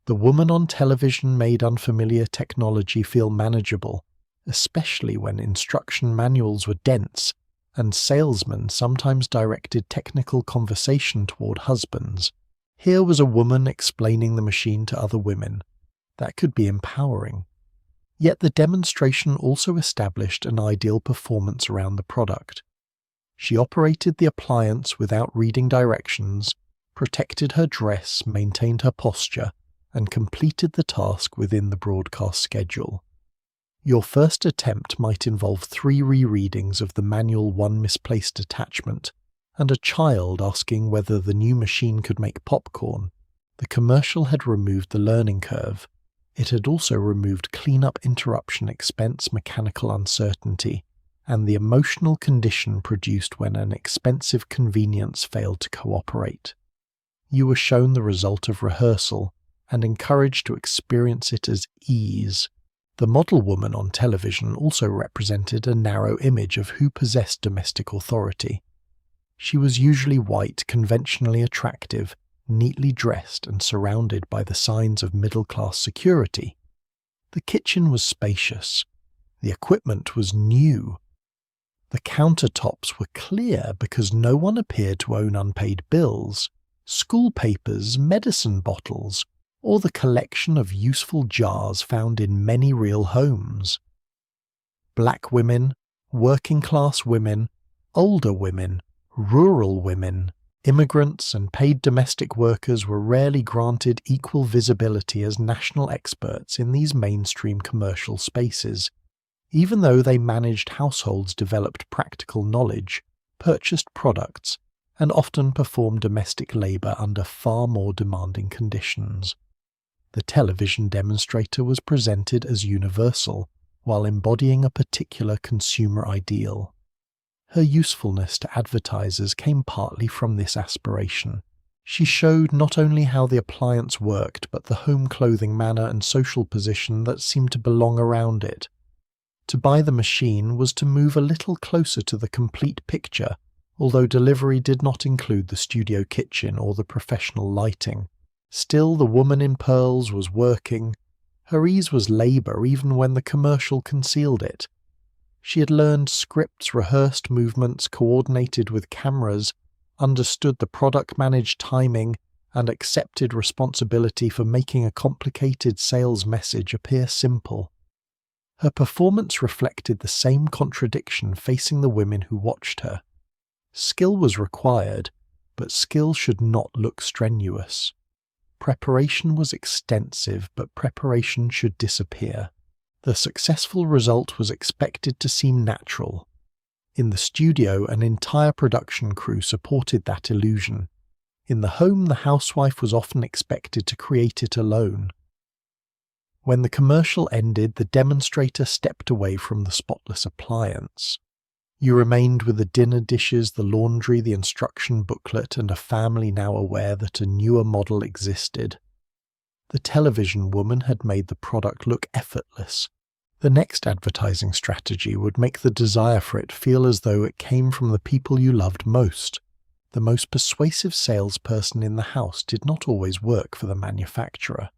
The woman on television made unfamiliar technology feel manageable, especially when instruction manuals were dense, and salesmen sometimes directed technical conversation toward husbands. Here was a woman explaining the machine to other women. That could be empowering. Yet the demonstration also established an ideal performance around the product. She operated the appliance without reading directions, protected her dress, maintained her posture, and completed the task within the broadcast schedule. Your first attempt might involve 3 rereadings of the manual, 1 misplaced attachment, and a child asking whether the new machine could make popcorn. The commercial had removed the learning curve. It had also removed cleanup, interruption, expense, mechanical uncertainty, and the emotional condition produced when an expensive convenience failed to cooperate. You were shown the result of rehearsal and encouraged to experience it as ease. The model woman on television also represented a narrow image of who possessed domestic authority. She was usually white, conventionally attractive, neatly dressed and surrounded by the signs of middle-class security. The kitchen was spacious. The equipment was new. The countertops were clear because no one appeared to own unpaid bills, school papers, medicine bottles, or the collection of useful jars found in many real homes. Black women, working-class women, older women, rural women, immigrants and paid domestic workers were rarely granted equal visibility as national experts in these mainstream commercial spaces, even though they managed households, developed practical knowledge, purchased products, and often performed domestic labour under far more demanding conditions. The television demonstrator was presented as universal, while embodying a particular consumer ideal. Her usefulness to advertisers came partly from this aspiration. She showed not only how the appliance worked, but the home clothing manner and social position that seemed to belong around it. To buy the machine was to move a little closer to the complete picture, although delivery did not include the studio kitchen or the professional lighting. Still, the woman in pearls was working. Her ease was labour even when the commercial concealed it. She had learned scripts, rehearsed movements, coordinated with cameras, understood the product, managed timing, and accepted responsibility for making a complicated sales message appear simple. Her performance reflected the same contradiction facing the women who watched her. Skill was required, but skill should not look strenuous. Preparation was extensive, but preparation should disappear. The successful result was expected to seem natural. In the studio, an entire production crew supported that illusion. In the home, the housewife was often expected to create it alone. When the commercial ended, the demonstrator stepped away from the spotless appliance. You remained with the dinner dishes, the laundry, the instruction booklet, and a family now aware that a newer model existed. The television woman had made the product look effortless. The next advertising strategy would make the desire for it feel as though it came from the people you loved most. The most persuasive salesperson in the house did not always work for the manufacturer.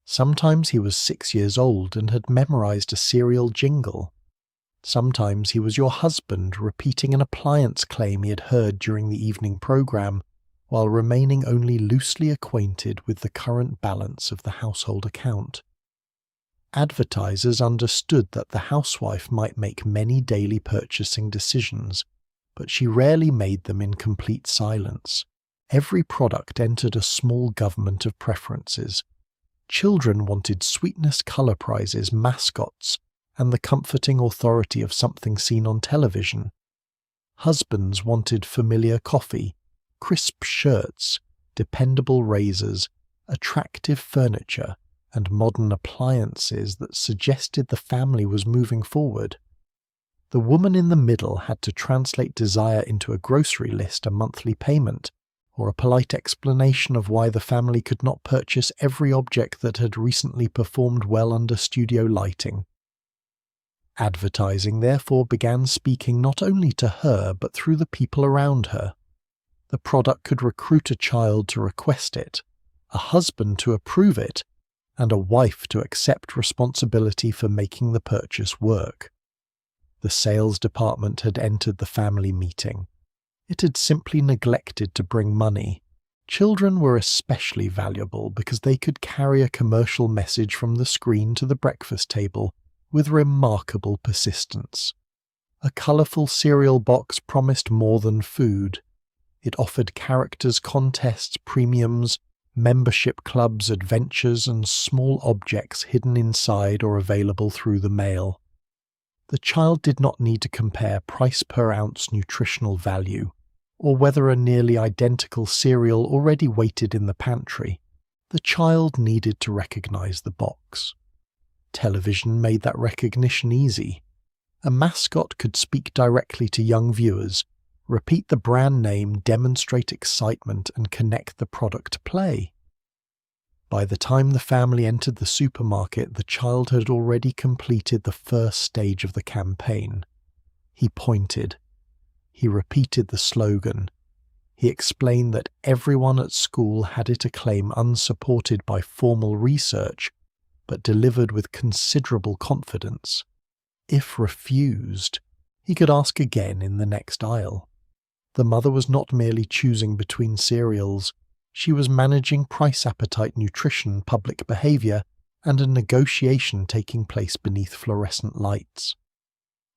Sometimes he was 6 years old and had memorized a serial jingle. Sometimes he was your husband repeating an appliance claim he had heard during the evening program, while remaining only loosely acquainted with the current balance of the household account. Advertisers understood that the housewife might make many daily purchasing decisions, but she rarely made them in complete silence. Every product entered a small government of preferences. Children wanted sweetness, colour prizes, mascots, and the comforting authority of something seen on television. Husbands wanted familiar coffee, crisp shirts, dependable razors, attractive furniture, and modern appliances that suggested the family was moving forward. The woman in the middle had to translate desire into a grocery list, a monthly payment, or a polite explanation of why the family could not purchase every object that had recently performed well under studio lighting. Advertising therefore began speaking not only to her but through the people around her. The product could recruit a child to request it, a husband to approve it, and a wife to accept responsibility for making the purchase work. The sales department had entered the family meeting. It had simply neglected to bring money. Children were especially valuable because they could carry a commercial message from the screen to the breakfast table with remarkable persistence. A colourful cereal box promised more than food. It offered characters, contests, premiums, membership clubs, adventures, and small objects hidden inside or available through the mail. The child did not need to compare price per ounce nutritional value, or whether a nearly identical cereal already waited in the pantry. The child needed to recognize the box. Television made that recognition easy. A mascot could speak directly to young viewers, repeat the brand name, demonstrate excitement, and connect the product to play. By the time the family entered the supermarket, the child had already completed the first stage of the campaign. He pointed. He repeated the slogan. He explained that everyone at school had it a claim unsupported by formal research, but delivered with considerable confidence. If refused, he could ask again in the next aisle. The mother was not merely choosing between cereals, she was managing price, appetite, nutrition, public behaviour, and a negotiation taking place beneath fluorescent lights.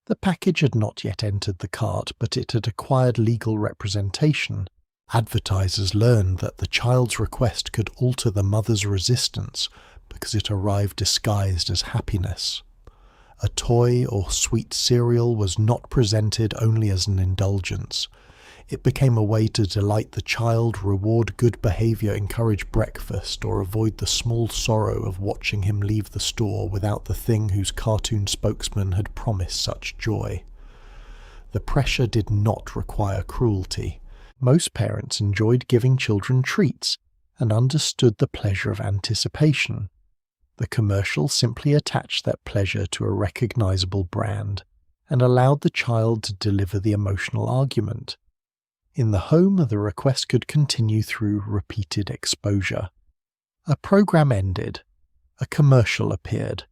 The package had not yet entered the cart, but it had acquired legal representation. Advertisers learned that the child's request could alter the mother's resistance because it arrived disguised as happiness. A toy or sweet cereal was not presented only as an indulgence. It became a way to delight the child, reward good behaviour, encourage breakfast, or avoid the small sorrow of watching him leave the store without the thing whose cartoon spokesman had promised such joy. The pressure did not require cruelty. Most parents enjoyed giving children treats and understood the pleasure of anticipation. The commercial simply attached that pleasure to a recognizable brand and allowed the child to deliver the emotional argument. In the home, the request could continue through repeated exposure. A program ended. A commercial appeared.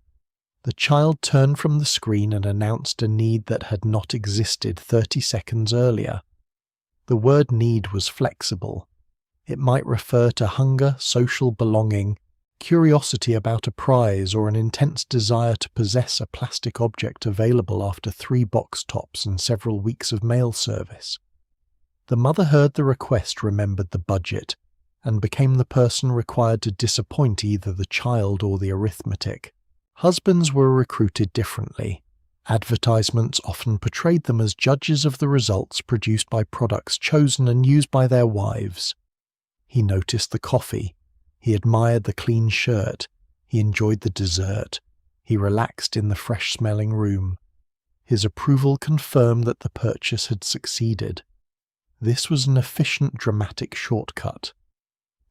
The child turned from the screen and announced a need that had not existed 30 seconds earlier. The word need was flexible. It might refer to hunger, social belonging, curiosity about a prize, or an intense desire to possess a plastic object available after 3 box tops and several weeks of mail service. The mother heard the request, remembered the budget, and became the person required to disappoint either the child or the arithmetic. Husbands were recruited differently. Advertisements often portrayed them as judges of the results produced by products chosen and used by their wives. He noticed the coffee. He admired the clean shirt. He enjoyed the dessert. He relaxed in the fresh-smelling room. His approval confirmed that the purchase had succeeded. This was an efficient dramatic shortcut.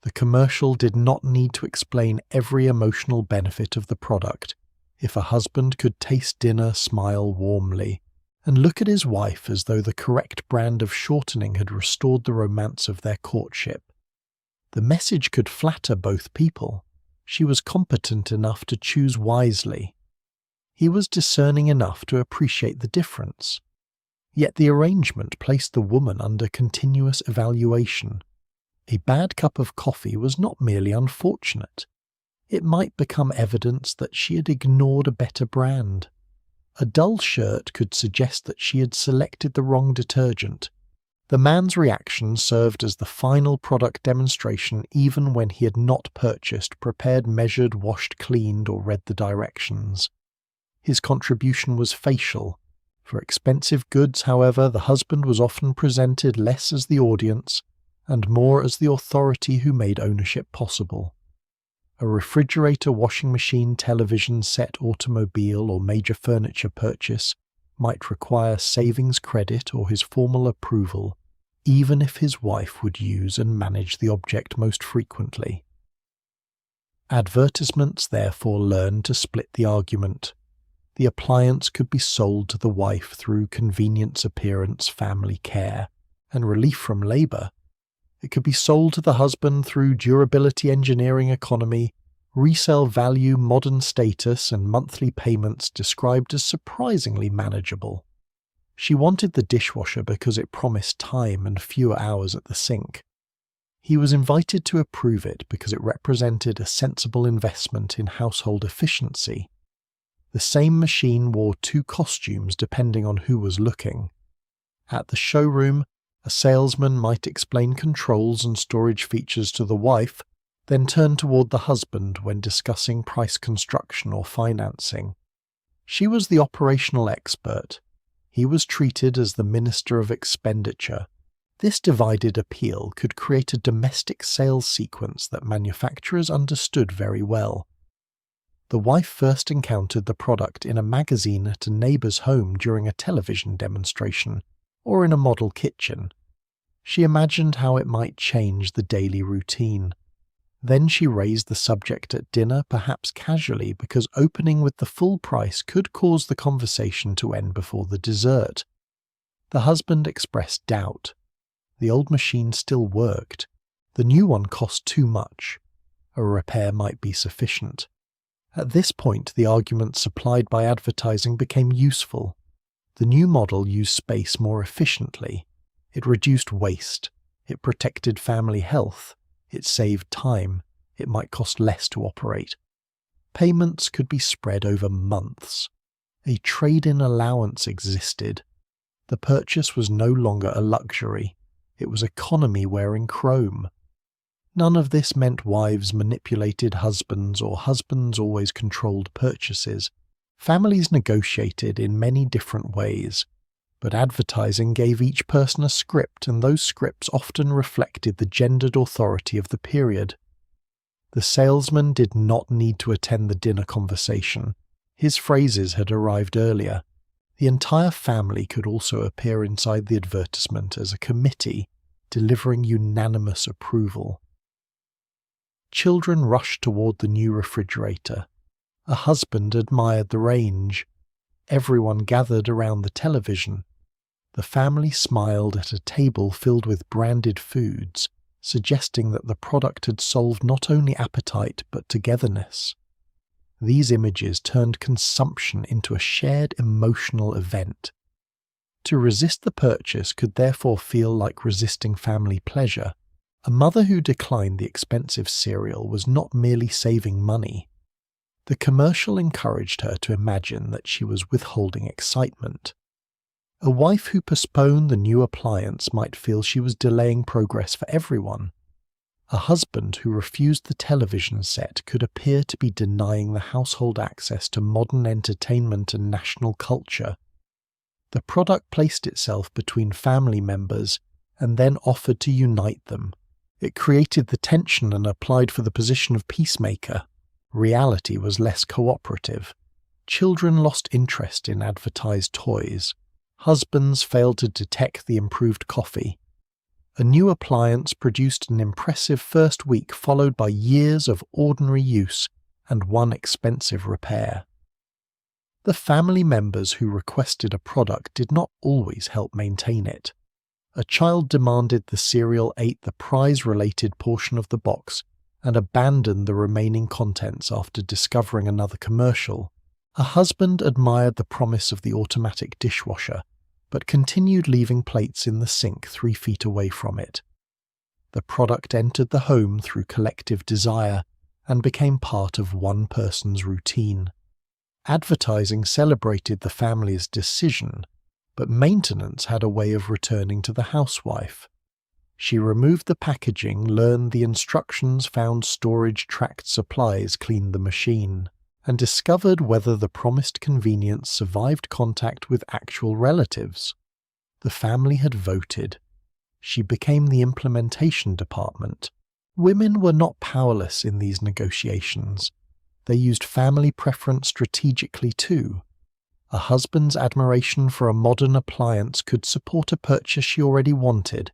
The commercial did not need to explain every emotional benefit of the product. If a husband could taste dinner, smile warmly, and look at his wife as though the correct brand of shortening had restored the romance of their courtship. The message could flatter both people. She was competent enough to choose wisely. He was discerning enough to appreciate the difference. Yet the arrangement placed the woman under continuous evaluation. A bad cup of coffee was not merely unfortunate. It might become evidence that she had ignored a better brand. A dull shirt could suggest that she had selected the wrong detergent. The man's reaction served as the final product demonstration even when he had not purchased, prepared, measured, washed, cleaned, or read the directions. His contribution was facial. For expensive goods, however, the husband was often presented less as the audience and more as the authority who made ownership possible. A refrigerator, washing machine, television set, automobile, or major furniture purchase might require savings credit or his formal approval, even if his wife would use and manage the object most frequently. Advertisements therefore learned to split the argument. The appliance could be sold to the wife through convenience, appearance, family care, and relief from labour. It could be sold to the husband through durability, engineering, economy, resale value, modern status, and monthly payments described as surprisingly manageable. She wanted the dishwasher because it promised time and fewer hours at the sink. He was invited to approve it because it represented a sensible investment in household efficiency. The same machine wore 2 costumes depending on who was looking. At the showroom, a salesman might explain controls and storage features to the wife, then turn toward the husband when discussing price construction or financing. She was the operational expert. He was treated as the minister of expenditure. This divided appeal could create a domestic sales sequence that manufacturers understood very well. The wife first encountered the product in a magazine at a neighbour's home during a television demonstration, or in a model kitchen. She imagined how it might change the daily routine. Then she raised the subject at dinner, perhaps casually, because opening with the full price could cause the conversation to end before the dessert. The husband expressed doubt. The old machine still worked. The new one cost too much. A repair might be sufficient. At this point, the argument supplied by advertising became useful. The new model used space more efficiently. It reduced waste. It protected family health. It saved time. It might cost less to operate. Payments could be spread over months. A trade-in allowance existed. The purchase was no longer a luxury. It was economy wearing chrome. None of this meant wives manipulated husbands or husbands always controlled purchases. Families negotiated in many different ways, but advertising gave each person a script, and those scripts often reflected the gendered authority of the period. The salesman did not need to attend the dinner conversation. His phrases had arrived earlier. The entire family could also appear inside the advertisement as a committee, delivering unanimous approval. Children rushed toward the new refrigerator. A husband admired the range. Everyone gathered around the television. The family smiled at a table filled with branded foods, suggesting that the product had solved not only appetite but togetherness. These images turned consumption into a shared emotional event. To resist the purchase could therefore feel like resisting family pleasure. A mother who declined the expensive cereal was not merely saving money. The commercial encouraged her to imagine that she was withholding excitement. A wife who postponed the new appliance might feel she was delaying progress for everyone. A husband who refused the television set could appear to be denying the household access to modern entertainment and national culture. The product placed itself between family members and then offered to unite them. It created the tension and applied for the position of peacemaker. Reality was less cooperative. Children lost interest in advertised toys. Husbands failed to detect the improved coffee. A new appliance produced an impressive first week, followed by years of ordinary use and one expensive repair. The family members who requested a product did not always help maintain it. A child demanded the cereal ate the prize-related portion of the box and abandoned the remaining contents after discovering another commercial. A husband admired the promise of the automatic dishwasher, but continued leaving plates in the sink 3 feet away from it. The product entered the home through collective desire and became part of one person's routine. Advertising celebrated the family's decision, but maintenance had a way of returning to the housewife. She removed the packaging, learned the instructions, found storage, tracked supplies, cleaned the machine, and discovered whether the promised convenience survived contact with actual relatives. The family had voted. She became the implementation department. Women were not powerless in these negotiations. They used family preference strategically too. A husband's admiration for a modern appliance could support a purchase she already wanted.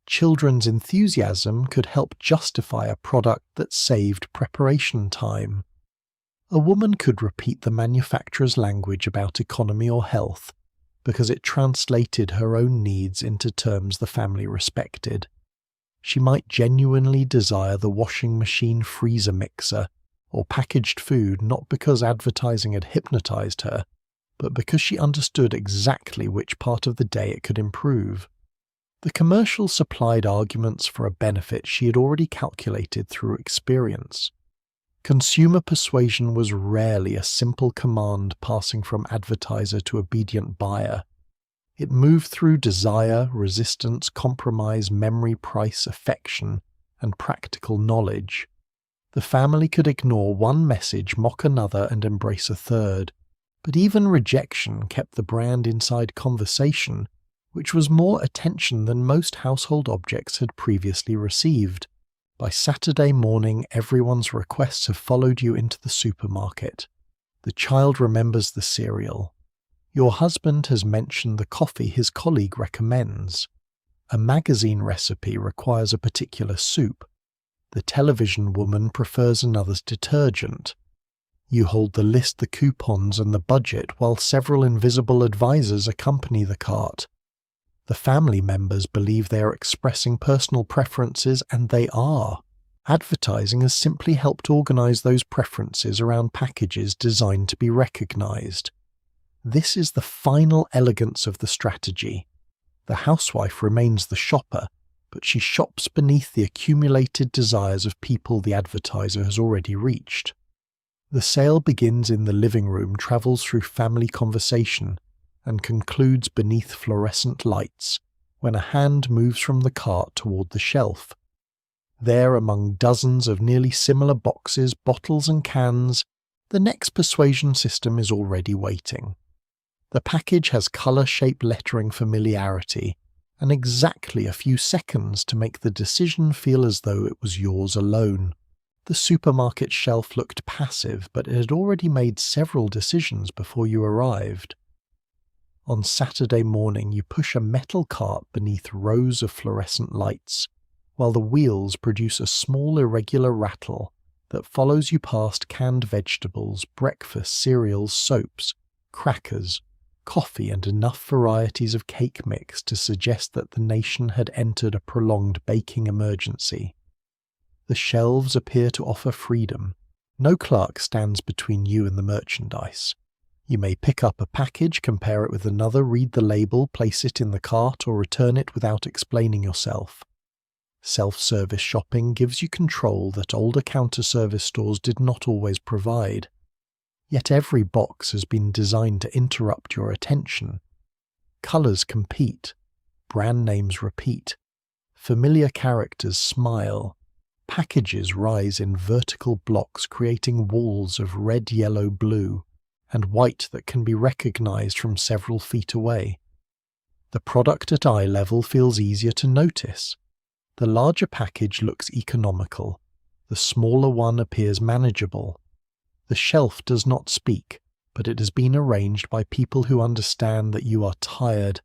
Children's enthusiasm could help justify a product that saved preparation time. A woman could repeat the manufacturer's language about economy or health because it translated her own needs into terms the family respected. She might genuinely desire the washing machine freezer mixer or packaged food not because advertising had hypnotized her, but because she understood exactly which part of the day it could improve. The commercial supplied arguments for a benefit she had already calculated through experience. Consumer persuasion was rarely a simple command passing from advertiser to obedient buyer. It moved through desire, resistance, compromise, memory, price, affection, and practical knowledge. The family could ignore one message, mock another, and embrace a third. But even rejection kept the brand inside conversation, which was more attention than most household objects had previously received. By Saturday morning, everyone's requests have followed you into the supermarket. The child remembers the cereal. Your husband has mentioned the coffee his colleague recommends. A magazine recipe requires a particular soup. The television woman prefers another's detergent. You hold the list, the coupons, and the budget while several invisible advisors accompany the cart. The family members believe they are expressing personal preferences, and they are. Advertising has simply helped organize those preferences around packages designed to be recognized. This is the final elegance of the strategy. The housewife remains the shopper, but she shops beneath the accumulated desires of people the advertiser has already reached. The sale begins in the living room, travels through family conversation, and concludes beneath fluorescent lights when a hand moves from the cart toward the shelf. There, among dozens of nearly similar boxes, bottles and cans, the next persuasion system is already waiting. The package has colour-shaped lettering familiarity, and exactly a few seconds to make the decision feel as though it was yours alone. The supermarket shelf looked passive, but it had already made several decisions before you arrived. On Saturday morning, you push a metal cart beneath rows of fluorescent lights, while the wheels produce a small irregular rattle that follows you past canned vegetables, breakfast, cereals, soaps, crackers, coffee, and enough varieties of cake mix to suggest that the nation had entered a prolonged baking emergency. The shelves appear to offer freedom. No clerk stands between you and the merchandise. You may pick up a package, compare it with another, read the label, place it in the cart, or return it without explaining yourself. Self-service shopping gives you control that older counter-service stores did not always provide. Yet every box has been designed to interrupt your attention. Colours compete. Brand names repeat. Familiar characters smile. Packages rise in vertical blocks, creating walls of red, yellow, blue, and white that can be recognized from several feet away. The product at eye level feels easier to notice. The larger package looks economical. The smaller one appears manageable. The shelf does not speak, but it has been arranged by people who understand that you are tired,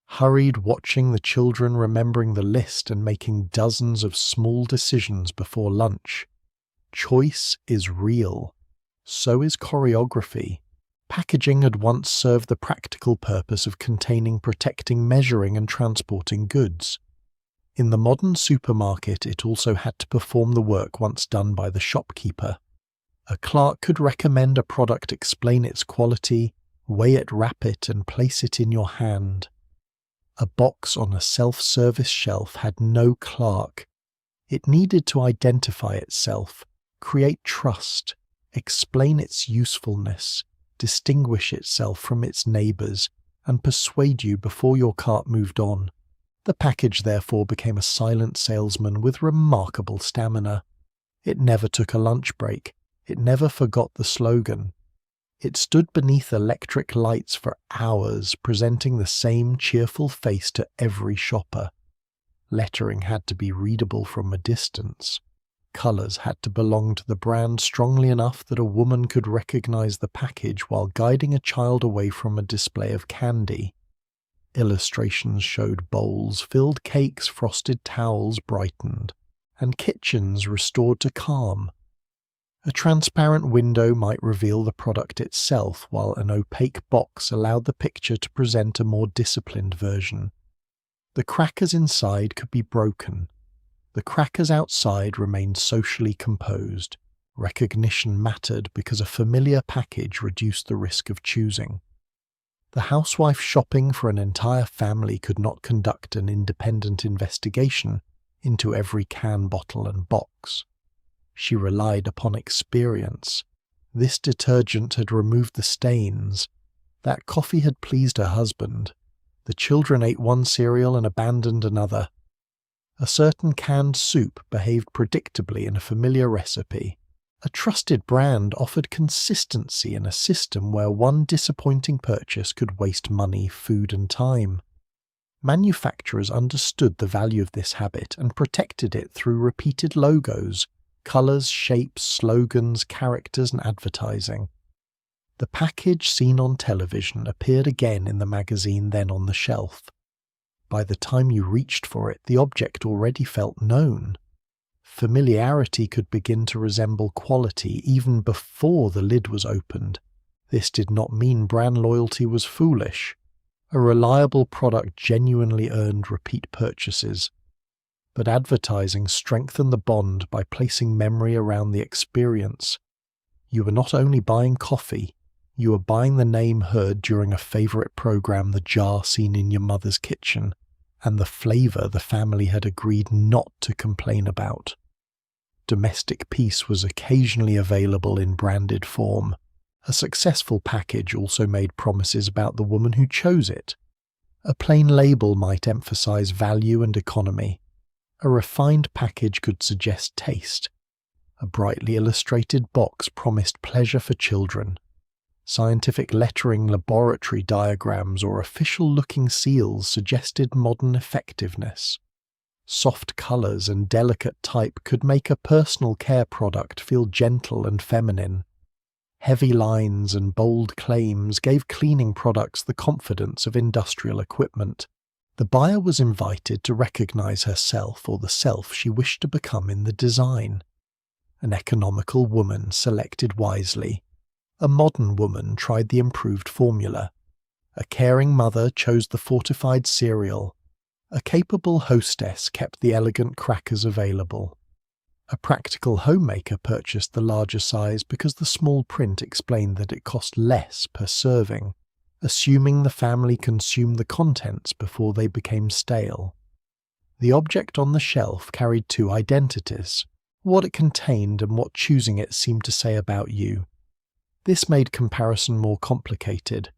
hurried, watching the children, remembering the list and making dozens of small decisions before lunch. Choice is real. So is choreography. Packaging had once served the practical purpose of containing, protecting, measuring, and transporting goods. In the modern supermarket, it also had to perform the work once done by the shopkeeper. A clerk could recommend a product, explain its quality, weigh it, wrap it, and place it in your hand. A box on a self-service shelf had no clerk. It needed to identify itself, create trust, explain its usefulness, distinguish itself from its neighbours, and persuade you before your cart moved on. The package therefore became a silent salesman with remarkable stamina. It never took a lunch break. It never forgot the slogan. It stood beneath electric lights for hours, presenting the same cheerful face to every shopper. Lettering had to be readable from a distance. Colours had to belong to the brand strongly enough that a woman could recognize the package while guiding a child away from a display of candy. Illustrations showed bowls, filled cakes, frosted towels brightened, and kitchens restored to calm. A transparent window might reveal the product itself, while an opaque box allowed the picture to present a more disciplined version. The crackers inside could be broken. The crackers outside remained socially composed. Recognition mattered because a familiar package reduced the risk of choosing. The housewife shopping for an entire family could not conduct an independent investigation into every can, bottle, and box. She relied upon experience. This detergent had removed the stains. That coffee had pleased her husband. The children ate one cereal and abandoned another. A certain canned soup behaved predictably in a familiar recipe. A trusted brand offered consistency in a system where one disappointing purchase could waste money, food, and time. Manufacturers understood the value of this habit and protected it through repeated logos, colours, shapes, slogans, characters, and advertising. The package seen on television appeared again in the magazine then on the shelf. By the time you reached for it, the object already felt known. Familiarity could begin to resemble quality even before the lid was opened. This did not mean brand loyalty was foolish. A reliable product genuinely earned repeat purchases. But advertising strengthened the bond by placing memory around the experience. You were not only buying coffee, you were buying the name heard during a favourite programme, the jar seen in your mother's kitchen, and the flavour the family had agreed not to complain about. Domestic peace was occasionally available in branded form. A successful package also made promises about the woman who chose it. A plain label might emphasize value and economy. A refined package could suggest taste. A brightly illustrated box promised pleasure for children. Scientific lettering, laboratory diagrams, or official-looking seals suggested modern effectiveness. Soft colors and delicate type could make a personal care product feel gentle and feminine. Heavy lines and bold claims gave cleaning products the confidence of industrial equipment. The buyer was invited to recognize herself or the self she wished to become in the design. An economical woman selected wisely. A modern woman tried the improved formula. A caring mother chose the fortified cereal. A capable hostess kept the elegant crackers available. A practical homemaker purchased the larger size because the small print explained that it cost less per serving, assuming the family consumed the contents before they became stale. The object on the shelf carried two identities, what it contained and what choosing it seemed to say about you. This made comparison more complicated.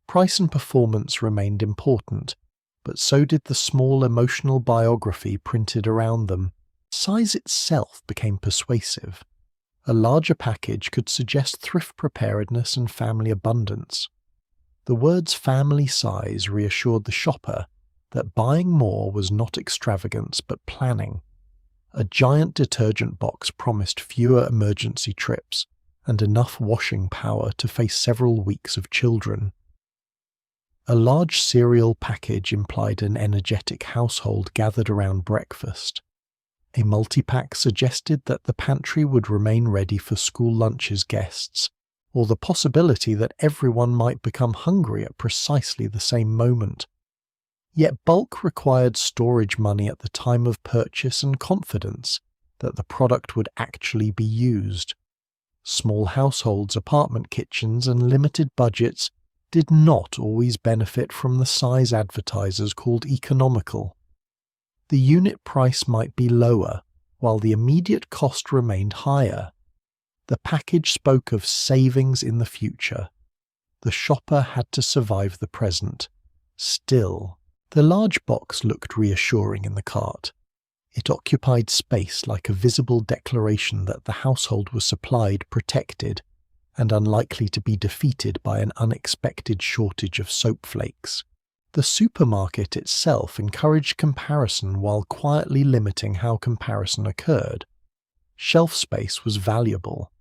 Price and performance remained important, but so did the small emotional biography printed around them. Size itself became persuasive. A larger package could suggest thrift preparedness and family abundance. The words family size reassured the shopper that buying more was not extravagance but planning. A giant detergent box promised fewer emergency trips and enough washing power to face several weeks of children. A large cereal package implied an energetic household gathered around breakfast. A multi-pack suggested that the pantry would remain ready for school lunches guests, or the possibility that everyone might become hungry at precisely the same moment. Yet bulk required storage money at the time of purchase and confidence that the product would actually be used. Small households, apartment kitchens, and limited budgets did not always benefit from the size advertisers called economical. The unit price might be lower, while the immediate cost remained higher. The package spoke of savings in the future. The shopper had to survive the present. Still, the large box looked reassuring in the cart. It occupied space like a visible declaration that the household was supplied, protected, and unlikely to be defeated by an unexpected shortage of soap flakes. The supermarket itself encouraged comparison while quietly limiting how comparison occurred. Shelf space was valuable.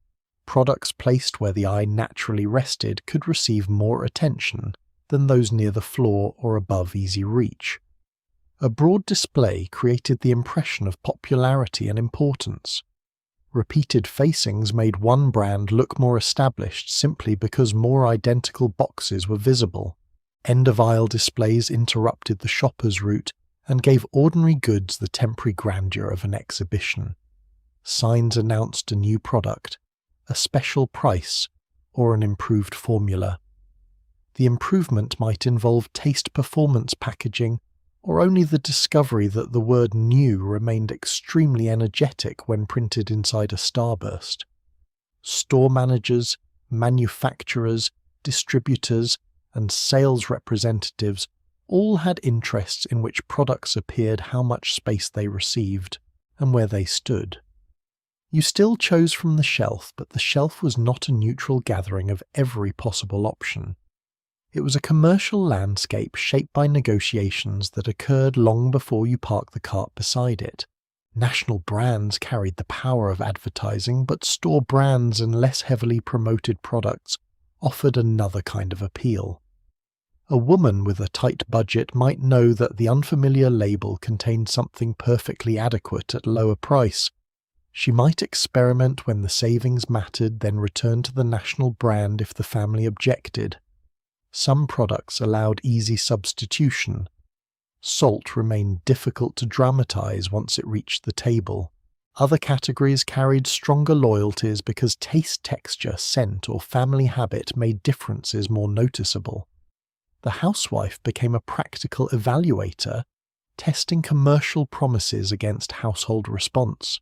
Products placed where the eye naturally rested could receive more attention than those near the floor or above easy reach. A broad display created the impression of popularity and importance. Repeated facings made one brand look more established simply because more identical boxes were visible. End-of-aisle displays interrupted the shopper's route and gave ordinary goods the temporary grandeur of an exhibition. Signs announced a new product, a special price, or an improved formula. The improvement might involve taste-performance packaging, or only the discovery that the word new remained extremely energetic when printed inside a starburst. Store managers, manufacturers, distributors, and sales representatives all had interests in which products appeared, how much space they received, and where they stood. You still chose from the shelf, but the shelf was not a neutral gathering of every possible option. It was a commercial landscape shaped by negotiations that occurred long before you parked the cart beside it. National brands carried the power of advertising, but store brands and less heavily promoted products offered another kind of appeal. A woman with a tight budget might know that the unfamiliar label contained something perfectly adequate at lower price. She might experiment when the savings mattered, then return to the national brand if the family objected. Some products allowed easy substitution. Salt remained difficult to dramatize once it reached the table. Other categories carried stronger loyalties because taste, texture, scent, or family habit made differences more noticeable. The housewife became a practical evaluator, testing commercial promises against household response.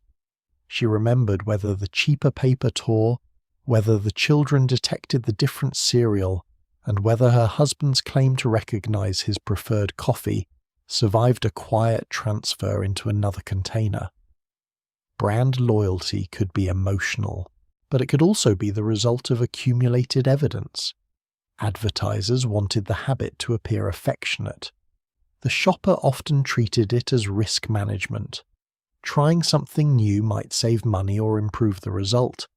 She remembered whether the cheaper paper tore, whether the children detected the different cereal, and whether her husband's claim to recognize his preferred coffee survived a quiet transfer into another container. Brand loyalty could be emotional, but it could also be the result of accumulated evidence. Advertisers wanted the habit to appear affectionate. The shopper often treated it as risk management. Trying something new might save money or improve the result.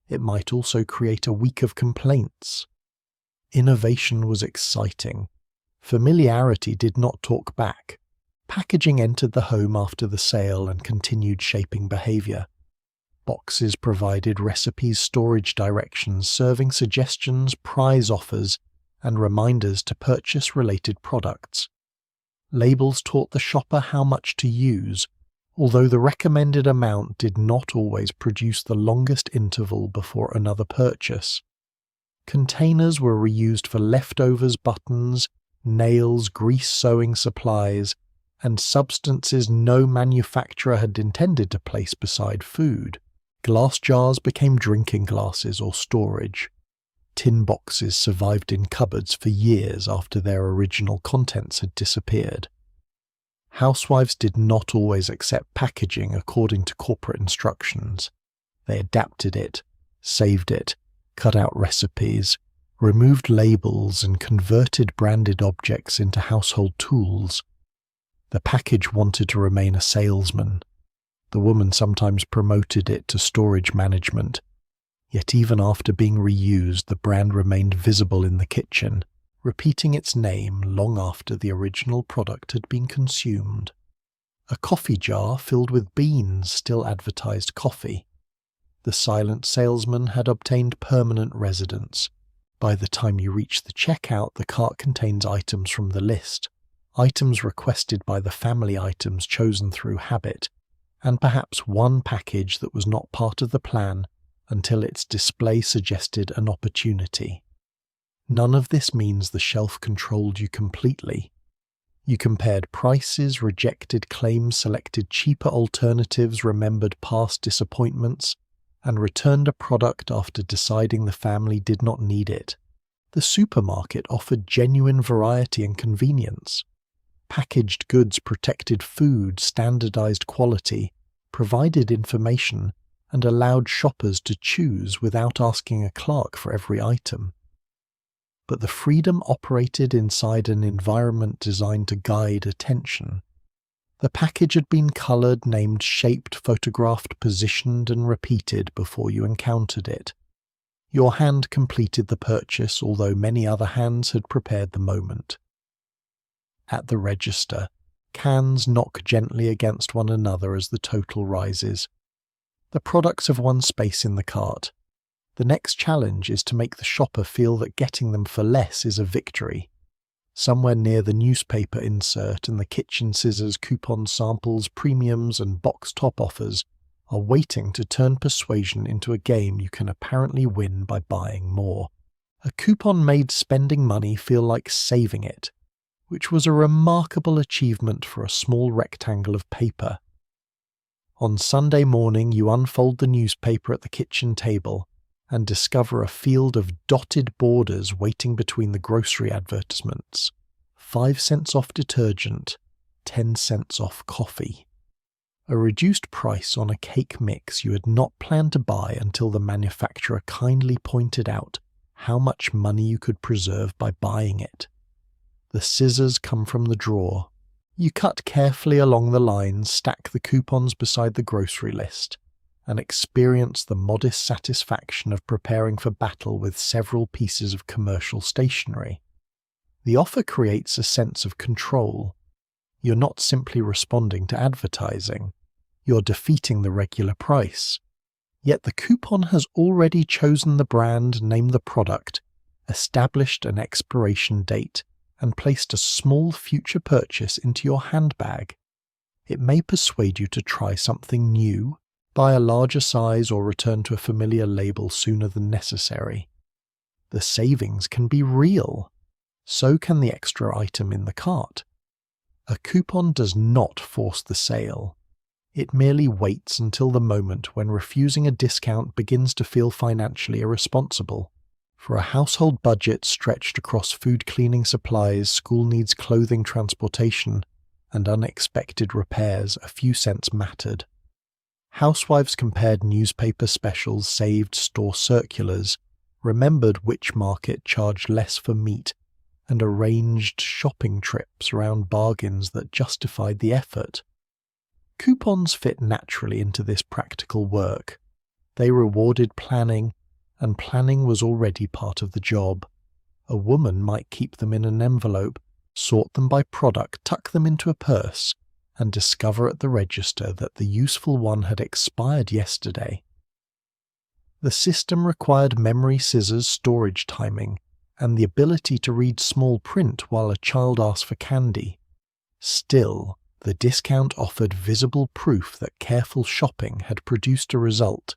It might also create a week of complaints. Innovation was exciting. Familiarity did not talk back. Packaging entered the home after the sale and continued shaping behavior. Boxes provided recipes, storage directions, serving suggestions, prize offers, and reminders to purchase related products. Labels taught the shopper how much to use, although the recommended amount did not always produce the longest interval before another purchase. Containers were reused for leftovers, buttons, nails, grease sewing supplies, and substances no manufacturer had intended to place beside food. Glass jars became drinking glasses or storage. Tin boxes survived in cupboards for years after their original contents had disappeared. Housewives did not always accept packaging according to corporate instructions. They adapted it, saved it, cut out recipes, removed labels, and converted branded objects into household tools. The package wanted to remain a salesman. The woman sometimes promoted it to storage management. Yet even after being reused, the brand remained visible in the kitchen, repeating its name long after the original product had been consumed. A coffee jar filled with beans still advertised coffee. The silent salesman had obtained permanent residence. By the time you reach the checkout, the cart contains items from the list, items requested by the family, items chosen through habit, and perhaps one package that was not part of the plan until its display suggested an opportunity. None of this means the shelf controlled you completely. You compared prices, rejected claims, selected cheaper alternatives, remembered past disappointments, and returned a product after deciding the family did not need it. The supermarket offered genuine variety and convenience. Packaged goods protected food, standardized quality, provided information, and allowed shoppers to choose without asking a clerk for every item. But the freedom operated inside an environment designed to guide attention. The package had been colored, named, shaped, photographed, positioned, and repeated before you encountered it. Your hand completed the purchase, although many other hands had prepared the moment. At the register, cans knock gently against one another as the total rises. The products have won space in the cart. The next challenge is to make the shopper feel that getting them for less is a victory. Somewhere near the newspaper insert and the kitchen scissors, coupon samples, premiums, and box top offers are waiting to turn persuasion into a game you can apparently win by buying more. A coupon made spending money feel like saving it, which was a remarkable achievement for a small rectangle of paper. On Sunday morning, you unfold the newspaper at the kitchen table and discover a field of dotted borders waiting between the grocery advertisements. 5 cents off detergent, 10 cents off coffee. A reduced price on a cake mix you had not planned to buy until the manufacturer kindly pointed out how much money you could preserve by buying it. The scissors come from the drawer. You cut carefully along the lines, stack the coupons beside the grocery list, and experience the modest satisfaction of preparing for battle with several pieces of commercial stationery. The offer creates a sense of control. You're not simply responding to advertising. You're defeating the regular price. Yet the coupon has already chosen the brand, named the product, established an expiration date, and placed a small future purchase into your handbag. It may persuade you to try something new, buy a larger size, or return to a familiar label sooner than necessary. The savings can be real. So can the extra item in the cart. A coupon does not force the sale. It merely waits until the moment when refusing a discount begins to feel financially irresponsible. For a household budget stretched across food, cleaning supplies, school needs, clothing, transportation, and unexpected repairs, a few cents mattered. Housewives compared newspaper specials, saved store circulars, remembered which market charged less for meat, and arranged shopping trips around bargains that justified the effort. Coupons fit naturally into this practical work. They rewarded planning, and planning was already part of the job. A woman might keep them in an envelope, sort them by product, tuck them into a purse, and discover at the register that the useful one had expired yesterday. The system required memory scissors, storage timing, and the ability to read small print while a child asked for candy. Still, the discount offered visible proof that careful shopping had produced a result.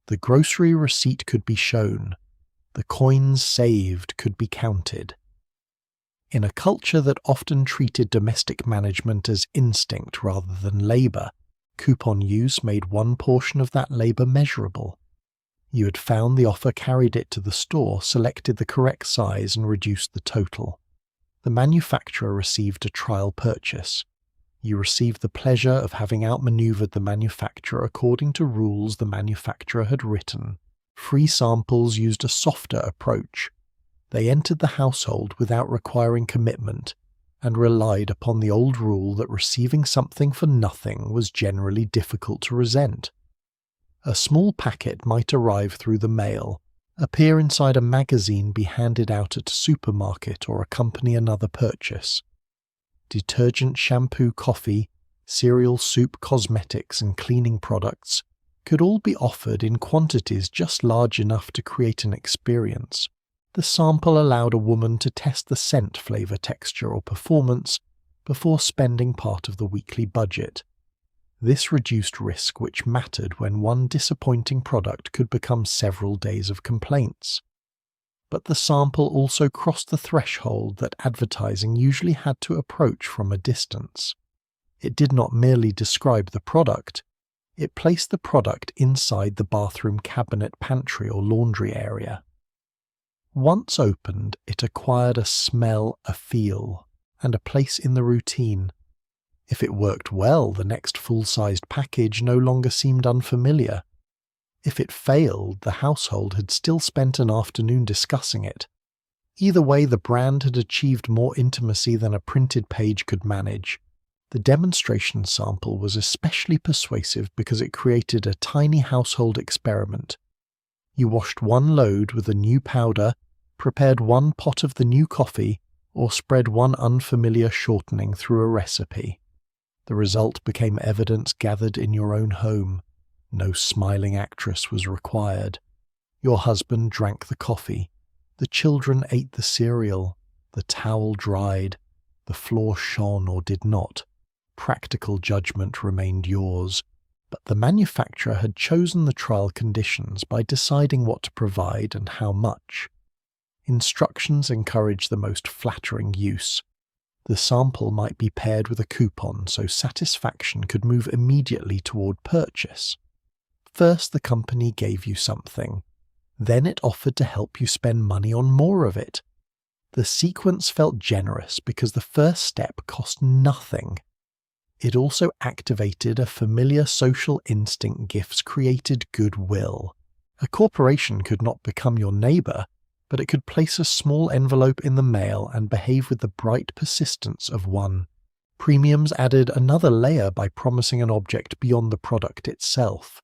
The grocery receipt could be shown. The coins saved could be counted. In a culture that often treated domestic management as instinct rather than labor, coupon use made one portion of that labor measurable. You had found the offer, carried it to the store, selected the correct size, and reduced the total. The manufacturer received a trial purchase. You received the pleasure of having outmaneuvered the manufacturer according to rules the manufacturer had written. Free samples used a softer approach. They entered the household without requiring commitment, and relied upon the old rule that receiving something for nothing was generally difficult to resent. A small packet might arrive through the mail, appear inside a magazine, be handed out at a supermarket, or accompany another purchase. Detergent, shampoo, coffee, cereal, soup, cosmetics, and cleaning products could all be offered in quantities just large enough to create an experience. The sample allowed a woman to test the scent, flavor, texture, or performance before spending part of the weekly budget. This reduced risk, which mattered when one disappointing product could become several days of complaints. But the sample also crossed the threshold that advertising usually had to approach from a distance. It did not merely describe the product, it placed the product inside the bathroom cabinet, pantry, or laundry area. Once opened, it acquired a smell, a feel, and a place in the routine. If it worked well, the next full-sized package no longer seemed unfamiliar. If it failed, the household had still spent an afternoon discussing it. Either way, the brand had achieved more intimacy than a printed page could manage. The demonstration sample was especially persuasive because it created a tiny household experiment. You washed one load with a new powder, prepared one pot of the new coffee, or spread one unfamiliar shortening through a recipe. The result became evidence gathered in your own home. No smiling actress was required. Your husband drank the coffee. The children ate the cereal. The towel dried. The floor shone or did not. Practical judgment remained yours, but the manufacturer had chosen the trial conditions by deciding what to provide and how much. Instructions encouraged the most flattering use. The sample might be paired with a coupon so satisfaction could move immediately toward purchase. First, the company gave you something. Then it offered to help you spend money on more of it. The sequence felt generous because the first step cost nothing. It also activated a familiar social instinct. Gifts created goodwill. A corporation could not become your neighbor, but it could place a small envelope in the mail and behave with the bright persistence of one. Premiums added another layer by promising an object beyond the product itself.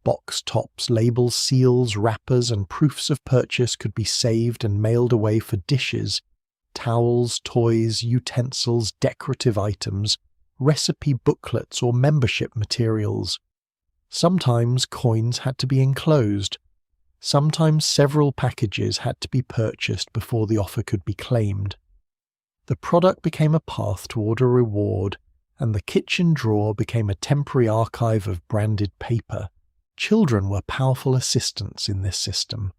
Box tops, labels, seals, wrappers, and proofs of purchase could be saved and mailed away for dishes, towels, toys, utensils, decorative items, recipe booklets, or membership materials. Sometimes coins had to be enclosed. Sometimes several packages had to be purchased before the offer could be claimed. The product became a path toward a reward, and the kitchen drawer became a temporary archive of branded paper. Children were powerful assistants in this system.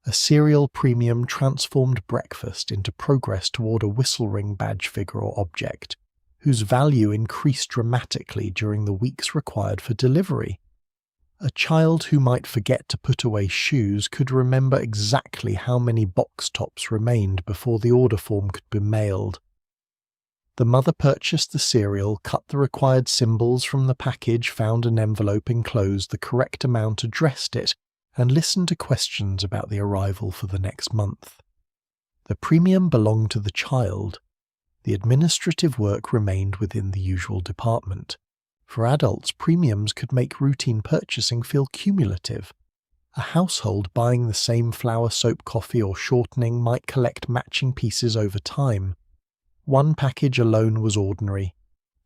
A cereal premium transformed breakfast into progress toward a whistle ring badge figure or object, whose value increased dramatically during the weeks required for delivery. A child who might forget to put away shoes could remember exactly how many box tops remained before the order form could be mailed. The mother purchased the cereal, cut the required symbols from the package, found an envelope enclosed the correct amount, addressed it, and listened to questions about the arrival for the next month. The premium belonged to the child. The administrative work remained within the usual department. For adults, premiums could make routine purchasing feel cumulative. A household buying the same flour, soap, coffee, or shortening might collect matching pieces over time. One package alone was ordinary.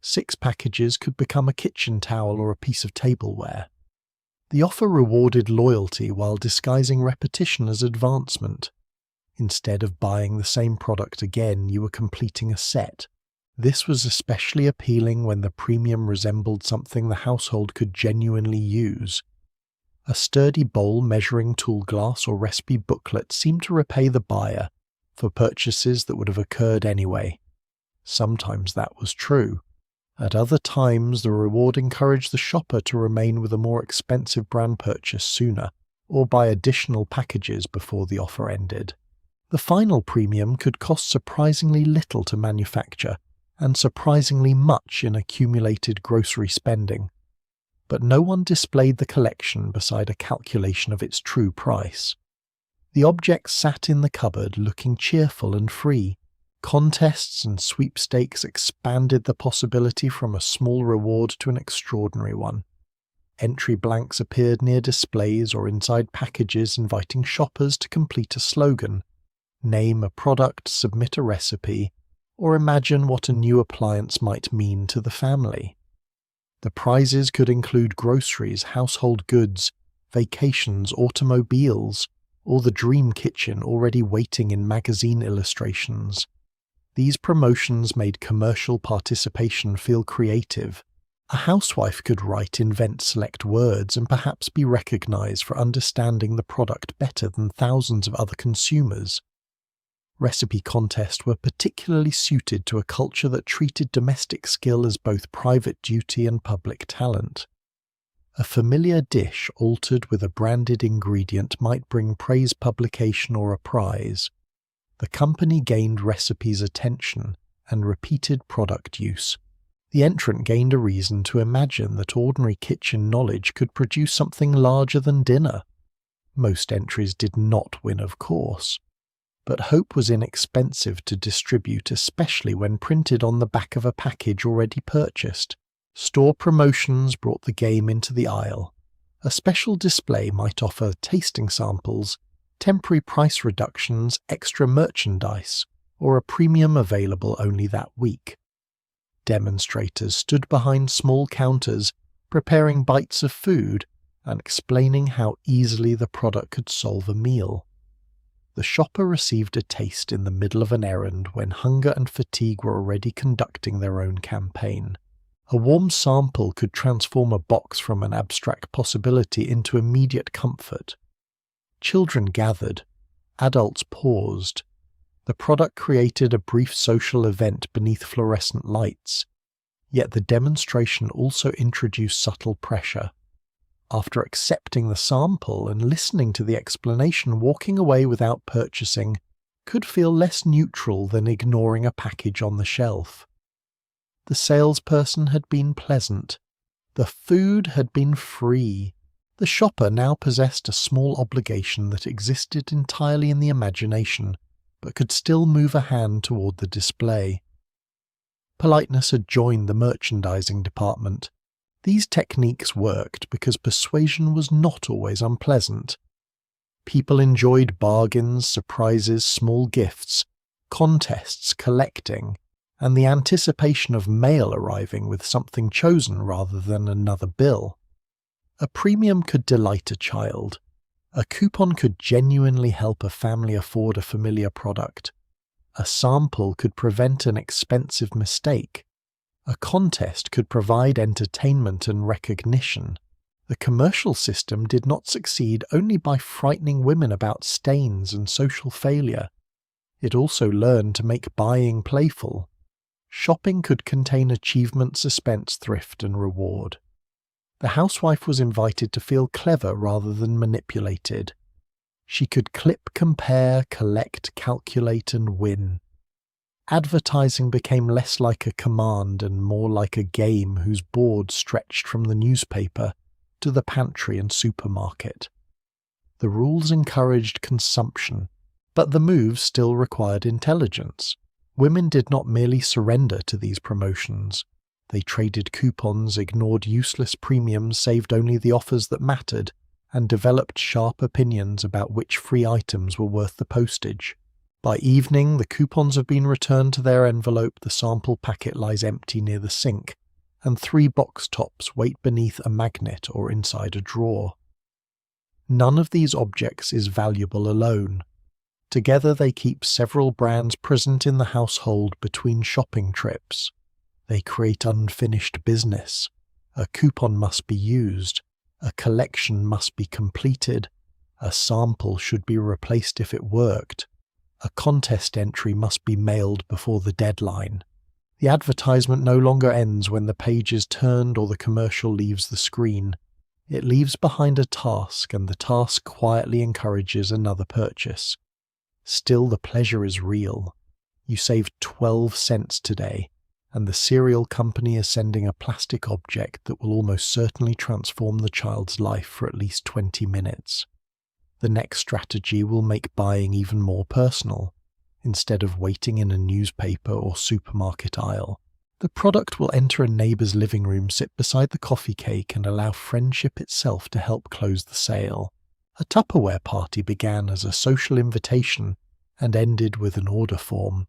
6 packages could become a kitchen towel or a piece of tableware. The offer rewarded loyalty while disguising repetition as advancement. Instead of buying the same product again, you were completing a set. This was especially appealing when the premium resembled something the household could genuinely use. A sturdy bowl, measuring tool glass, or recipe booklet seemed to repay the buyer for purchases that would have occurred anyway. Sometimes that was true. At other times, the reward encouraged the shopper to remain with a more expensive brand purchase sooner, or buy additional packages before the offer ended. The final premium could cost surprisingly little to manufacture, and surprisingly much in accumulated grocery spending. But no one displayed the collection beside a calculation of its true price. The object sat in the cupboard looking cheerful and free. Contests and sweepstakes expanded the possibility from a small reward to an extraordinary one. Entry blanks appeared near displays or inside packages, inviting shoppers to complete a slogan, name a product, submit a recipe, or imagine what a new appliance might mean to the family. The prizes could include groceries, household goods, vacations, automobiles, or the dream kitchen already waiting in magazine illustrations. These promotions made commercial participation feel creative. A housewife could invent, select words, and perhaps be recognized for understanding the product better than thousands of other consumers. Recipe contests were particularly suited to a culture that treated domestic skill as both private duty and public talent. A familiar dish altered with a branded ingredient might bring praise, publication, or a prize. The company gained recipes' attention and repeated product use. The entrant gained a reason to imagine that ordinary kitchen knowledge could produce something larger than dinner. Most entries did not win, of course. But hope was inexpensive to distribute, especially when printed on the back of a package already purchased. Store promotions brought the game into the aisle. A special display might offer tasting samples, temporary price reductions, extra merchandise, or a premium available only that week. Demonstrators stood behind small counters, preparing bites of food and explaining how easily the product could solve a meal. The shopper received a taste in the middle of an errand when hunger and fatigue were already conducting their own campaign. A warm sample could transform a box from an abstract possibility into immediate comfort. Children gathered. Adults paused. The product created a brief social event beneath fluorescent lights. Yet the demonstration also introduced subtle pressure. After accepting the sample and listening to the explanation, walking away without purchasing could feel less neutral than ignoring a package on the shelf. The salesperson had been pleasant. The food had been free. The shopper now possessed a small obligation that existed entirely in the imagination, but could still move a hand toward the display. Politeness had joined the merchandising department. These techniques worked because persuasion was not always unpleasant. People enjoyed bargains, surprises, small gifts, contests, collecting, and the anticipation of mail arriving with something chosen rather than another bill. A premium could delight a child. A coupon could genuinely help a family afford a familiar product. A sample could prevent an expensive mistake. A contest could provide entertainment and recognition. The commercial system did not succeed only by frightening women about stains and social failure. It also learned to make buying playful. Shopping could contain achievement, suspense, thrift, and reward. The housewife was invited to feel clever rather than manipulated. She could clip, compare, collect, calculate, and win. Advertising became less like a command and more like a game whose board stretched from the newspaper to the pantry and supermarket. The rules encouraged consumption, but the moves still required intelligence. Women did not merely surrender to these promotions. They traded coupons, ignored useless premiums, saved only the offers that mattered, and developed sharp opinions about which free items were worth the postage. By evening, the coupons have been returned to their envelope, the sample packet lies empty near the sink, and 3 box tops wait beneath a magnet or inside a drawer. None of these objects is valuable alone. Together they keep several brands present in the household between shopping trips. They create unfinished business. A coupon must be used. A collection must be completed. A sample should be replaced if it worked. A contest entry must be mailed before the deadline. The advertisement no longer ends when the page is turned or the commercial leaves the screen. It leaves behind a task, and the task quietly encourages another purchase. Still, the pleasure is real. You saved 12 cents today, and the cereal company is sending a plastic object that will almost certainly transform the child's life for at least 20 minutes. The next strategy will make buying even more personal. Instead of waiting in a newspaper or supermarket aisle, the product will enter a neighbor's living room, sit beside the coffee cake, and allow friendship itself to help close the sale. A Tupperware party began as a social invitation and ended with an order form.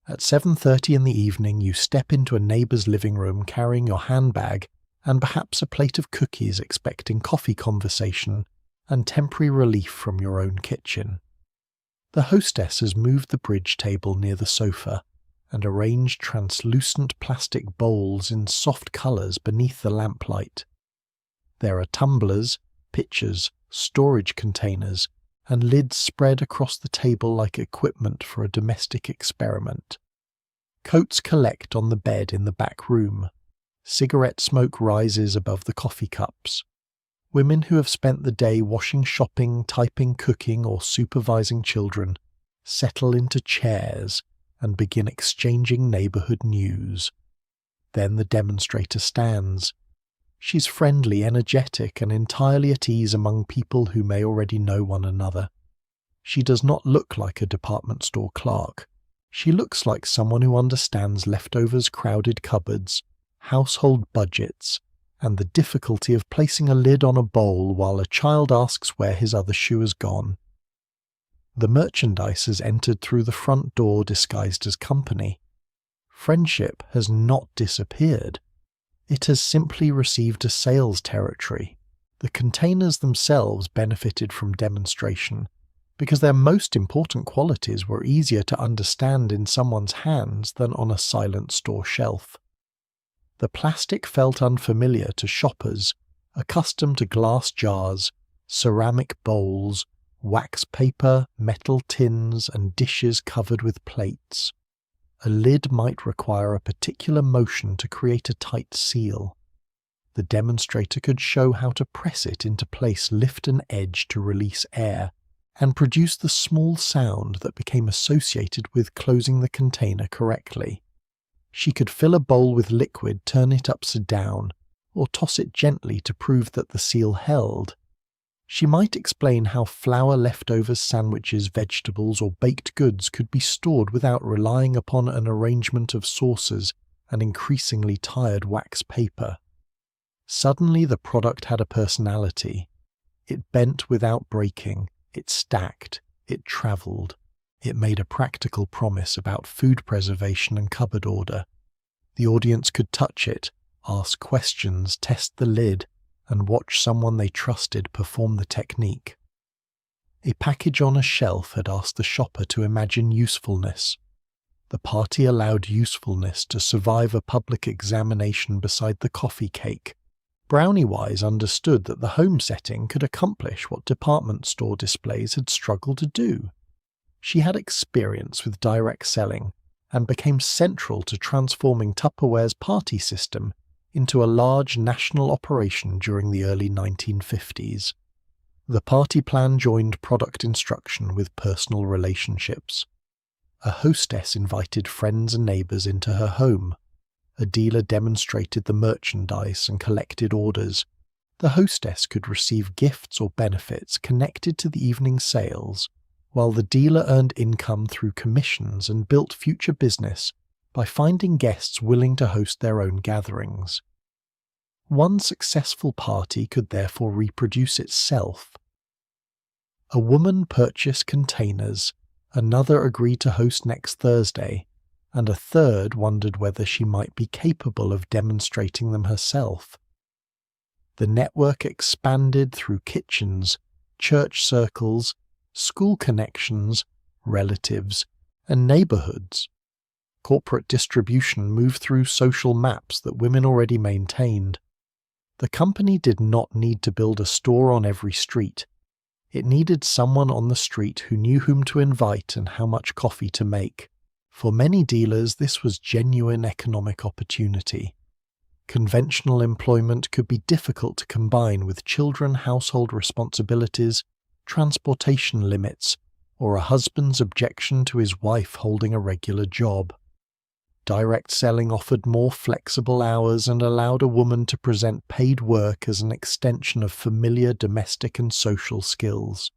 At 7:30 in the evening, you step into a neighbor's living room carrying your handbag and perhaps a plate of cookies, expecting coffee conversation and temporary relief from your own kitchen. The hostess has moved the bridge table near the sofa and arranged translucent plastic bowls in soft colours beneath the lamplight. There are tumblers, pitchers, storage containers, and lids spread across the table like equipment for a domestic experiment. Coats collect on the bed in the back room. Cigarette smoke rises above the coffee cups. Women who have spent the day washing, shopping, typing, cooking, or supervising children settle into chairs and begin exchanging neighborhood news. Then the demonstrator stands. She's friendly, energetic, and entirely at ease among people who may already know one another. She does not look like a department store clerk. She looks like someone who understands leftovers, crowded cupboards, household budgets, and the difficulty of placing a lid on a bowl while a child asks where his other shoe has gone. The merchandise has entered through the front door disguised as company. Friendship has not disappeared. It has simply received a sales territory. The containers themselves benefited from demonstration, because their most important qualities were easier to understand in someone's hands than on a silent store shelf. The plastic felt unfamiliar to shoppers, accustomed to glass jars, ceramic bowls, wax paper, metal tins, and dishes covered with plates. A lid might require a particular motion to create a tight seal. The demonstrator could show how to press it into place, lift an edge to release air, and produce the small sound that became associated with closing the container correctly. She could fill a bowl with liquid, turn it upside down, or toss it gently to prove that the seal held. She might explain how flour leftovers, sandwiches, vegetables, or baked goods could be stored without relying upon an arrangement of saucers and increasingly tired wax paper. Suddenly the product had a personality. It bent without breaking, it stacked, it travelled. It made a practical promise about food preservation and cupboard order. The audience could touch it, ask questions, test the lid, and watch someone they trusted perform the technique. A package on a shelf had asked the shopper to imagine usefulness. The party allowed usefulness to survive a public examination beside the coffee cake. Brownie-Wise understood that the home setting could accomplish what department store displays had struggled to do. She had experience with direct selling and became central to transforming Tupperware's party system into a large national operation during the early 1950s. The party plan joined product instruction with personal relationships. A hostess invited friends and neighbours into her home. A dealer demonstrated the merchandise and collected orders. The hostess could receive gifts or benefits connected to the evening's sales, while the dealer earned income through commissions and built future business by finding guests willing to host their own gatherings. One successful party could therefore reproduce itself. A woman purchased containers, another agreed to host next Thursday, and a third wondered whether she might be capable of demonstrating them herself. The network expanded through kitchens, church circles, school connections, relatives, and neighbourhoods. Corporate distribution moved through social maps that women already maintained. The company did not need to build a store on every street. It needed someone on the street who knew whom to invite and how much coffee to make. For many dealers, this was genuine economic opportunity. Conventional employment could be difficult to combine with children, household responsibilities, transportation limits, or a husband's objection to his wife holding a regular job. Direct selling offered more flexible hours and allowed a woman to present paid work as an extension of familiar domestic and social skills.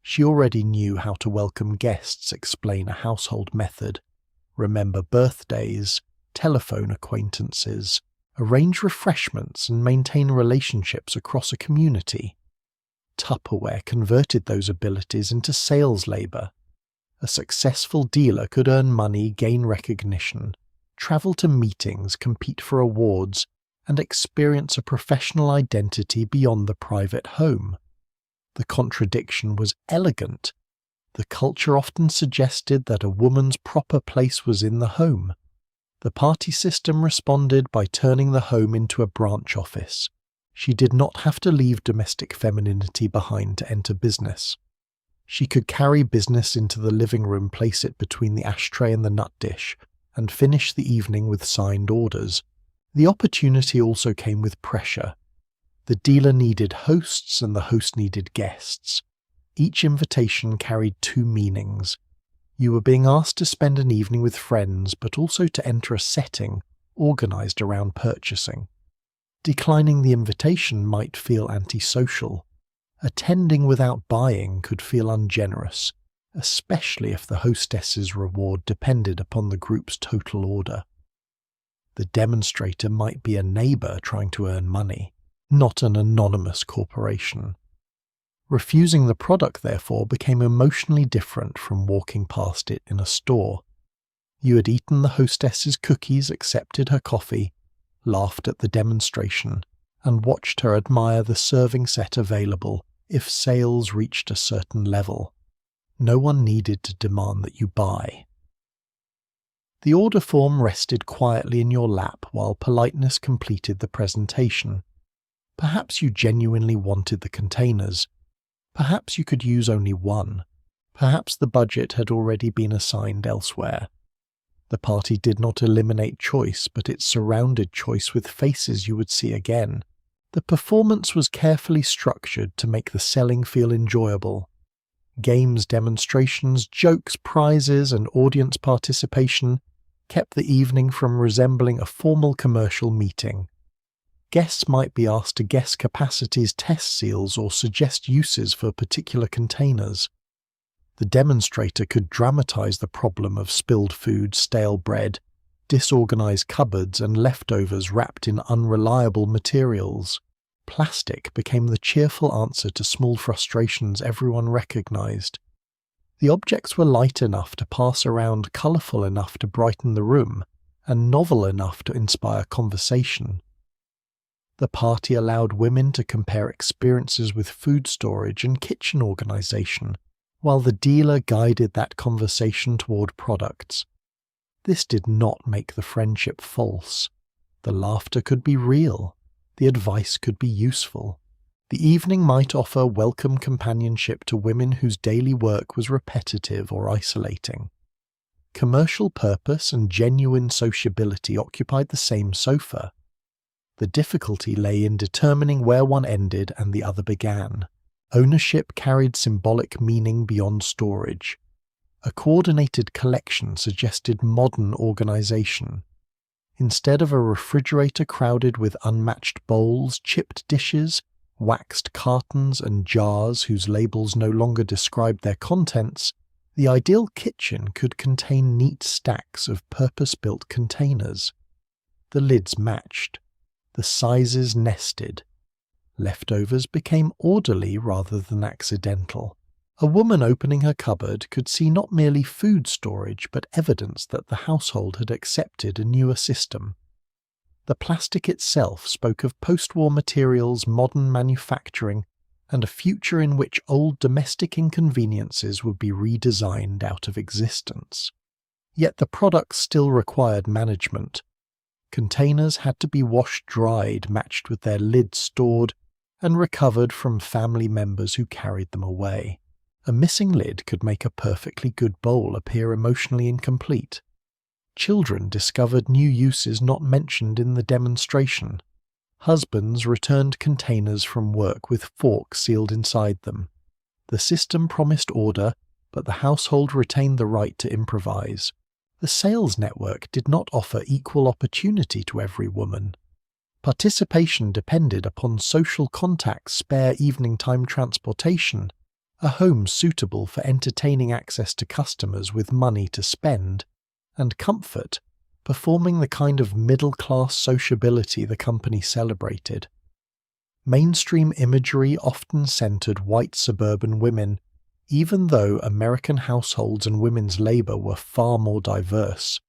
She already knew how to welcome guests, explain a household method, remember birthdays, telephone acquaintances, arrange refreshments, and maintain relationships across a community. Tupperware converted those abilities into sales labour. A successful dealer could earn money, gain recognition, travel to meetings, compete for awards, and experience a professional identity beyond the private home. The contradiction was elegant. The culture often suggested that a woman's proper place was in the home. The party system responded by turning the home into a branch office. She did not have to leave domestic femininity behind to enter business. She could carry business into the living room, place it between the ashtray and the nut dish, and finish the evening with signed orders. The opportunity also came with pressure. The dealer needed hosts and the host needed guests. Each invitation carried two meanings. You were being asked to spend an evening with friends, but also to enter a setting organized around purchasing. Declining the invitation might feel antisocial. Attending without buying could feel ungenerous, especially if the hostess's reward depended upon the group's total order. The demonstrator might be a neighbour trying to earn money, not an anonymous corporation. Refusing the product, therefore, became emotionally different from walking past it in a store. You had eaten the hostess's cookies, accepted her coffee, laughed at the demonstration, and watched her admire the serving set available if sales reached a certain level. No one needed to demand that you buy. The order form rested quietly in your lap while politeness completed the presentation. Perhaps you genuinely wanted the containers. Perhaps you could use only one. Perhaps the budget had already been assigned elsewhere. The party did not eliminate choice, but it surrounded choice with faces you would see again. The performance was carefully structured to make the selling feel enjoyable. Games, demonstrations, jokes, prizes, and audience participation kept the evening from resembling a formal commercial meeting. Guests might be asked to guess capacities, test seals, or suggest uses for particular containers. The demonstrator could dramatize the problem of spilled food, stale bread, disorganized cupboards, and leftovers wrapped in unreliable materials. Plastic became the cheerful answer to small frustrations everyone recognized. The objects were light enough to pass around, colorful enough to brighten the room, and novel enough to inspire conversation. The party allowed women to compare experiences with food storage and kitchen organization, while the dealer guided that conversation toward products. This did not make the friendship false. The laughter could be real. The advice could be useful. The evening might offer welcome companionship to women whose daily work was repetitive or isolating. Commercial purpose and genuine sociability occupied the same sofa. The difficulty lay in determining where one ended and the other began. Ownership carried symbolic meaning beyond storage. A coordinated collection suggested modern organization. Instead of a refrigerator crowded with unmatched bowls, chipped dishes, waxed cartons, and jars whose labels no longer described their contents, the ideal kitchen could contain neat stacks of purpose-built containers. The lids matched. The sizes nested. Leftovers became orderly rather than accidental. A woman opening her cupboard could see not merely food storage but evidence that the household had accepted a newer system. The plastic itself spoke of post-war materials, modern manufacturing, and a future in which old domestic inconveniences would be redesigned out of existence. Yet the products still required management. Containers had to be washed dried, matched with their lids stored, and recovered from family members who carried them away. A missing lid could make a perfectly good bowl appear emotionally incomplete. Children discovered new uses not mentioned in the demonstration. Husbands returned containers from work with forks sealed inside them. The system promised order, but the household retained the right to improvise. The sales network did not offer equal opportunity to every woman. Participation depended upon social contacts, spare evening time transportation, a home suitable for entertaining access to customers with money to spend, and comfort, performing the kind of middle-class sociability the company celebrated. Mainstream imagery often centered white suburban women, even though American households and women's labor were far more diverse.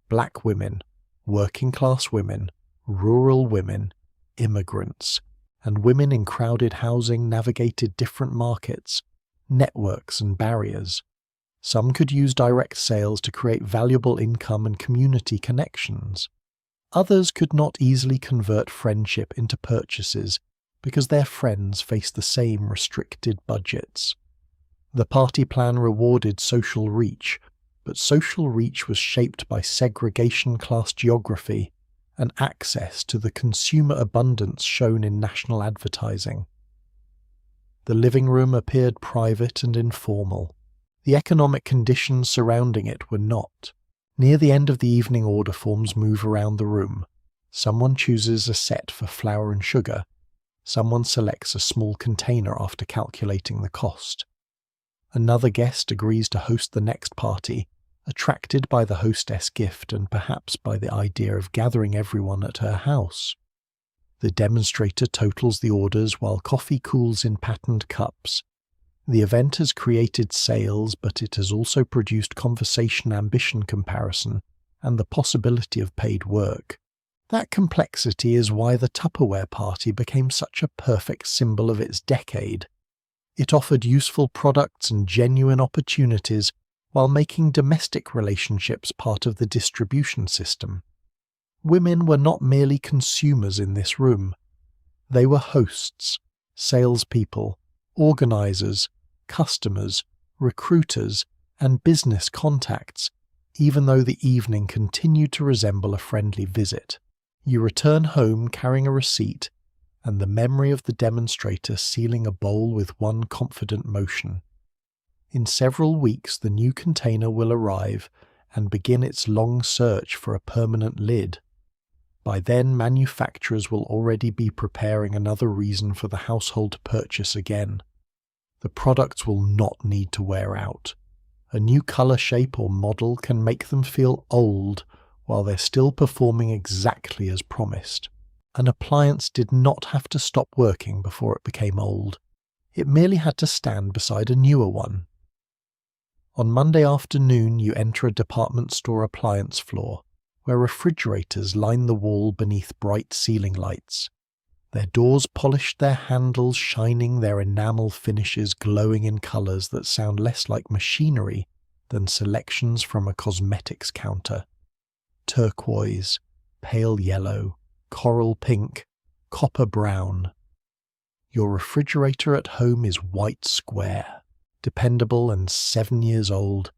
Black women, working-class women, rural women, immigrants, and women in crowded housing navigated different markets, networks, and barriers. Some could use direct sales to create valuable income and community connections. Others could not easily convert friendship into purchases because their friends faced the same restricted budgets. The party plan rewarded social reach, but social reach was shaped by segregation, class geography, and access to the consumer abundance shown in national advertising. The living room appeared private and informal. The economic conditions surrounding it were not. Near the end of the evening, order forms move around the room. Someone chooses a set for flour and sugar. Someone selects a small container after calculating the cost. Another guest agrees to host the next party, attracted by the hostess gift and perhaps by the idea of gathering everyone at her house. The demonstrator totals the orders while coffee cools in patterned cups. The event has created sales, but it has also produced conversation-ambition comparison and the possibility of paid work. That complexity is why the Tupperware party became such a perfect symbol of its decade. It offered useful products and genuine opportunities while making domestic relationships part of the distribution system. Women were not merely consumers in this room. They were hosts, salespeople, organizers, customers, recruiters, and business contacts, even though the evening continued to resemble a friendly visit. You return home carrying a receipt and the memory of the demonstrator sealing a bowl with one confident motion. In several weeks the new container will arrive and begin its long search for a permanent lid. By then, manufacturers will already be preparing another reason for the household to purchase again. The products will not need to wear out. A new color shape or model can make them feel old while they're still performing exactly as promised. An appliance did not have to stop working before it became old. It merely had to stand beside a newer one. On Monday afternoon, you enter a department store appliance floor, where refrigerators line the wall beneath bright ceiling lights. Their doors polished, their handles shining, their enamel finishes glowing in colours that sound less like machinery than selections from a cosmetics counter. Turquoise, pale yellow, coral pink, copper brown. Your refrigerator at home is white square, dependable and 7 years old.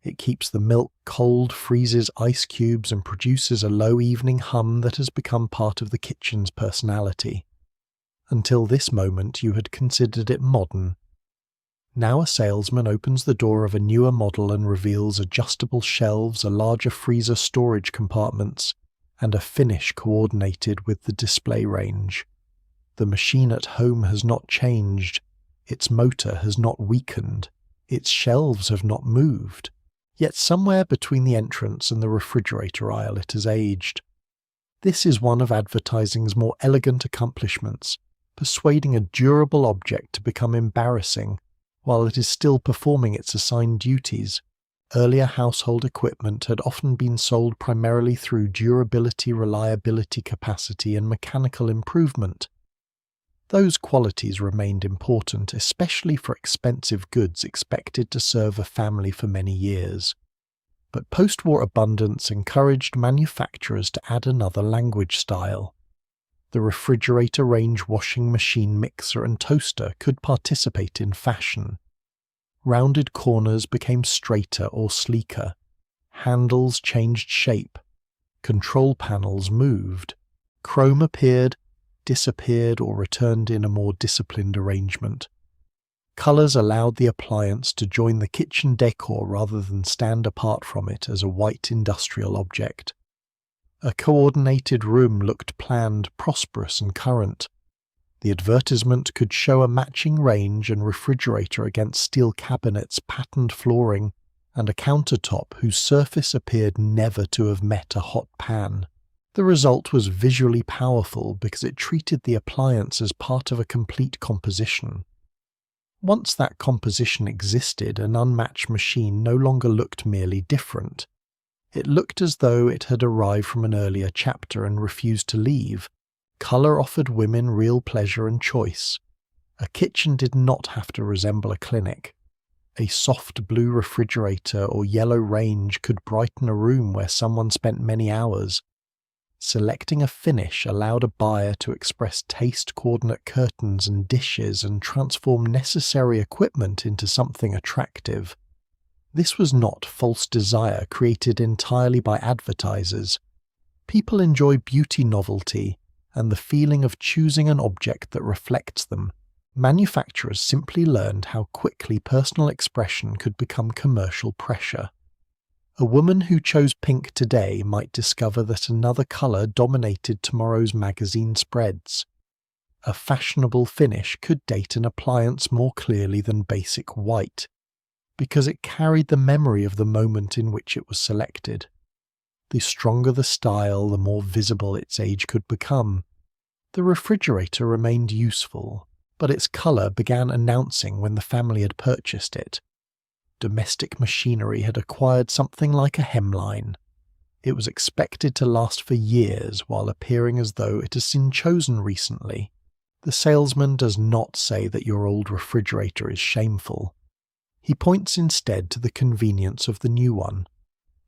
It keeps the milk cold, freezes ice cubes, and produces a low evening hum that has become part of the kitchen's personality. Until this moment, you had considered it modern. Now a salesman opens the door of a newer model and reveals adjustable shelves, a larger freezer storage compartments, and a finish coordinated with the display range. The machine at home has not changed, its motor has not weakened, its shelves have not moved. Yet somewhere between the entrance and the refrigerator aisle it has aged. This is one of advertising's more elegant accomplishments, persuading a durable object to become embarrassing while it is still performing its assigned duties. Earlier household equipment had often been sold primarily through durability, reliability, capacity, and mechanical improvement. Those qualities remained important, especially for expensive goods expected to serve a family for many years. But post-war abundance encouraged manufacturers to add another language style. The refrigerator range, washing machine, mixer, and toaster could participate in fashion. Rounded corners became straighter or sleeker. Handles changed shape. Control panels moved. Chrome appeared, disappeared, or returned in a more disciplined arrangement. Colours allowed the appliance to join the kitchen decor rather than stand apart from it as a white industrial object. A coordinated room looked planned, prosperous, and current. The advertisement could show a matching range and refrigerator against steel cabinets, patterned flooring, and a countertop whose surface appeared never to have met a hot pan. The result was visually powerful because it treated the appliance as part of a complete composition. Once that composition existed, an unmatched machine no longer looked merely different. It looked as though it had arrived from an earlier chapter and refused to leave. Colour offered women real pleasure and choice. A kitchen did not have to resemble a clinic. A soft blue refrigerator or yellow range could brighten a room where someone spent many hours. Selecting a finish allowed a buyer to express taste-coordinate curtains and dishes and transform necessary equipment into something attractive. This was not false desire created entirely by advertisers. People enjoy beauty novelty and the feeling of choosing an object that reflects them. Manufacturers simply learned how quickly personal expression could become commercial pressure. A woman who chose pink today might discover that another colour dominated tomorrow's magazine spreads. A fashionable finish could date an appliance more clearly than basic white, because it carried the memory of the moment in which it was selected. The stronger the style, the more visible its age could become. The refrigerator remained useful, but its colour began announcing when the family had purchased it. Domestic machinery had acquired something like a hemline. It was expected to last for years while appearing as though it has been chosen recently. The salesman does not say that your old refrigerator is shameful. He points instead to the convenience of the new one.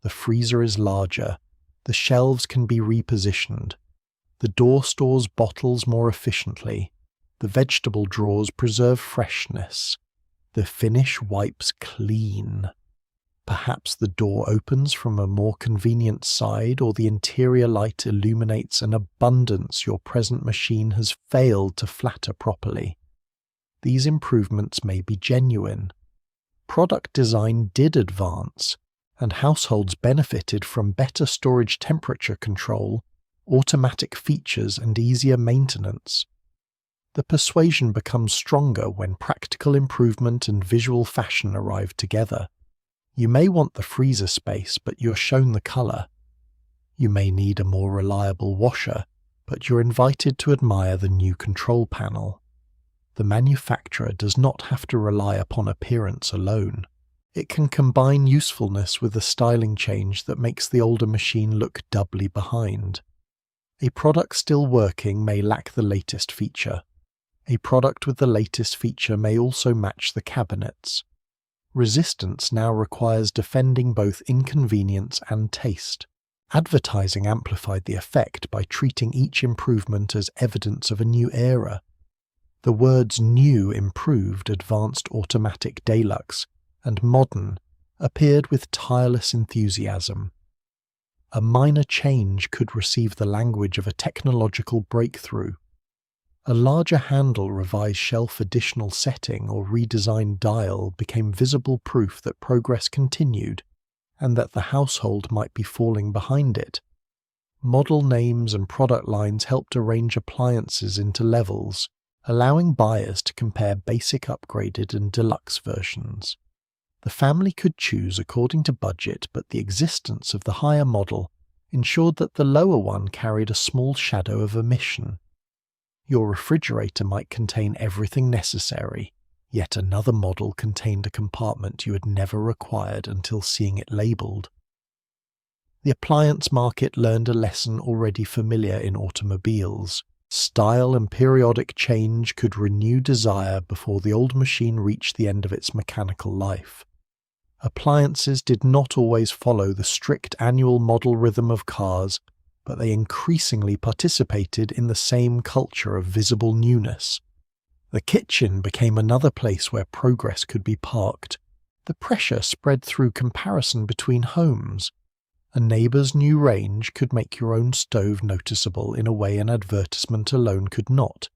The freezer is larger. The shelves can be repositioned. The door stores bottles more efficiently. The vegetable drawers preserve freshness. The finish wipes clean. Perhaps the door opens from a more convenient side, or the interior light illuminates an abundance your present machine has failed to flatter properly. These improvements may be genuine. Product design did advance, and households benefited from better storage temperature control, automatic features, and easier maintenance. The persuasion becomes stronger when practical improvement and visual fashion arrive together. You may want the freezer space, but you're shown the colour. You may need a more reliable washer, but you're invited to admire the new control panel. The manufacturer does not have to rely upon appearance alone. It can combine usefulness with a styling change that makes the older machine look doubly behind. A product still working may lack the latest feature. A product with the latest feature may also match the cabinets. Resistance now requires defending both inconvenience and taste. Advertising amplified the effect by treating each improvement as evidence of a new era. The words new, improved, advanced, automatic, deluxe, and modern appeared with tireless enthusiasm. A minor change could receive the language of a technological breakthrough. A larger handle, revised shelf, additional setting, or redesigned dial became visible proof that progress continued and that the household might be falling behind it. Model names and product lines helped arrange appliances into levels, allowing buyers to compare basic, upgraded, and deluxe versions. The family could choose according to budget, but the existence of the higher model ensured that the lower one carried a small shadow of omission. Your refrigerator might contain everything necessary, yet another model contained a compartment you had never required until seeing it labelled. The appliance market learned a lesson already familiar in automobiles. Style and periodic change could renew desire before the old machine reached the end of its mechanical life. Appliances did not always follow the strict annual model rhythm of cars, but they increasingly participated in the same culture of visible newness. The kitchen became another place where progress could be parked. The pressure spread through comparison between homes. A neighbour's new range could make your own stove noticeable in a way an advertisement alone could not.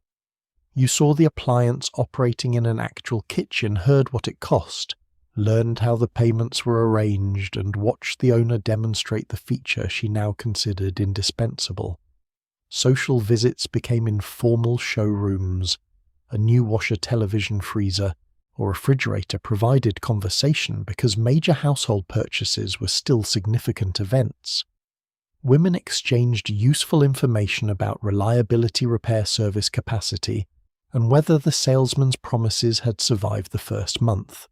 You saw the appliance operating in an actual kitchen, heard what it cost, learned how the payments were arranged, and watched the owner demonstrate the feature she now considered indispensable. Social visits became informal showrooms. A new washer, television, freezer, or refrigerator provided conversation because major household purchases were still significant events. Women exchanged useful information about reliability, repair, service capacity, and whether the salesman's promises had survived the first month.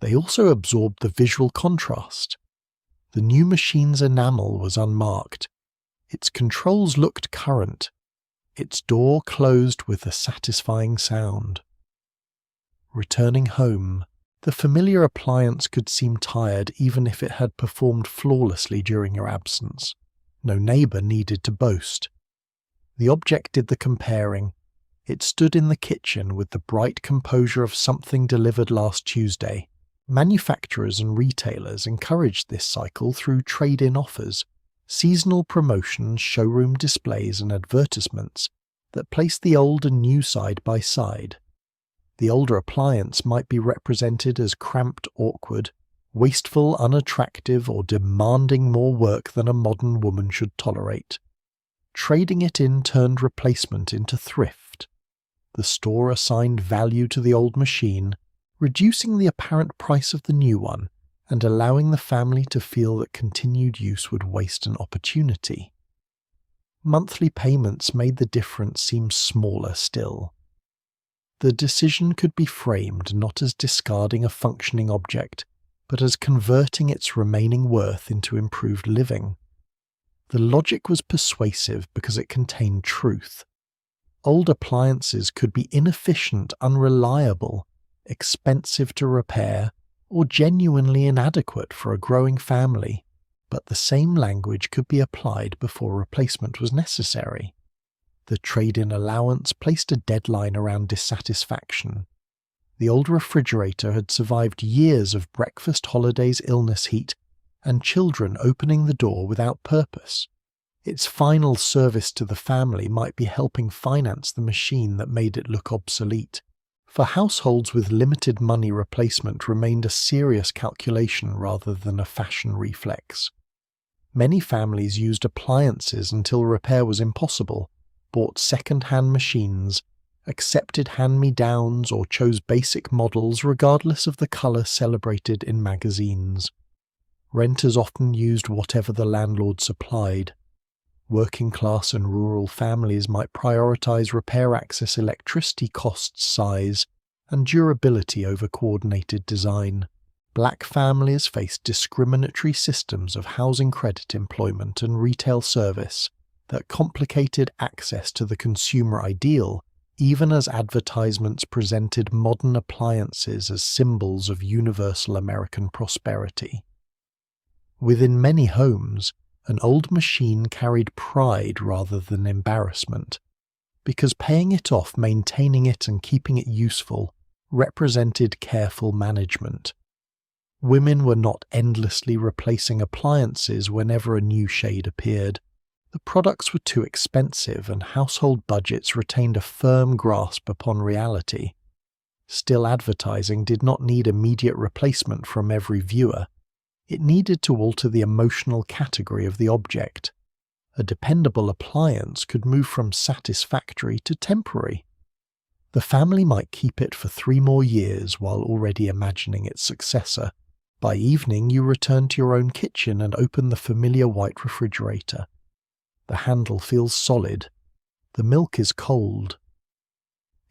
They also absorbed the visual contrast. The new machine's enamel was unmarked. Its controls looked current. Its door closed with a satisfying sound. Returning home, the familiar appliance could seem tired even if it had performed flawlessly during your absence. No neighbour needed to boast. The object did the comparing. It stood in the kitchen with the bright composure of something delivered last Tuesday. Manufacturers and retailers encouraged this cycle through trade-in offers, seasonal promotions, showroom displays, and advertisements that placed the old and new side by side. The older appliance might be represented as cramped, awkward, wasteful, unattractive, or demanding more work than a modern woman should tolerate. Trading it in turned replacement into thrift. The store assigned value to the old machine, reducing the apparent price of the new one and allowing the family to feel that continued use would waste an opportunity. Monthly payments made the difference seem smaller still. The decision could be framed not as discarding a functioning object, but as converting its remaining worth into improved living. The logic was persuasive because it contained truth. Old appliances could be inefficient, unreliable, expensive to repair, or genuinely inadequate for a growing family, but the same language could be applied before replacement was necessary. The trade-in allowance placed a deadline around dissatisfaction. The old refrigerator had survived years of breakfast, holidays, illness, heat, and children opening the door without purpose. Its final service to the family might be helping finance the machine that made it look obsolete. For households with limited money, replacement remained a serious calculation rather than a fashion reflex. Many families used appliances until repair was impossible, bought second-hand machines, accepted hand-me-downs, or chose basic models regardless of the colour celebrated in magazines. Renters often used whatever the landlord supplied. Working-class and rural families might prioritise repair access, electricity costs, size, and durability over coordinated design. Black families faced discriminatory systems of housing credit, employment, and retail service that complicated access to the consumer ideal, even as advertisements presented modern appliances as symbols of universal American prosperity. Within many homes, an old machine carried pride rather than embarrassment, because paying it off, maintaining it, and keeping it useful represented careful management. Women were not endlessly replacing appliances whenever a new shade appeared. The products were too expensive, and household budgets retained a firm grasp upon reality. Still, advertising did not need immediate replacement from every viewer. It needed to alter the emotional category of the object. A dependable appliance could move from satisfactory to temporary. The family might keep it for 3 more years while already imagining its successor. By evening, you return to your own kitchen and open the familiar white refrigerator. The handle feels solid. The milk is cold.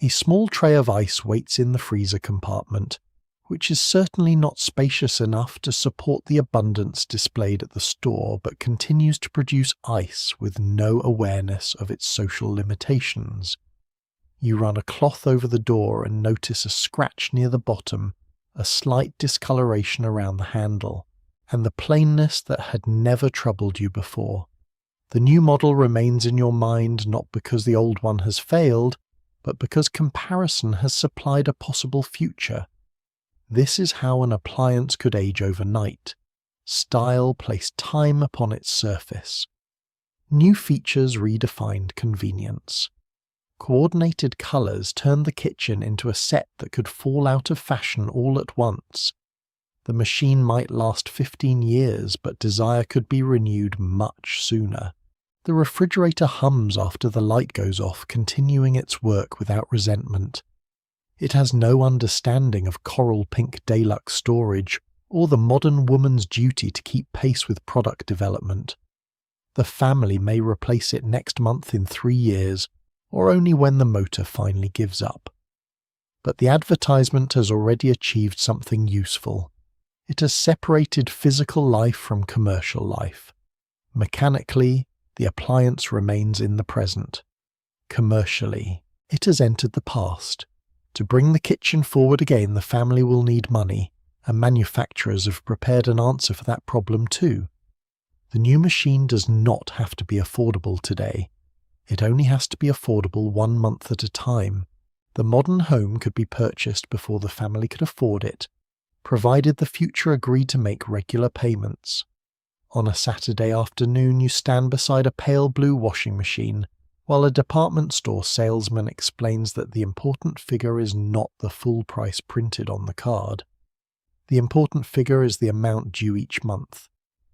A small tray of ice waits in the freezer compartment, which is certainly not spacious enough to support the abundance displayed at the store, but continues to produce ice with no awareness of its social limitations. You run a cloth over the door and notice a scratch near the bottom, a slight discoloration around the handle, and the plainness that had never troubled you before. The new model remains in your mind not because the old one has failed, but because comparison has supplied a possible future. This is how an appliance could age overnight. Style placed time upon its surface. New features redefined convenience. Coordinated colours turned the kitchen into a set that could fall out of fashion all at once. The machine might last 15 years, but desire could be renewed much sooner. The refrigerator hums after the light goes off, continuing its work without resentment. It has no understanding of coral pink deluxe storage or the modern woman's duty to keep pace with product development. The family may replace it next month in 3 years, or only when the motor finally gives up. But the advertisement has already achieved something useful. It has separated physical life from commercial life. Mechanically, the appliance remains in the present. Commercially, it has entered the past. To bring the kitchen forward again, the family will need money, and manufacturers have prepared an answer for that problem too. The new machine does not have to be affordable today. It only has to be affordable 1 month at a time. The modern home could be purchased before the family could afford it, provided the future agreed to make regular payments. On a Saturday afternoon, you stand beside a pale blue washing machine, while a department store salesman explains that the important figure is not the full price printed on the card. The important figure is the amount due each month.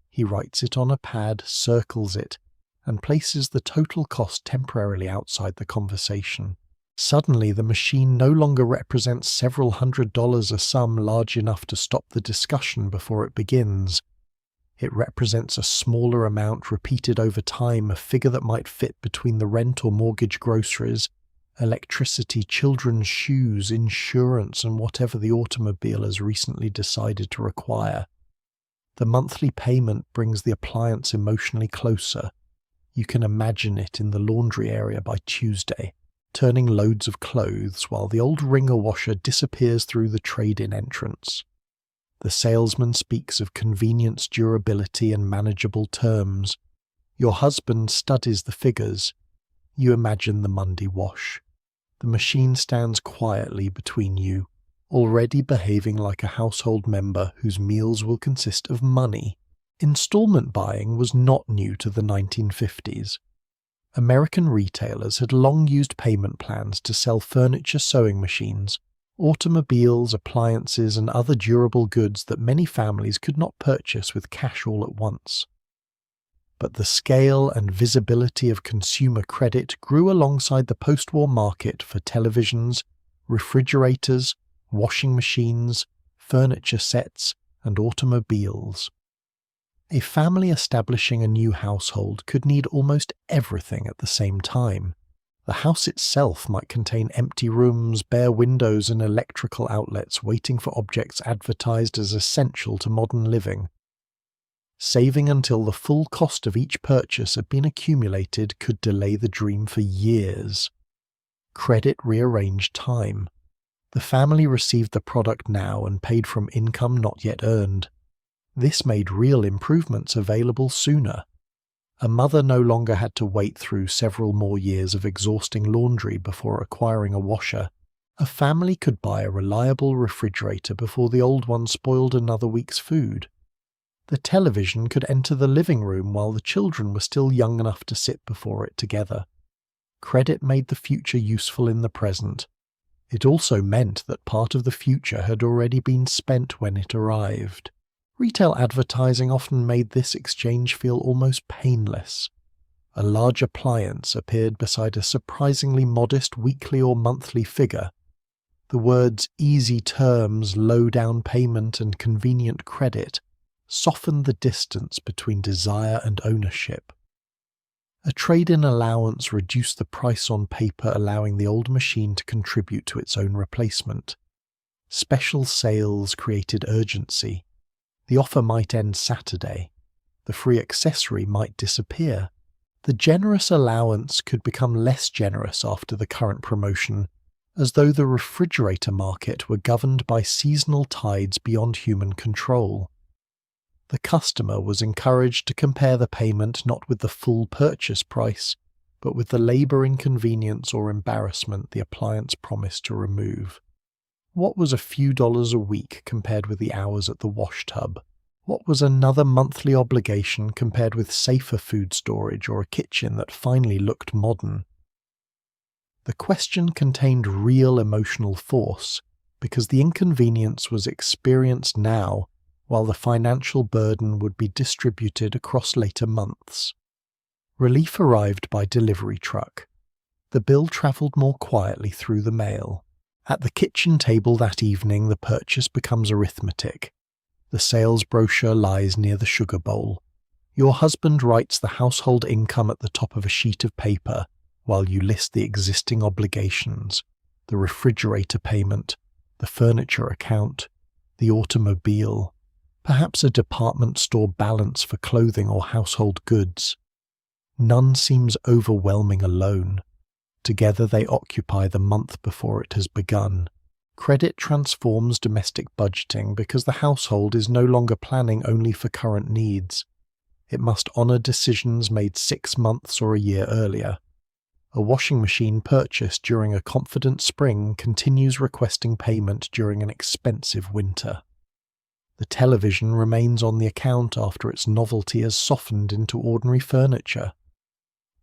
He writes it on a pad, circles it, and places the total cost temporarily outside the conversation. Suddenly, the machine no longer represents several $100s, a sum large enough to stop the discussion before it begins. It represents a smaller amount repeated over time, a figure that might fit between the rent or mortgage, groceries, electricity, children's shoes, insurance, and whatever the automobile has recently decided to require. The monthly payment brings the appliance emotionally closer. You can imagine it in the laundry area by Tuesday, turning loads of clothes while the old wringer washer disappears through the trade-in entrance. The salesman speaks of convenience, durability, and manageable terms. Your husband studies the figures. You imagine the Monday wash. The machine stands quietly between you, already behaving like a household member whose meals will consist of money. Installment buying was not new to the 1950s. American retailers had long used payment plans to sell furniture, sewing machines, automobiles, appliances, and other durable goods that many families could not purchase with cash all at once. but the scale and visibility of consumer credit grew alongside the post-war market for televisions, refrigerators, washing machines, furniture sets, and automobiles. A family establishing a new household could need almost everything at the same time. The house itself might contain empty rooms, bare windows, and electrical outlets waiting for objects advertised as essential to modern living. Saving until the full cost of each purchase had been accumulated could delay the dream for years. Credit rearranged time. The family received the product now and paid from income not yet earned. This made real improvements available sooner. A mother no longer had to wait through several more years of exhausting laundry before acquiring a washer. A family could buy a reliable refrigerator before the old one spoiled another week's food. The television could enter the living room while the children were still young enough to sit before it together. Credit made the future useful in the present. It also meant that part of the future had already been spent when it arrived. Retail advertising often made this exchange feel almost painless. A large appliance appeared beside a surprisingly modest weekly or monthly figure. The words easy terms, low down payment, and convenient credit softened the distance between desire and ownership. A trade-in allowance reduced the price on paper, allowing the old machine to contribute to its own replacement. Special sales created urgency. The offer might end Saturday. The free accessory might disappear. The generous allowance could become less generous after the current promotion, as though the refrigerator market were governed by seasonal tides beyond human control. The customer was encouraged to compare the payment not with the full purchase price, but with the labor inconvenience or embarrassment the appliance promised to remove. What was a few dollars a week compared with the hours at the wash tub? What was another monthly obligation compared with safer food storage or a kitchen that finally looked modern? The question contained real emotional force, because the inconvenience was experienced now, while the financial burden would be distributed across later months. Relief arrived by delivery truck. The bill travelled more quietly through the mail. At the kitchen table that evening, the purchase becomes arithmetic. The sales brochure lies near the sugar bowl. Your husband writes the household income at the top of a sheet of paper, while you list the existing obligations, the refrigerator payment, the furniture account, the automobile, perhaps a department store balance for clothing or household goods. None seems overwhelming alone. Together they occupy the month before it has begun. Credit transforms domestic budgeting because the household is no longer planning only for current needs. It must honour decisions made 6 months or a year earlier. A washing machine purchased during a confident spring continues requesting payment during an expensive winter. The television remains on the account after its novelty has softened into ordinary furniture.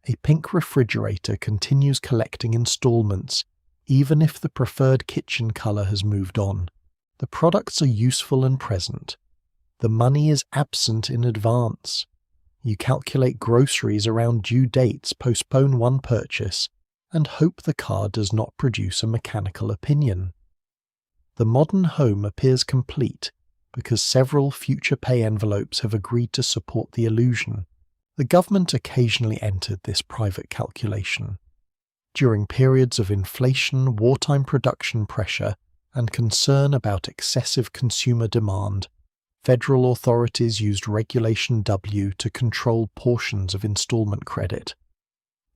A pink refrigerator continues collecting installments, even if the preferred kitchen colour has moved on. The products are useful and present. The money is absent in advance. You calculate groceries around due dates, postpone one purchase, and hope the car does not produce a mechanical opinion. The modern home appears complete because several future pay envelopes have agreed to support the illusion. The government occasionally entered this private calculation. During periods of inflation, wartime production pressure, and concern about excessive consumer demand, federal authorities used Regulation W to control portions of installment credit.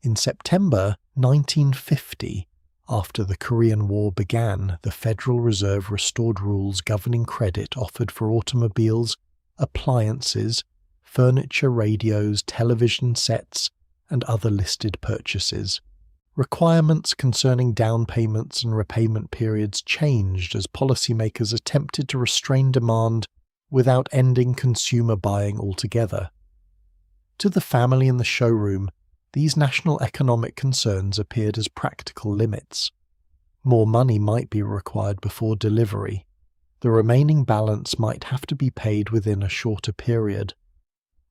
In September 1950, after the Korean War began, the Federal Reserve restored rules governing credit offered for automobiles, appliances, furniture, radios, television sets, and other listed purchases. Requirements concerning down payments and repayment periods changed as policymakers attempted to restrain demand without ending consumer buying altogether. To the family in the showroom, these national economic concerns appeared as practical limits. More money might be required before delivery. The remaining balance might have to be paid within a shorter period.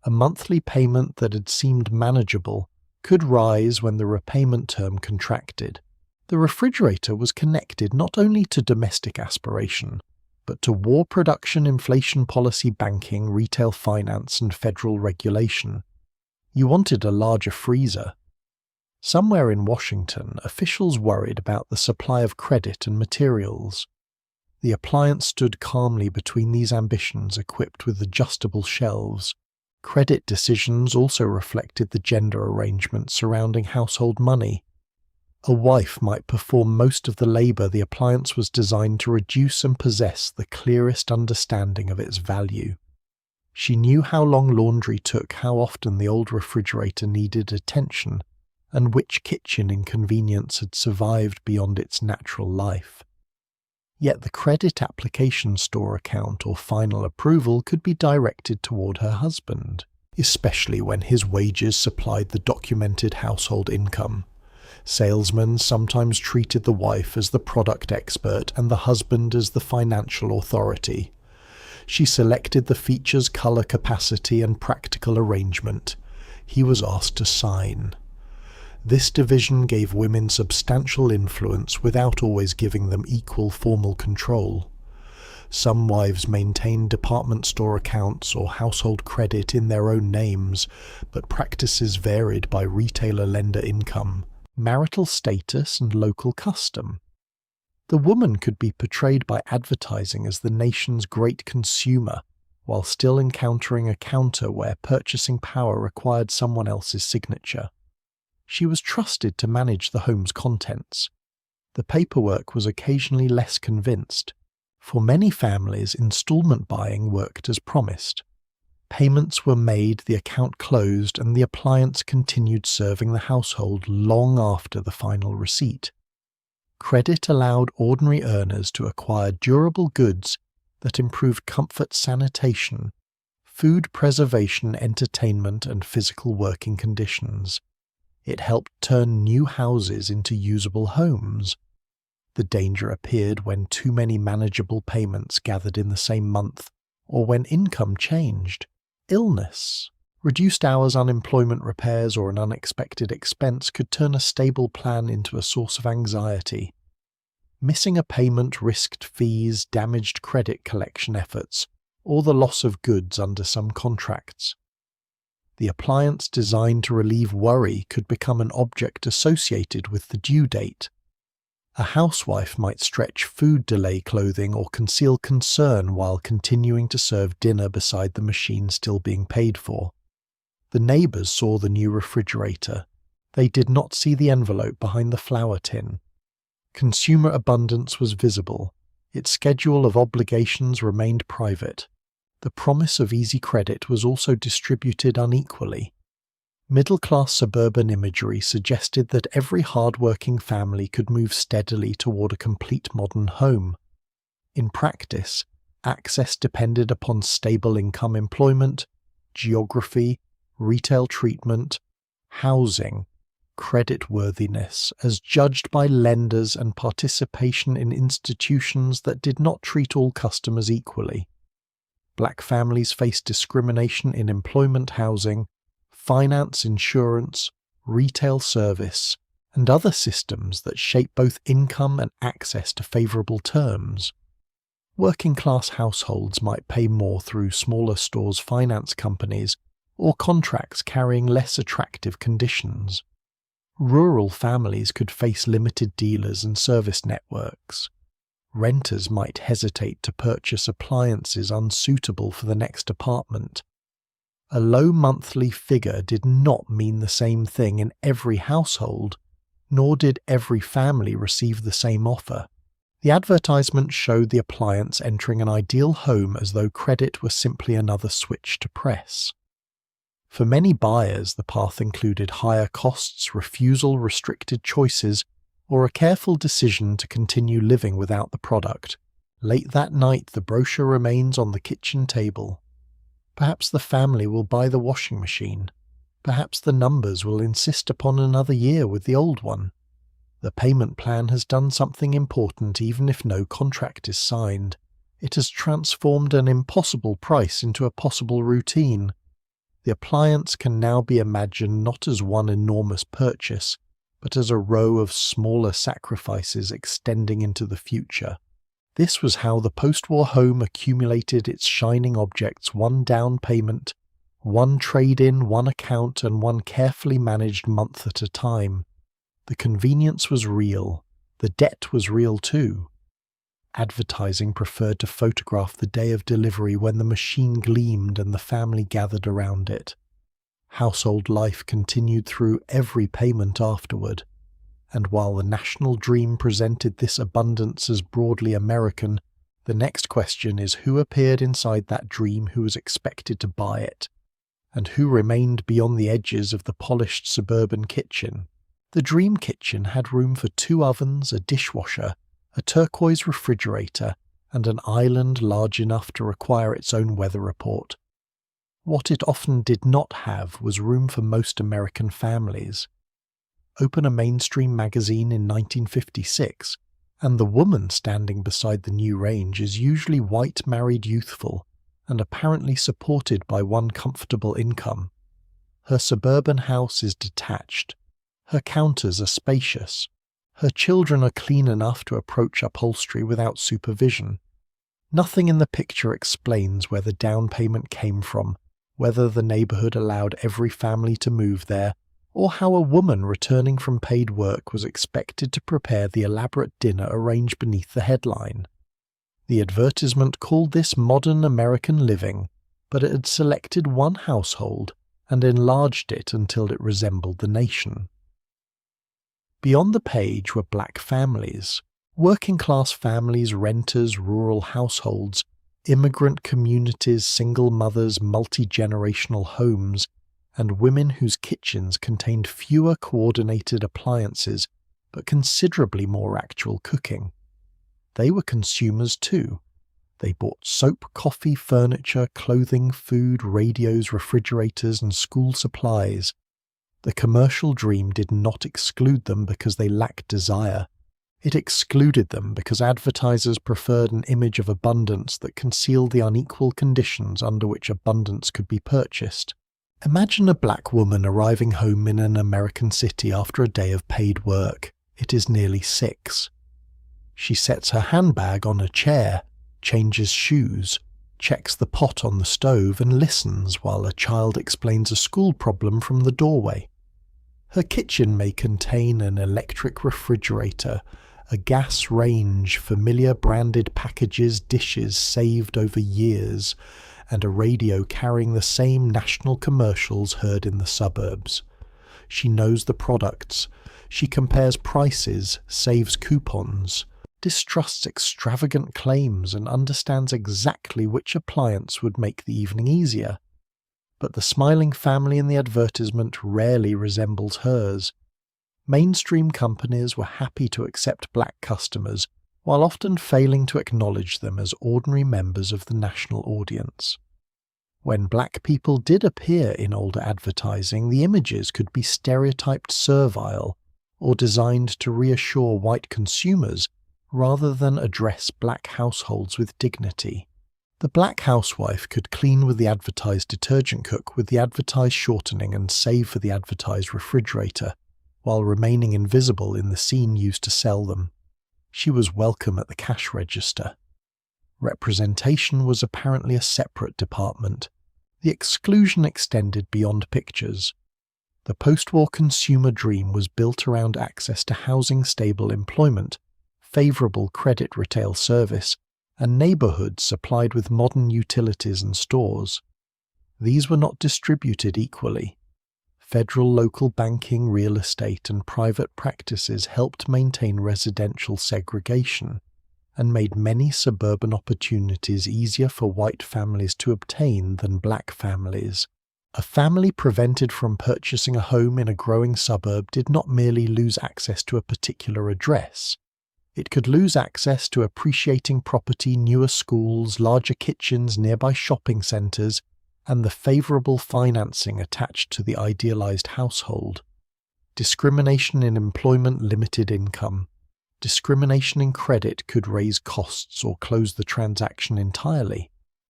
A monthly payment that had seemed manageable could rise when the repayment term contracted. The refrigerator was connected not only to domestic aspiration, but to war production, inflation policy, banking, retail finance, and federal regulation. You wanted a larger freezer. Somewhere in Washington, officials worried about the supply of credit and materials. The appliance stood calmly between these ambitions, equipped with adjustable shelves. Credit decisions also reflected the gender arrangement surrounding household money. A wife might perform most of the labor. The appliance was designed to reduce and possess the clearest understanding of its value. She knew how long laundry took, how often the old refrigerator needed attention, and which kitchen inconvenience had survived beyond its natural life. Yet the credit application store account or final approval could be directed toward her husband, especially when his wages supplied the documented household income. Salesmen sometimes treated the wife as the product expert and the husband as the financial authority. She selected the features, color, capacity, and practical arrangement. He was asked to sign. This division gave women substantial influence without always giving them equal formal control. Some wives maintained department store accounts or household credit in their own names, but practices varied by retailer-lender income, marital status, and local custom. The woman could be portrayed by advertising as the nation's great consumer, while still encountering a counter where purchasing power required someone else's signature. She was trusted to manage the home's contents. The paperwork was occasionally less convinced. For many families, installment buying worked as promised. Payments were made, the account closed, and the appliance continued serving the household long after the final receipt. Credit allowed ordinary earners to acquire durable goods that improved comfort, sanitation, food preservation, entertainment, and physical working conditions. It helped turn new houses into usable homes. The danger appeared when too many manageable payments gathered in the same month, or when income changed. Illness, reduced hours, unemployment, repairs, or an unexpected expense could turn a stable plan into a source of anxiety. Missing a payment risked fees, damaged credit collection efforts, or the loss of goods under some contracts. The appliance designed to relieve worry could become an object associated with the due date. A housewife might stretch food, delay clothing, or conceal concern while continuing to serve dinner beside the machine still being paid for. The neighbors saw the new refrigerator. They did not see the envelope behind the flour tin. Consumer abundance was visible. Its schedule of obligations remained private. The promise of easy credit was also distributed unequally. Middle-class suburban imagery suggested that every hard-working family could move steadily toward a complete modern home. In practice, access depended upon stable income, employment, geography, retail treatment, housing, creditworthiness as judged by lenders, and participation in institutions that did not treat all customers equally. Black families faced discrimination in employment, housing, finance, insurance, retail service, and other systems that shape both income and access to favorable terms. Working-class households might pay more through smaller stores, finance companies, or contracts carrying less attractive conditions. Rural families could face limited dealers and service networks. Renters might hesitate to purchase appliances unsuitable for the next apartment. A low monthly figure did not mean the same thing in every household, nor did every family receive the same offer. The advertisement showed the appliance entering an ideal home as though credit were simply another switch to press. For many buyers, the path included higher costs, refusal, restricted choices, or a careful decision to continue living without the product. Late that night, the brochure remains on the kitchen table. Perhaps the family will buy the washing machine. Perhaps the numbers will insist upon another year with the old one. The payment plan has done something important even if no contract is signed. It has transformed an impossible price into a possible routine. The appliance can now be imagined not as one enormous purchase, but as a row of smaller sacrifices extending into the future. This was how the post-war home accumulated its shining objects: one down payment, one trade-in, one account, and one carefully managed month at a time. The convenience was real. The debt was real too. Advertising preferred to photograph the day of delivery when the machine gleamed and the family gathered around it. Household life continued through every payment afterward. And while the national dream presented this abundance as broadly American, the next question is who appeared inside that dream who was expected to buy it, and who remained beyond the edges of the polished suburban kitchen. The dream kitchen had room for 2 ovens, a dishwasher, a turquoise refrigerator, and an island large enough to require its own weather report. What it often did not have was room for most American families. Open a mainstream magazine in 1956, and the woman standing beside the new range is usually white, married, youthful, and apparently supported by one comfortable income. Her suburban house is detached. Her counters are spacious. Her children are clean enough to approach upholstery without supervision. Nothing in the picture explains where the down payment came from, whether the neighborhood allowed every family to move there, or how a woman returning from paid work was expected to prepare the elaborate dinner arranged beneath the headline. The advertisement called this modern American living, but it had selected one household and enlarged it until it resembled the nation. Beyond the page were black families, working-class families, renters, rural households, immigrant communities, single mothers, multi-generational homes, and women whose kitchens contained fewer coordinated appliances but considerably more actual cooking. They were consumers too. They bought soap, coffee, furniture, clothing, food, radios, refrigerators, and school supplies. The commercial dream did not exclude them because they lacked desire. It excluded them because advertisers preferred an image of abundance that concealed the unequal conditions under which abundance could be purchased. Imagine a black woman arriving home in an American city after a day of paid work. It is nearly 6. She sets her handbag on a chair, changes shoes, checks the pot on the stove, and listens while a child explains a school problem from the doorway. Her kitchen may contain an electric refrigerator, a gas range, familiar branded packages, dishes saved over years, and a radio carrying the same national commercials heard in the suburbs. She knows the products. She compares prices, saves coupons, distrusts extravagant claims, and understands exactly which appliance would make the evening easier. But the smiling family in the advertisement rarely resembles hers. Mainstream companies were happy to accept black customers, while often failing to acknowledge them as ordinary members of the national audience. When black people did appear in older advertising, the images could be stereotyped servile, or designed to reassure white consumers rather than address black households with dignity. The black housewife could clean with the advertised detergent cook with the advertised shortening and save for the advertised refrigerator, while remaining invisible in the scene used to sell them. She was welcome at the cash register. Representation was apparently a separate department. The exclusion extended beyond pictures. The post-war consumer dream was built around access to housing, stable employment, favourable credit retail service, and neighbourhoods supplied with modern utilities and stores. These were not distributed equally. Federal local banking, real estate, and private practices helped maintain residential segregation and made many suburban opportunities easier for white families to obtain than black families. A family prevented from purchasing a home in a growing suburb did not merely lose access to a particular address. It could lose access to appreciating property, newer schools, larger kitchens, nearby shopping centres, and the favourable financing attached to the idealised household. Discrimination in employment limited income. Discrimination in credit could raise costs or close the transaction entirely.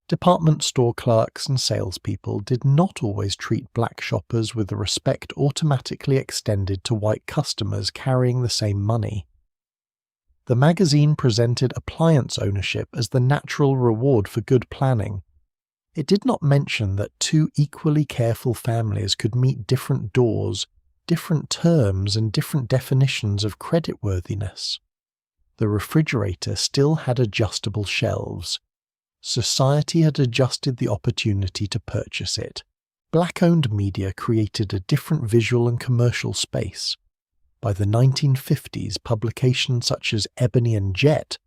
Department store clerks and salespeople did not always treat black shoppers with the respect automatically extended to white customers carrying the same money. The magazine presented appliance ownership as the natural reward for good planning. It did not mention that two equally careful families could meet different doors, different terms, and different definitions of creditworthiness. The refrigerator still had adjustable shelves. Society had adjusted the opportunity to purchase it. Black-owned media created a different visual and commercial space. By the 1950s, publications such as Ebony and Jet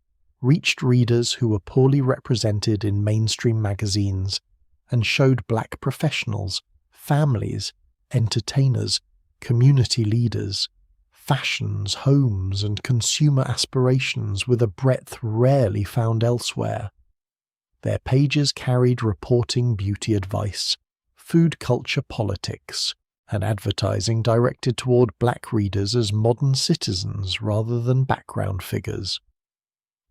reached readers who were poorly represented in mainstream magazines and showed black professionals, families, entertainers, community leaders, fashions, homes, and consumer aspirations with a breadth rarely found elsewhere. Their pages carried reporting beauty advice, food culture politics, and advertising directed toward black readers as modern citizens rather than background figures.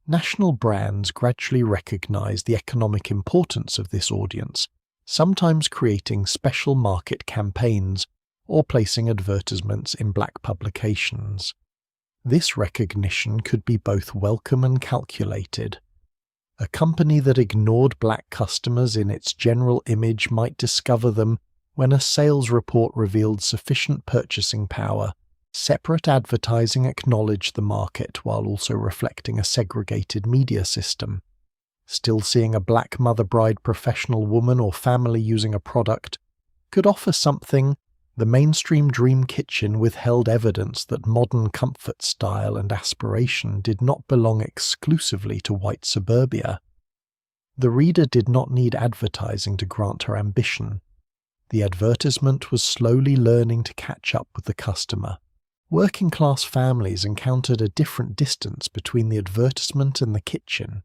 National brands gradually recognized the economic importance of this audience, sometimes creating special market campaigns or placing advertisements in black publications. This recognition could be both welcome and calculated. A company that ignored black customers in its general image might discover them when a sales report revealed sufficient purchasing power. Separate advertising acknowledged the market while also reflecting a segregated media system. Still seeing a black mother bride professional woman or family using a product could offer something. The mainstream dream kitchen withheld evidence that modern comfort, style, and aspiration did not belong exclusively to white suburbia. The reader did not need advertising to grant her ambition. The advertisement was slowly learning to catch up with the customer. Working-class families encountered a different distance between the advertisement and the kitchen.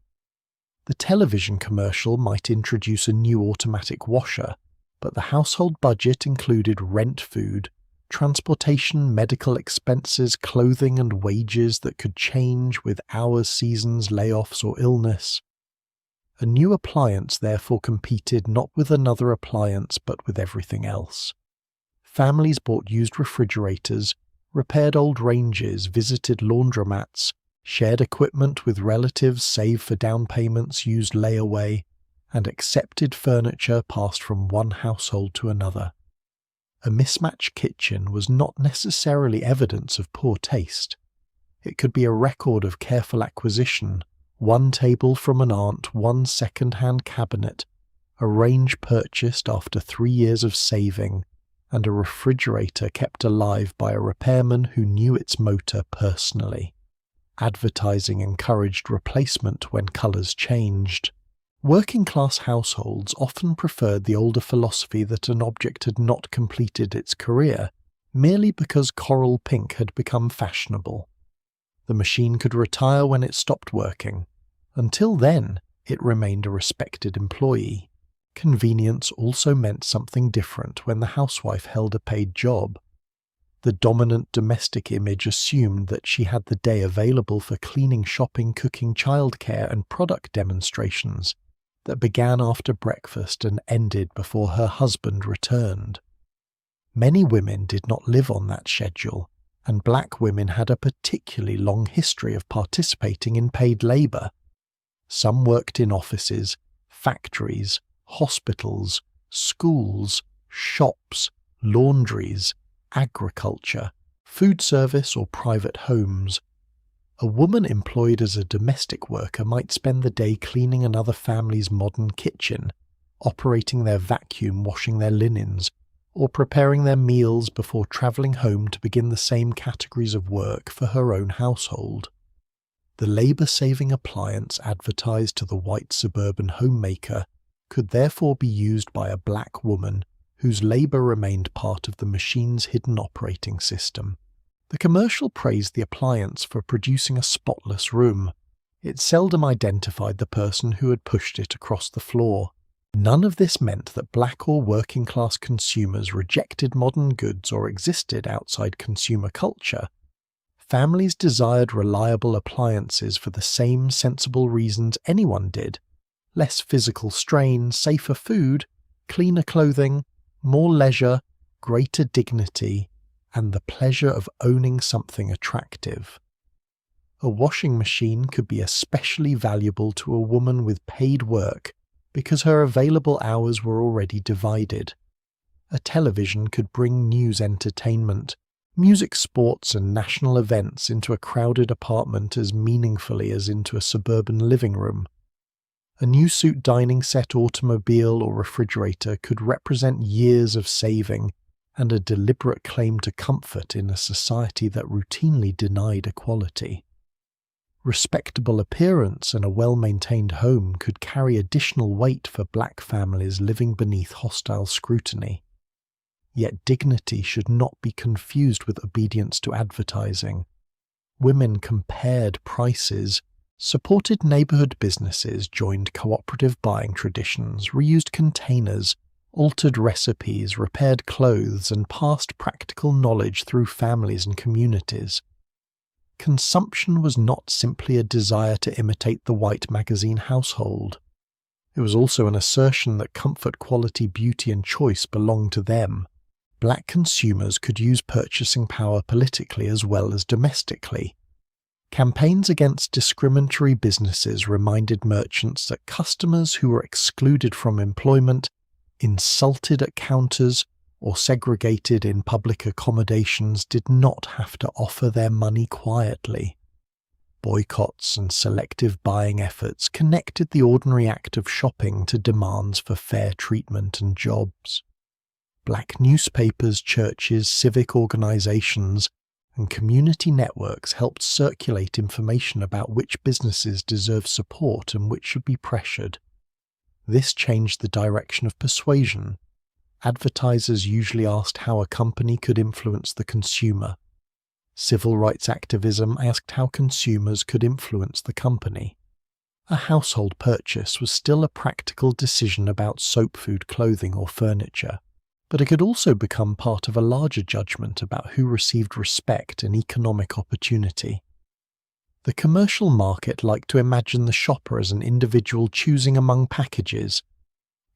The television commercial might introduce a new automatic washer, but the household budget included rent, food, transportation, medical expenses, clothing, and wages that could change with hours, seasons, layoffs, or illness. A new appliance therefore competed not with another appliance but with everything else. Families bought used refrigerators, repaired old ranges, visited laundromats, shared equipment with relatives, saved for down payments, used layaway, and accepted furniture passed from one household to another. A mismatched kitchen was not necessarily evidence of poor taste. It could be a record of careful acquisition, one table from an aunt, one second-hand cabinet, a range purchased after 3 years of saving, and a refrigerator kept alive by a repairman who knew its motor personally. Advertising encouraged replacement when colours changed. Working-class households often preferred the older philosophy that an object had not completed its career merely because coral pink had become fashionable. The machine could retire when it stopped working. Until then, it remained a respected employee. Convenience also meant something different when the housewife held a paid job. The dominant domestic image assumed that she had the day available for cleaning, shopping, cooking, childcare, and product demonstrations that began after breakfast and ended before her husband returned. Many women did not live on that schedule, and black women had a particularly long history of participating in paid labour. Some worked in offices, factories, hospitals, schools, shops, laundries, agriculture, food service, or private homes. A woman employed as a domestic worker might spend the day cleaning another family's modern kitchen, operating their vacuum, washing their linens, or preparing their meals before travelling home to begin the same categories of work for her own household. The labour-saving appliance advertised to the white suburban homemaker could therefore be used by a black woman whose labour remained part of the machine's hidden operating system. The commercial praised the appliance for producing a spotless room. It seldom identified the person who had pushed it across the floor. None of this meant that black or working-class consumers rejected modern goods or existed outside consumer culture. Families desired reliable appliances for the same sensible reasons anyone did. less physical strain, safer food, cleaner clothing, more leisure, greater dignity, and the pleasure of owning something attractive. A washing machine could be especially valuable to a woman with paid work because her available hours were already divided. A television could bring news entertainment, music, sports, and national events into a crowded apartment as meaningfully as into a suburban living room. A new suite dining set, automobile, or refrigerator could represent years of saving and a deliberate claim to comfort in a society that routinely denied equality. Respectable appearance and a well-maintained home could carry additional weight for black families living beneath hostile scrutiny. Yet dignity should not be confused with obedience to advertising. Women compared prices, supported neighborhood businesses, joined cooperative buying traditions, reused containers, altered recipes, repaired clothes, and passed practical knowledge through families and communities. Consumption was not simply a desire to imitate the white magazine household. It was also an assertion that comfort, quality, beauty, and choice belonged to them. Black consumers could use purchasing power politically as well as domestically. Campaigns against discriminatory businesses reminded merchants that customers who were excluded from employment, insulted at counters, or segregated in public accommodations did not have to offer their money quietly. Boycotts and selective buying efforts connected the ordinary act of shopping to demands for fair treatment and jobs. Black newspapers, churches, civic organizations, and community networks helped circulate information about which businesses deserve support and which should be pressured. This changed the direction of persuasion. Advertisers usually asked how a company could influence the consumer. Civil rights activism asked how consumers could influence the company. A household purchase was still a practical decision about soap, food, clothing, or furniture, but it could also become part of a larger judgment about who received respect and economic opportunity. The commercial market liked to imagine the shopper as an individual choosing among packages.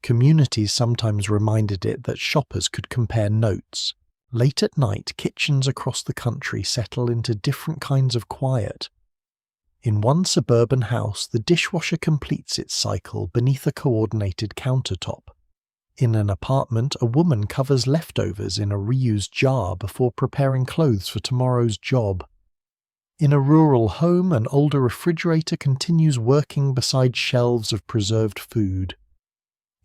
Communities sometimes reminded it that shoppers could compare notes. Late at night, kitchens across the country settle into different kinds of quiet. In one suburban house, the dishwasher completes its cycle beneath a coordinated countertop. In an apartment, a woman covers leftovers in a reused jar before preparing clothes for tomorrow's job. In a rural home, an older refrigerator continues working beside shelves of preserved food.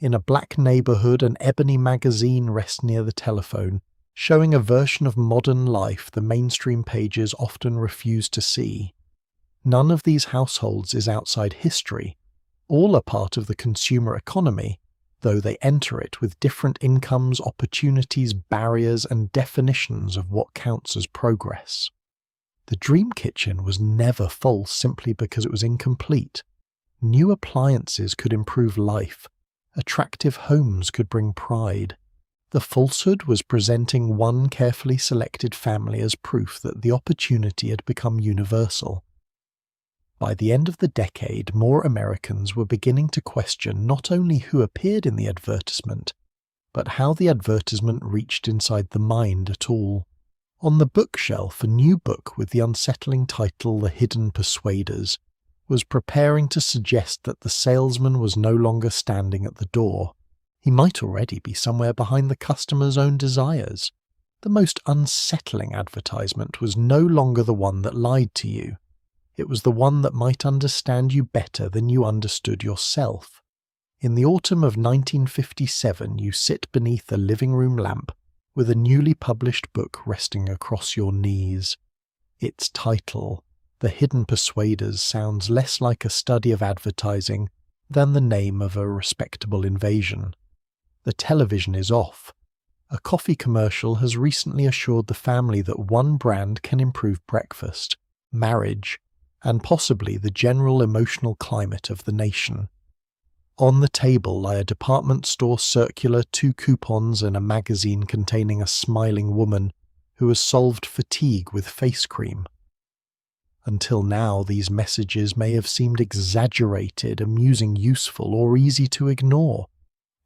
In a black neighborhood, an ebony magazine rests near the telephone, showing a version of modern life the mainstream pages often refuse to see. None of these households is outside history. All are part of the consumer economy, though they enter it with different incomes, opportunities, barriers, and definitions of what counts as progress. The dream kitchen was never false simply because it was incomplete. New appliances could improve life. Attractive homes could bring pride. The falsehood was presenting one carefully selected family as proof that the opportunity had become universal. By the end of the decade, more Americans were beginning to question not only who appeared in the advertisement, but how the advertisement reached inside the mind at all. On the bookshelf, a new book with the unsettling title The Hidden Persuaders was preparing to suggest that the salesman was no longer standing at the door. He might already be somewhere behind the customer's own desires. The most unsettling advertisement was no longer the one that lied to you. It was the one that might understand you better than you understood yourself. In the autumn of 1957, you sit beneath a living room lamp with a newly published book resting across your knees. Its title, The Hidden Persuaders, sounds less like a study of advertising than the name of a respectable invasion. The television is off. A coffee commercial has recently assured the family that one brand can improve breakfast, marriage, and possibly the general emotional climate of the nation. On the table lie a department store circular, 2 coupons, and a magazine containing a smiling woman who has solved fatigue with face cream. Until now, these messages may have seemed exaggerated, amusing, useful, or easy to ignore.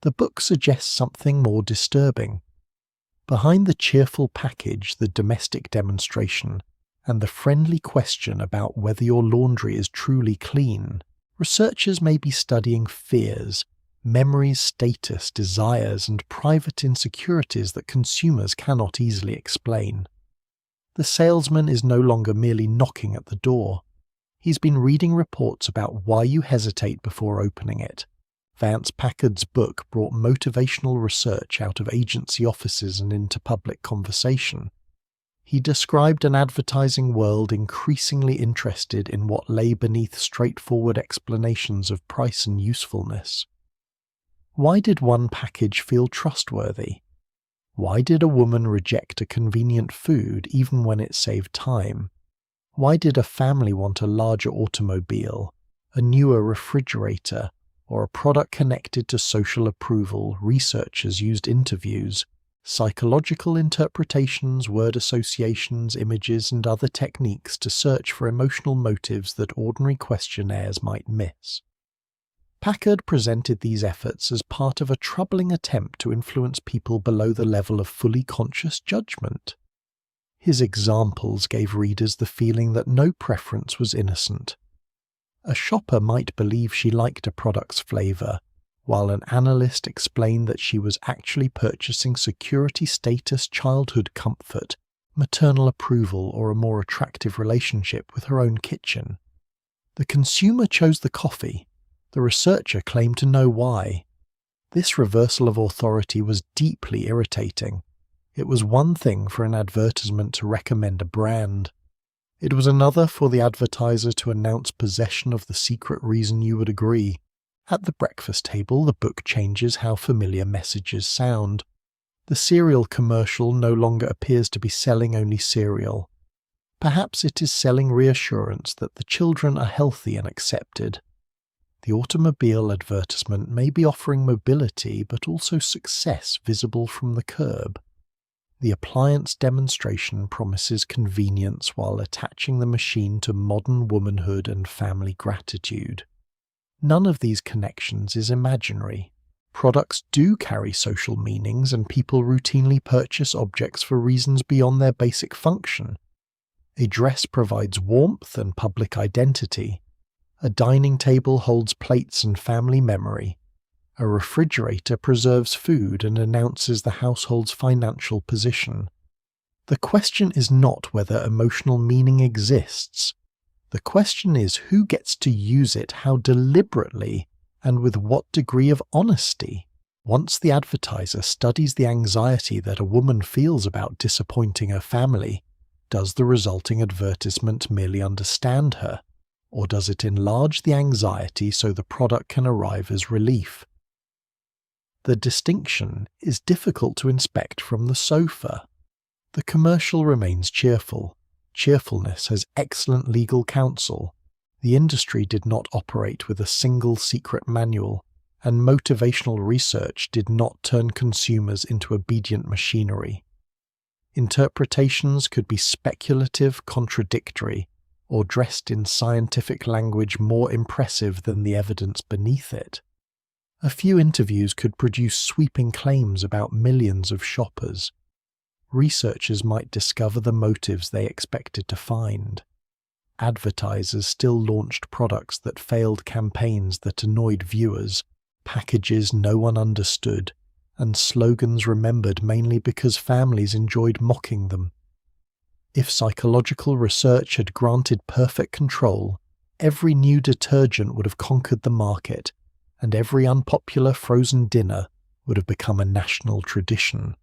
The book suggests something more disturbing. Behind the cheerful package, the domestic demonstration, and the friendly question about whether your laundry is truly clean, researchers may be studying fears, memories, status, desires, and private insecurities that consumers cannot easily explain. The salesman is no longer merely knocking at the door. He's been reading reports about why you hesitate before opening it. Vance Packard's book brought motivational research out of agency offices and into public conversation. He described an advertising world increasingly interested in what lay beneath straightforward explanations of price and usefulness. Why did one package feel trustworthy? Why did a woman reject a convenient food even when it saved time? Why did a family want a larger automobile, a newer refrigerator, or a product connected to social approval? Researchers used interviews, psychological interpretations, word associations, images, and other techniques to search for emotional motives that ordinary questionnaires might miss. Packard presented these efforts as part of a troubling attempt to influence people below the level of fully conscious judgment. His examples gave readers the feeling that no preference was innocent. A shopper might believe she liked a product's flavor, while an analyst explained that she was actually purchasing security status, childhood comfort, maternal approval, or a more attractive relationship with her own kitchen. The consumer chose the coffee. The researcher claimed to know why. This reversal of authority was deeply irritating. It was one thing for an advertisement to recommend a brand. It was another for the advertiser to announce possession of the secret reason you would agree. At the breakfast table, the book changes how familiar messages sound. The cereal commercial no longer appears to be selling only cereal. Perhaps it is selling reassurance that the children are healthy and accepted. The automobile advertisement may be offering mobility but also success visible from the curb. The appliance demonstration promises convenience while attaching the machine to modern womanhood and family gratitude. None of these connections is imaginary. Products do carry social meanings, and people routinely purchase objects for reasons beyond their basic function. A dress provides warmth and public identity. A dining table holds plates and family memory. A refrigerator preserves food and announces the household's financial position. The question is not whether emotional meaning exists. The question is who gets to use it, how deliberately, and with what degree of honesty. Once the advertiser studies the anxiety that a woman feels about disappointing her family, does the resulting advertisement merely understand her? Or does it enlarge the anxiety so the product can arrive as relief? The distinction is difficult to inspect from the sofa. The commercial remains cheerful. Cheerfulness has excellent legal counsel. The industry did not operate with a single secret manual, and motivational research did not turn consumers into obedient machinery. Interpretations could be speculative, contradictory, or dressed in scientific language more impressive than the evidence beneath it. A few interviews could produce sweeping claims about millions of shoppers. Researchers might discover the motives they expected to find. Advertisers still launched products that failed campaigns that annoyed viewers, packages no one understood, and slogans remembered mainly because families enjoyed mocking them. If psychological research had granted perfect control, every new detergent would have conquered the market, and every unpopular frozen dinner would have become a national tradition.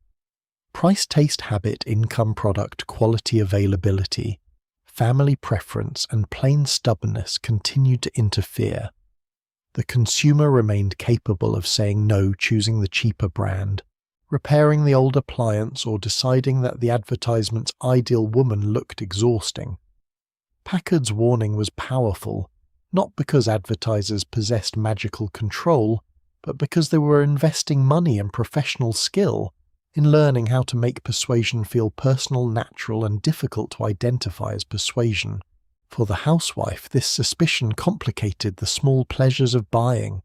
Price, taste, habit, income, product, quality, availability, family preference, and plain stubbornness continued to interfere. The consumer remained capable of saying no, choosing the cheaper brand, repairing the old appliance, or deciding that the advertisement's ideal woman looked exhausting. Packard's warning was powerful, not because advertisers possessed magical control, but because they were investing money and professional skill in learning how to make persuasion feel personal, natural, and difficult to identify as persuasion. For the housewife, this suspicion complicated the small pleasures of buying.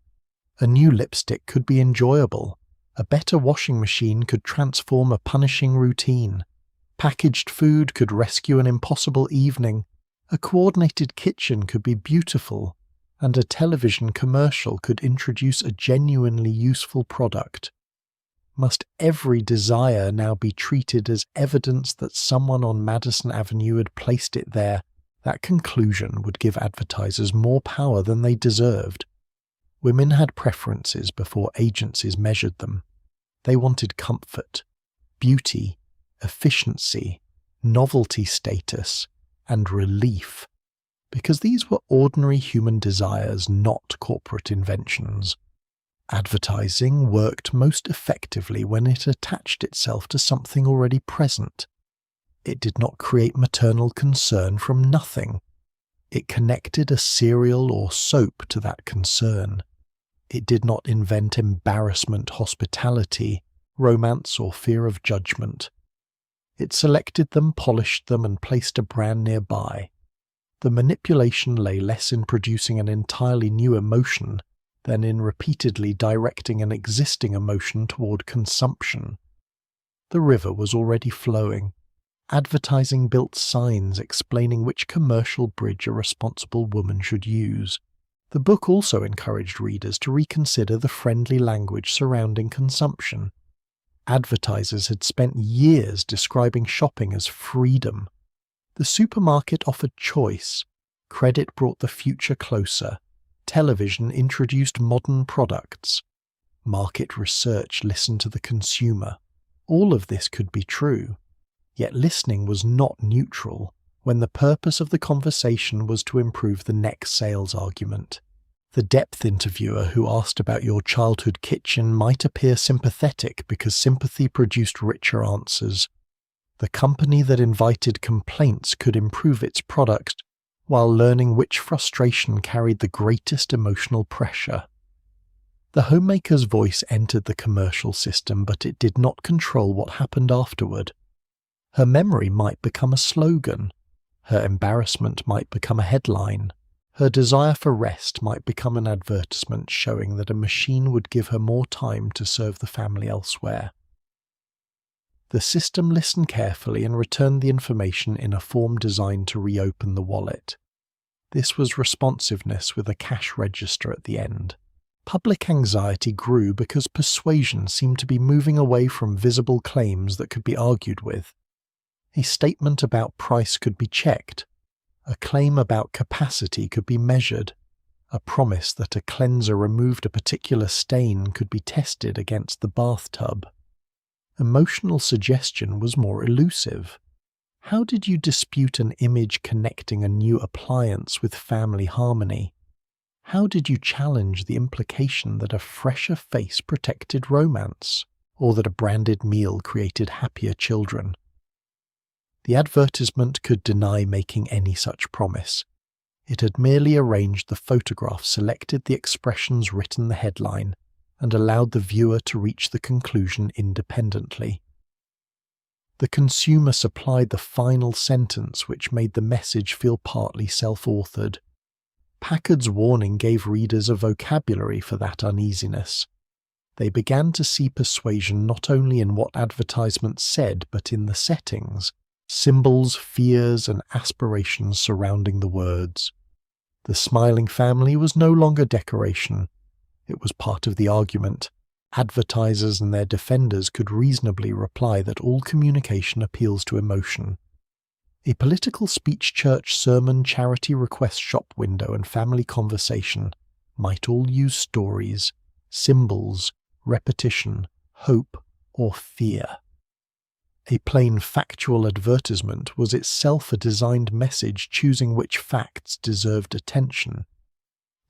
A new lipstick could be enjoyable. A better washing machine could transform a punishing routine. Packaged food could rescue an impossible evening. A coordinated kitchen could be beautiful. And a television commercial could introduce a genuinely useful product. Must every desire now be treated as evidence that someone on Madison Avenue had placed it there? That conclusion would give advertisers more power than they deserved. Women had preferences before agencies measured them. They wanted comfort, beauty, efficiency, novelty status, and relief, because these were ordinary human desires, not corporate inventions. Advertising worked most effectively when it attached itself to something already present. It did not create maternal concern from nothing. It connected a cereal or soap to that concern. It did not invent embarrassment, hospitality, romance, or fear of judgment. It selected them, polished them, and placed a brand nearby. The manipulation lay less in producing an entirely new emotion than in repeatedly directing an existing emotion toward consumption. The river was already flowing. Advertising built signs explaining which commercial bridge a responsible woman should use. The book also encouraged readers to reconsider the friendly language surrounding consumption. Advertisers had spent years describing shopping as freedom. The supermarket offered choice. Credit brought the future closer. Television introduced modern products. Market research listened to the consumer. All of this could be true. Yet listening was not neutral when the purpose of the conversation was to improve the next sales argument. The depth interviewer who asked about your childhood kitchen might appear sympathetic because sympathy produced richer answers. The company that invited complaints could improve its product while learning which frustration carried the greatest emotional pressure. The homemaker's voice entered the commercial system, but it did not control what happened afterward. Her memory might become a slogan. Her embarrassment might become a headline. Her desire for rest might become an advertisement showing that a machine would give her more time to serve the family elsewhere. The system listened carefully and returned the information in a form designed to reopen the wallet. This was responsiveness with a cash register at the end. Public anxiety grew because persuasion seemed to be moving away from visible claims that could be argued with. A statement about price could be checked. A claim about capacity could be measured. A promise that a cleanser removed a particular stain could be tested against the bathtub. Emotional suggestion was more elusive. How did you dispute an image connecting a new appliance with family harmony? How did you challenge the implication that a fresher face protected romance, or that a branded meal created happier children? The advertisement could deny making any such promise. It had merely arranged the photograph, selected the expressions, written the headline, and allowed the viewer to reach the conclusion independently. The consumer supplied the final sentence, which made the message feel partly self-authored. Packard's warning gave readers a vocabulary for that uneasiness. They began to see persuasion not only in what advertisements said, but in the settings, symbols, fears, and aspirations surrounding the words. The smiling family was no longer decoration. It was part of the argument. Advertisers and their defenders could reasonably reply that all communication appeals to emotion. A political speech, church sermon, charity request shop window, and family conversation might all use stories, symbols, repetition, hope, or fear. A plain factual advertisement was itself a designed message choosing which facts deserved attention.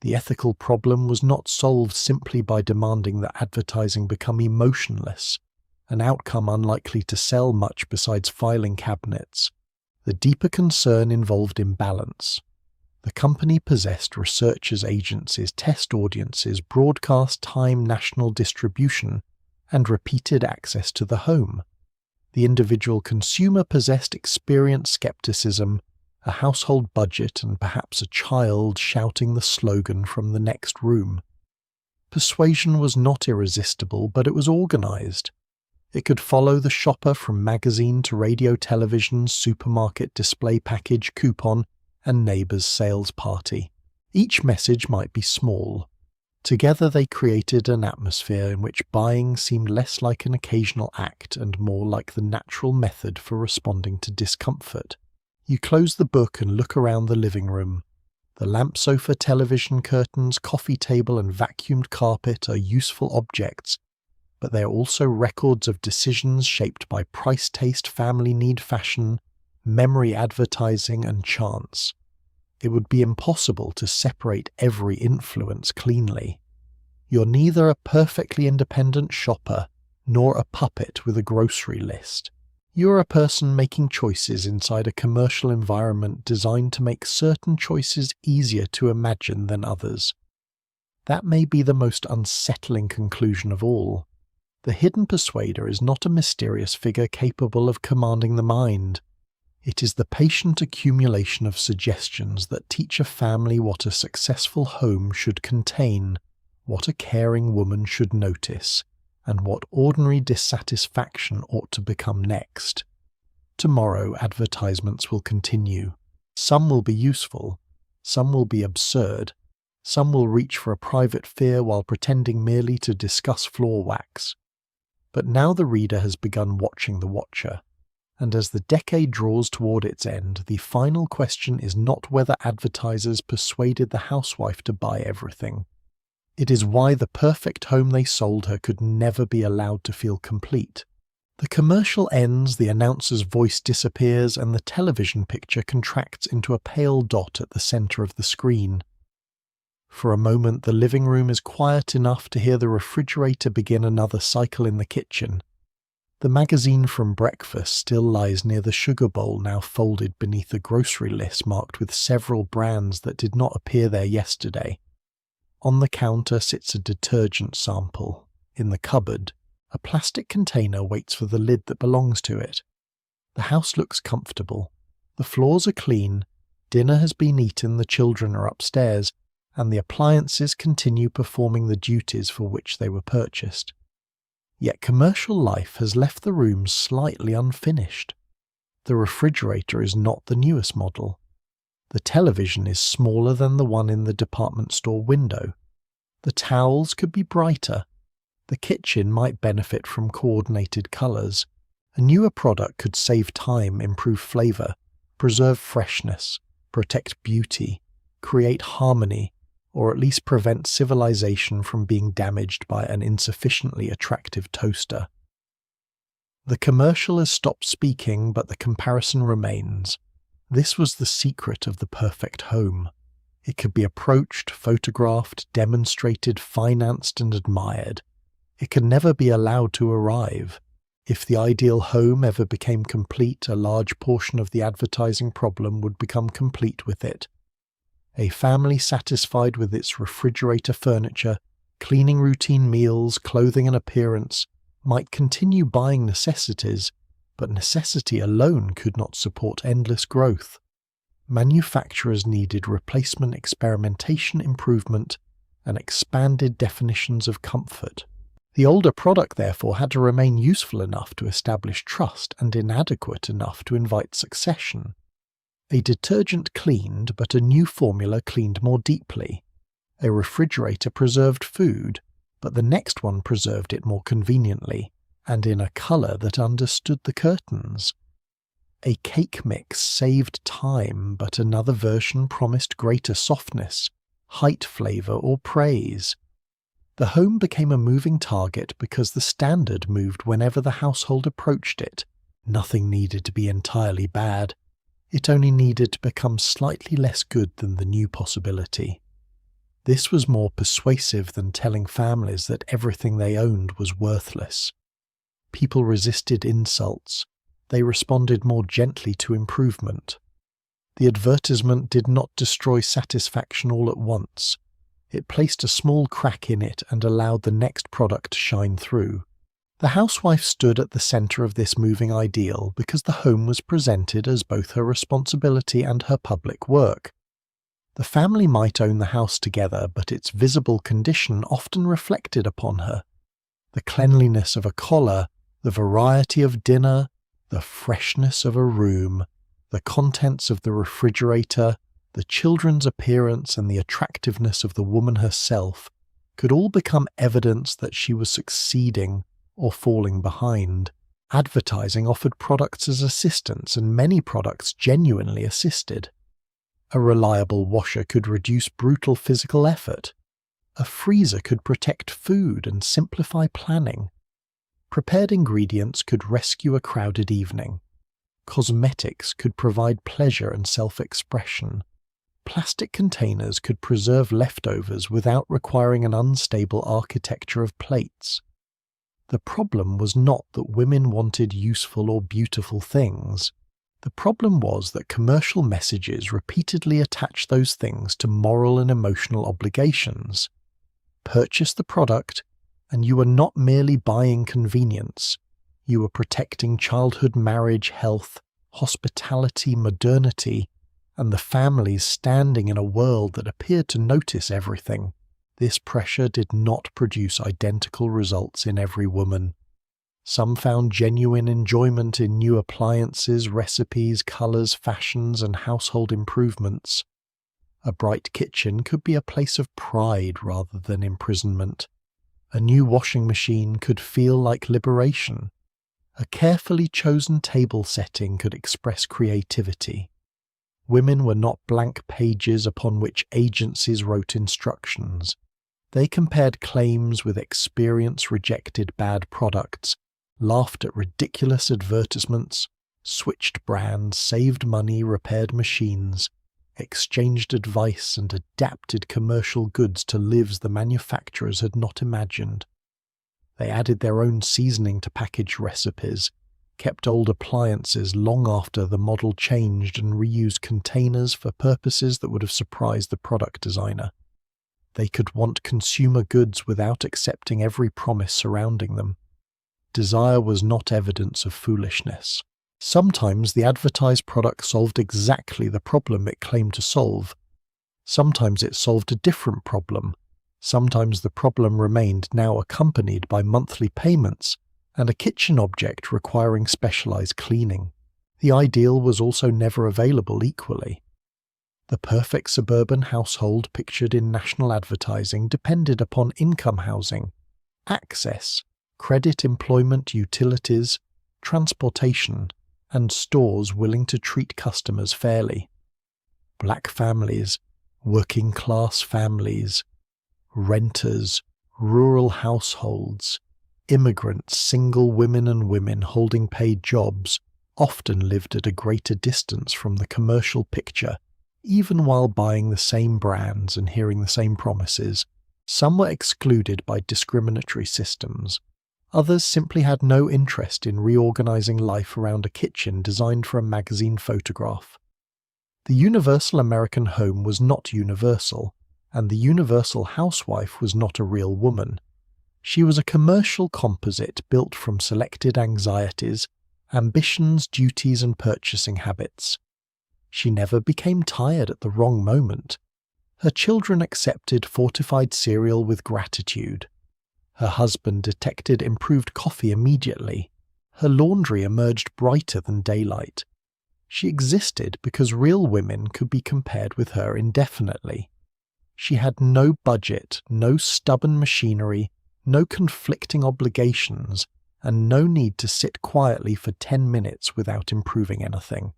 The ethical problem was not solved simply by demanding that advertising become emotionless, an outcome unlikely to sell much besides filing cabinets. The deeper concern involved imbalance. The company possessed researchers' agencies, test audiences, broadcast time, national distribution, and repeated access to the home. The individual consumer possessed experience, skepticism, a household budget, and perhaps a child shouting the slogan from the next room. Persuasion was not irresistible, but it was organized. It could follow the shopper from magazine to radio, television, supermarket display package, coupon, and neighbor's sales party. Each message might be small. Together they created an atmosphere in which buying seemed less like an occasional act and more like the natural method for responding to discomfort. You close the book and look around the living room. The lamp sofa, television curtains, coffee table, and vacuumed carpet are useful objects, but they are also records of decisions shaped by price, taste, family need, fashion, memory, advertising, and chance. It would be impossible to separate every influence cleanly. You're neither a perfectly independent shopper nor a puppet with a grocery list. You're a person making choices inside a commercial environment designed to make certain choices easier to imagine than others. That may be the most unsettling conclusion of all. The hidden persuader is not a mysterious figure capable of commanding the mind. It is the patient accumulation of suggestions that teach a family what a successful home should contain, what a caring woman should notice, and what ordinary dissatisfaction ought to become next. Tomorrow, advertisements will continue. Some will be useful, some will be absurd, some will reach for a private fear while pretending merely to discuss floor wax. But now the reader has begun watching the watcher, and as the decade draws toward its end, the final question is not whether advertisers persuaded the housewife to buy everything. It is why the perfect home they sold her could never be allowed to feel complete. The commercial ends, the announcer's voice disappears, and the television picture contracts into a pale dot at the center of the screen. For a moment, the living room is quiet enough to hear the refrigerator begin another cycle in the kitchen. The magazine from breakfast still lies near the sugar bowl, now folded beneath a grocery list marked with several brands that did not appear there yesterday. On the counter sits a detergent sample. In the cupboard, a plastic container waits for the lid that belongs to it. The house looks comfortable. The floors are clean, dinner has been eaten, the children are upstairs, and the appliances continue performing the duties for which they were purchased. Yet commercial life has left the rooms slightly unfinished. The refrigerator is not the newest model. The television is smaller than the one in the department store window. The towels could be brighter. The kitchen might benefit from coordinated colours. A newer product could save time, improve flavour, preserve freshness, protect beauty, create harmony, or at least prevent civilization from being damaged by an insufficiently attractive toaster. The commercial has stopped speaking, but the comparison remains. This was the secret of the perfect home. It could be approached, photographed, demonstrated, financed, and admired. It could never be allowed to arrive. If the ideal home ever became complete, a large portion of the advertising problem would become complete with it. A family satisfied with its refrigerator furniture, cleaning routine meals, clothing and appearance, might continue buying necessities, but necessity alone could not support endless growth. Manufacturers needed replacement, experimentation, improvement, and expanded definitions of comfort. The older product, therefore, had to remain useful enough to establish trust and inadequate enough to invite succession. A detergent cleaned, but a new formula cleaned more deeply. A refrigerator preserved food, but the next one preserved it more conveniently, and in a colour that understood the curtains. A cake mix saved time, but another version promised greater softness, height flavour, or praise. The home became a moving target because the standard moved whenever the household approached it. Nothing needed to be entirely bad. It only needed to become slightly less good than the new possibility. This was more persuasive than telling families that everything they owned was worthless. People resisted insults. They responded more gently to improvement. The advertisement did not destroy satisfaction all at once. It placed a small crack in it and allowed the next product to shine through. The housewife stood at the centre of this moving ideal because the home was presented as both her responsibility and her public work. The family might own the house together, but its visible condition often reflected upon her. The cleanliness of a collar, the variety of dinner, the freshness of a room, the contents of the refrigerator, the children's appearance and the attractiveness of the woman herself could all become evidence that she was succeeding or falling behind. Advertising offered products as assistants, and many products genuinely assisted. A reliable washer could reduce brutal physical effort. A freezer could protect food and simplify planning. Prepared ingredients could rescue a crowded evening. Cosmetics could provide pleasure and self-expression. Plastic containers could preserve leftovers without requiring an unstable architecture of plates. The problem was not that women wanted useful or beautiful things. The problem was that commercial messages repeatedly attached those things to moral and emotional obligations. Purchase the product, and you were not merely buying convenience. You were protecting childhood, marriage, health, hospitality, modernity, and the families standing in a world that appeared to notice everything. This pressure did not produce identical results in every woman. Some found genuine enjoyment in new appliances, recipes, colours, fashions, and household improvements. A bright kitchen could be a place of pride rather than imprisonment. A new washing machine could feel like liberation. A carefully chosen table setting could express creativity. Women were not blank pages upon which agencies wrote instructions. They compared claims with experience, rejected bad products, laughed at ridiculous advertisements, switched brands, saved money, repaired machines, exchanged advice and adapted commercial goods to lives the manufacturers had not imagined. They added their own seasoning to packaged recipes, kept old appliances long after the model changed, and reused containers for purposes that would have surprised the product designer. They could want consumer goods without accepting every promise surrounding them. Desire was not evidence of foolishness. Sometimes the advertised product solved exactly the problem it claimed to solve. Sometimes it solved a different problem. Sometimes the problem remained, now accompanied by monthly payments and a kitchen object requiring specialized cleaning. The ideal was also never available equally. The perfect suburban household pictured in national advertising depended upon income, housing, access, credit, employment, utilities, transportation, and stores willing to treat customers fairly. Black families, working-class families, renters, rural households, immigrants, single women and women holding paid jobs often lived at a greater distance from the commercial picture, even while buying the same brands and hearing the same promises. Some were excluded by discriminatory systems. Others simply had no interest in reorganizing life around a kitchen designed for a magazine photograph. The universal American home was not universal, and the universal housewife was not a real woman. She was a commercial composite built from selected anxieties, ambitions, duties, and purchasing habits. She never became tired at the wrong moment. Her children accepted fortified cereal with gratitude. Her husband detected improved coffee immediately. Her laundry emerged brighter than daylight. She existed because real women could be compared with her indefinitely. She had no budget, no stubborn machinery, no conflicting obligations, and no need to sit quietly for 10 minutes without improving anything.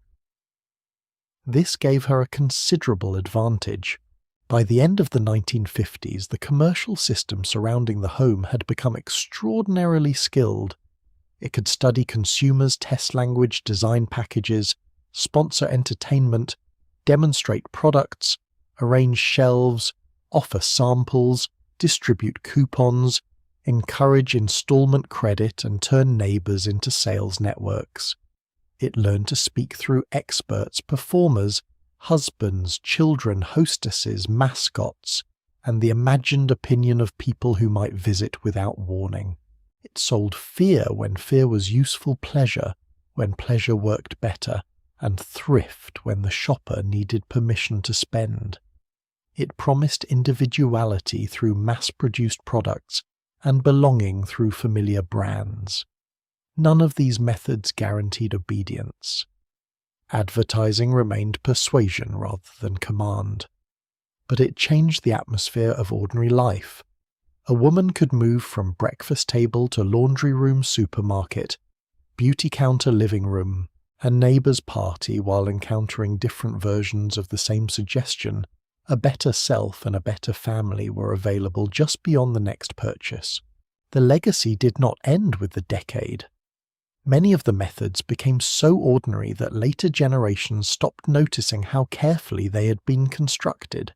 This gave her a considerable advantage. By the end of the 1950s, the commercial system surrounding the home had become extraordinarily skilled. It could study consumers, test language, design packages, sponsor entertainment, demonstrate products, arrange shelves, offer samples, distribute coupons, encourage installment credit, and turn neighbors into sales networks. It learned to speak through experts, performers, husbands, children, hostesses, mascots, and the imagined opinion of people who might visit without warning. It sold fear when fear was useful pleasure, when pleasure worked better, and thrift when the shopper needed permission to spend. It promised individuality through mass-produced products and belonging through familiar brands. None of these methods guaranteed obedience. Advertising remained persuasion rather than command. But it changed the atmosphere of ordinary life. A woman could move from breakfast table to laundry room supermarket, beauty counter living room, and neighbour's party while encountering different versions of the same suggestion. A better self and a better family were available just beyond the next purchase. The legacy did not end with the decade. Many of the methods became so ordinary that later generations stopped noticing how carefully they had been constructed.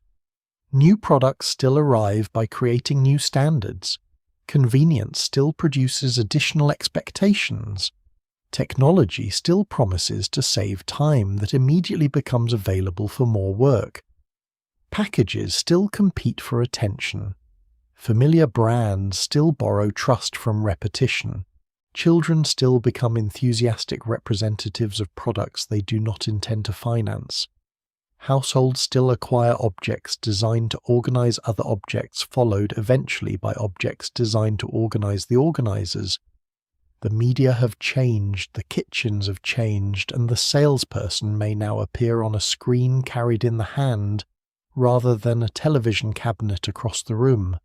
New products still arrive by creating new standards. Convenience still produces additional expectations. Technology still promises to save time that immediately becomes available for more work. Packages still compete for attention. Familiar brands still borrow trust from repetition. Children still become enthusiastic representatives of products they do not intend to finance. Households still acquire objects designed to organize other objects, followed eventually by objects designed to organize the organizers. The media have changed, the kitchens have changed, and the salesperson may now appear on a screen carried in the hand, rather than a television cabinet across the room.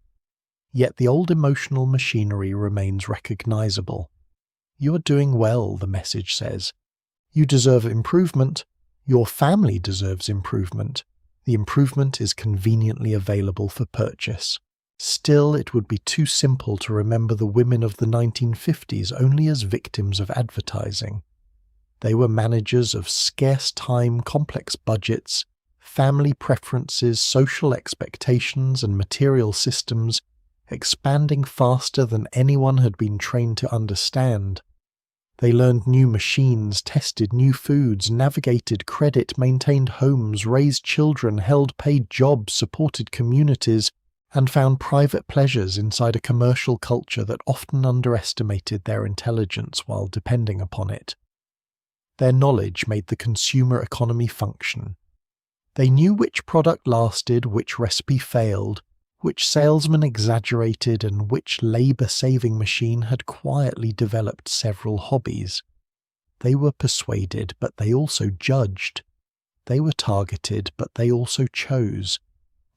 Yet the old emotional machinery remains recognizable. "You are doing well," the message says. "You deserve improvement. Your family deserves improvement. The improvement is conveniently available for purchase." Still, it would be too simple to remember the women of the 1950s only as victims of advertising. They were managers of scarce time, complex budgets, family preferences, social expectations, and material systems, expanding faster than anyone had been trained to understand. They learned new machines, tested new foods, navigated credit, maintained homes, raised children, held paid jobs, supported communities, and found private pleasures inside a commercial culture that often underestimated their intelligence while depending upon it. Their knowledge made the consumer economy function. They knew which product lasted, which recipe failed, which salesman exaggerated, and which labor-saving machine had quietly developed several hobbies. They were persuaded, but they also judged. They were targeted, but they also chose.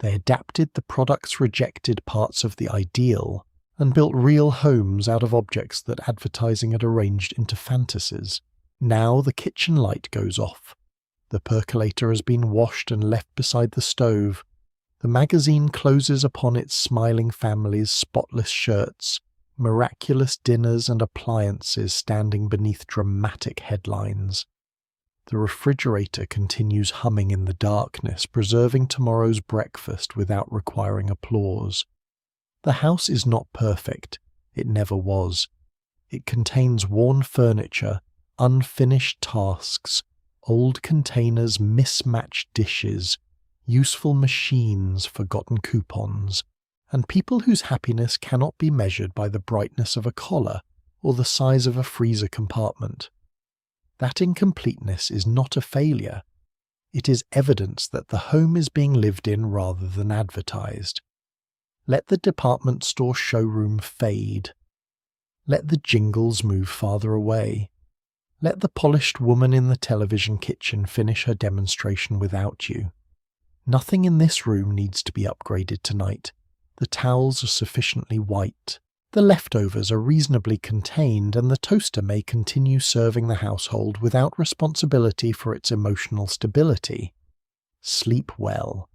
They adapted the product's rejected parts of the ideal and built real homes out of objects that advertising had arranged into fantasies. Now the kitchen light goes off. The percolator has been washed and left beside the stove. The magazine closes upon its smiling family's spotless shirts, miraculous dinners and appliances standing beneath dramatic headlines. The refrigerator continues humming in the darkness, preserving tomorrow's breakfast without requiring applause. The house is not perfect. It never was. It contains worn furniture, unfinished tasks, old containers, mismatched dishes, useful machines, forgotten coupons, and people whose happiness cannot be measured by the brightness of a collar or the size of a freezer compartment. That incompleteness is not a failure. It is evidence that the home is being lived in rather than advertised. Let the department store showroom fade. Let the jingles move farther away. Let the polished woman in the television kitchen finish her demonstration without you. Nothing in this room needs to be upgraded tonight. The towels are sufficiently white. The leftovers are reasonably contained, and the toaster may continue serving the household without responsibility for its emotional stability. Sleep well.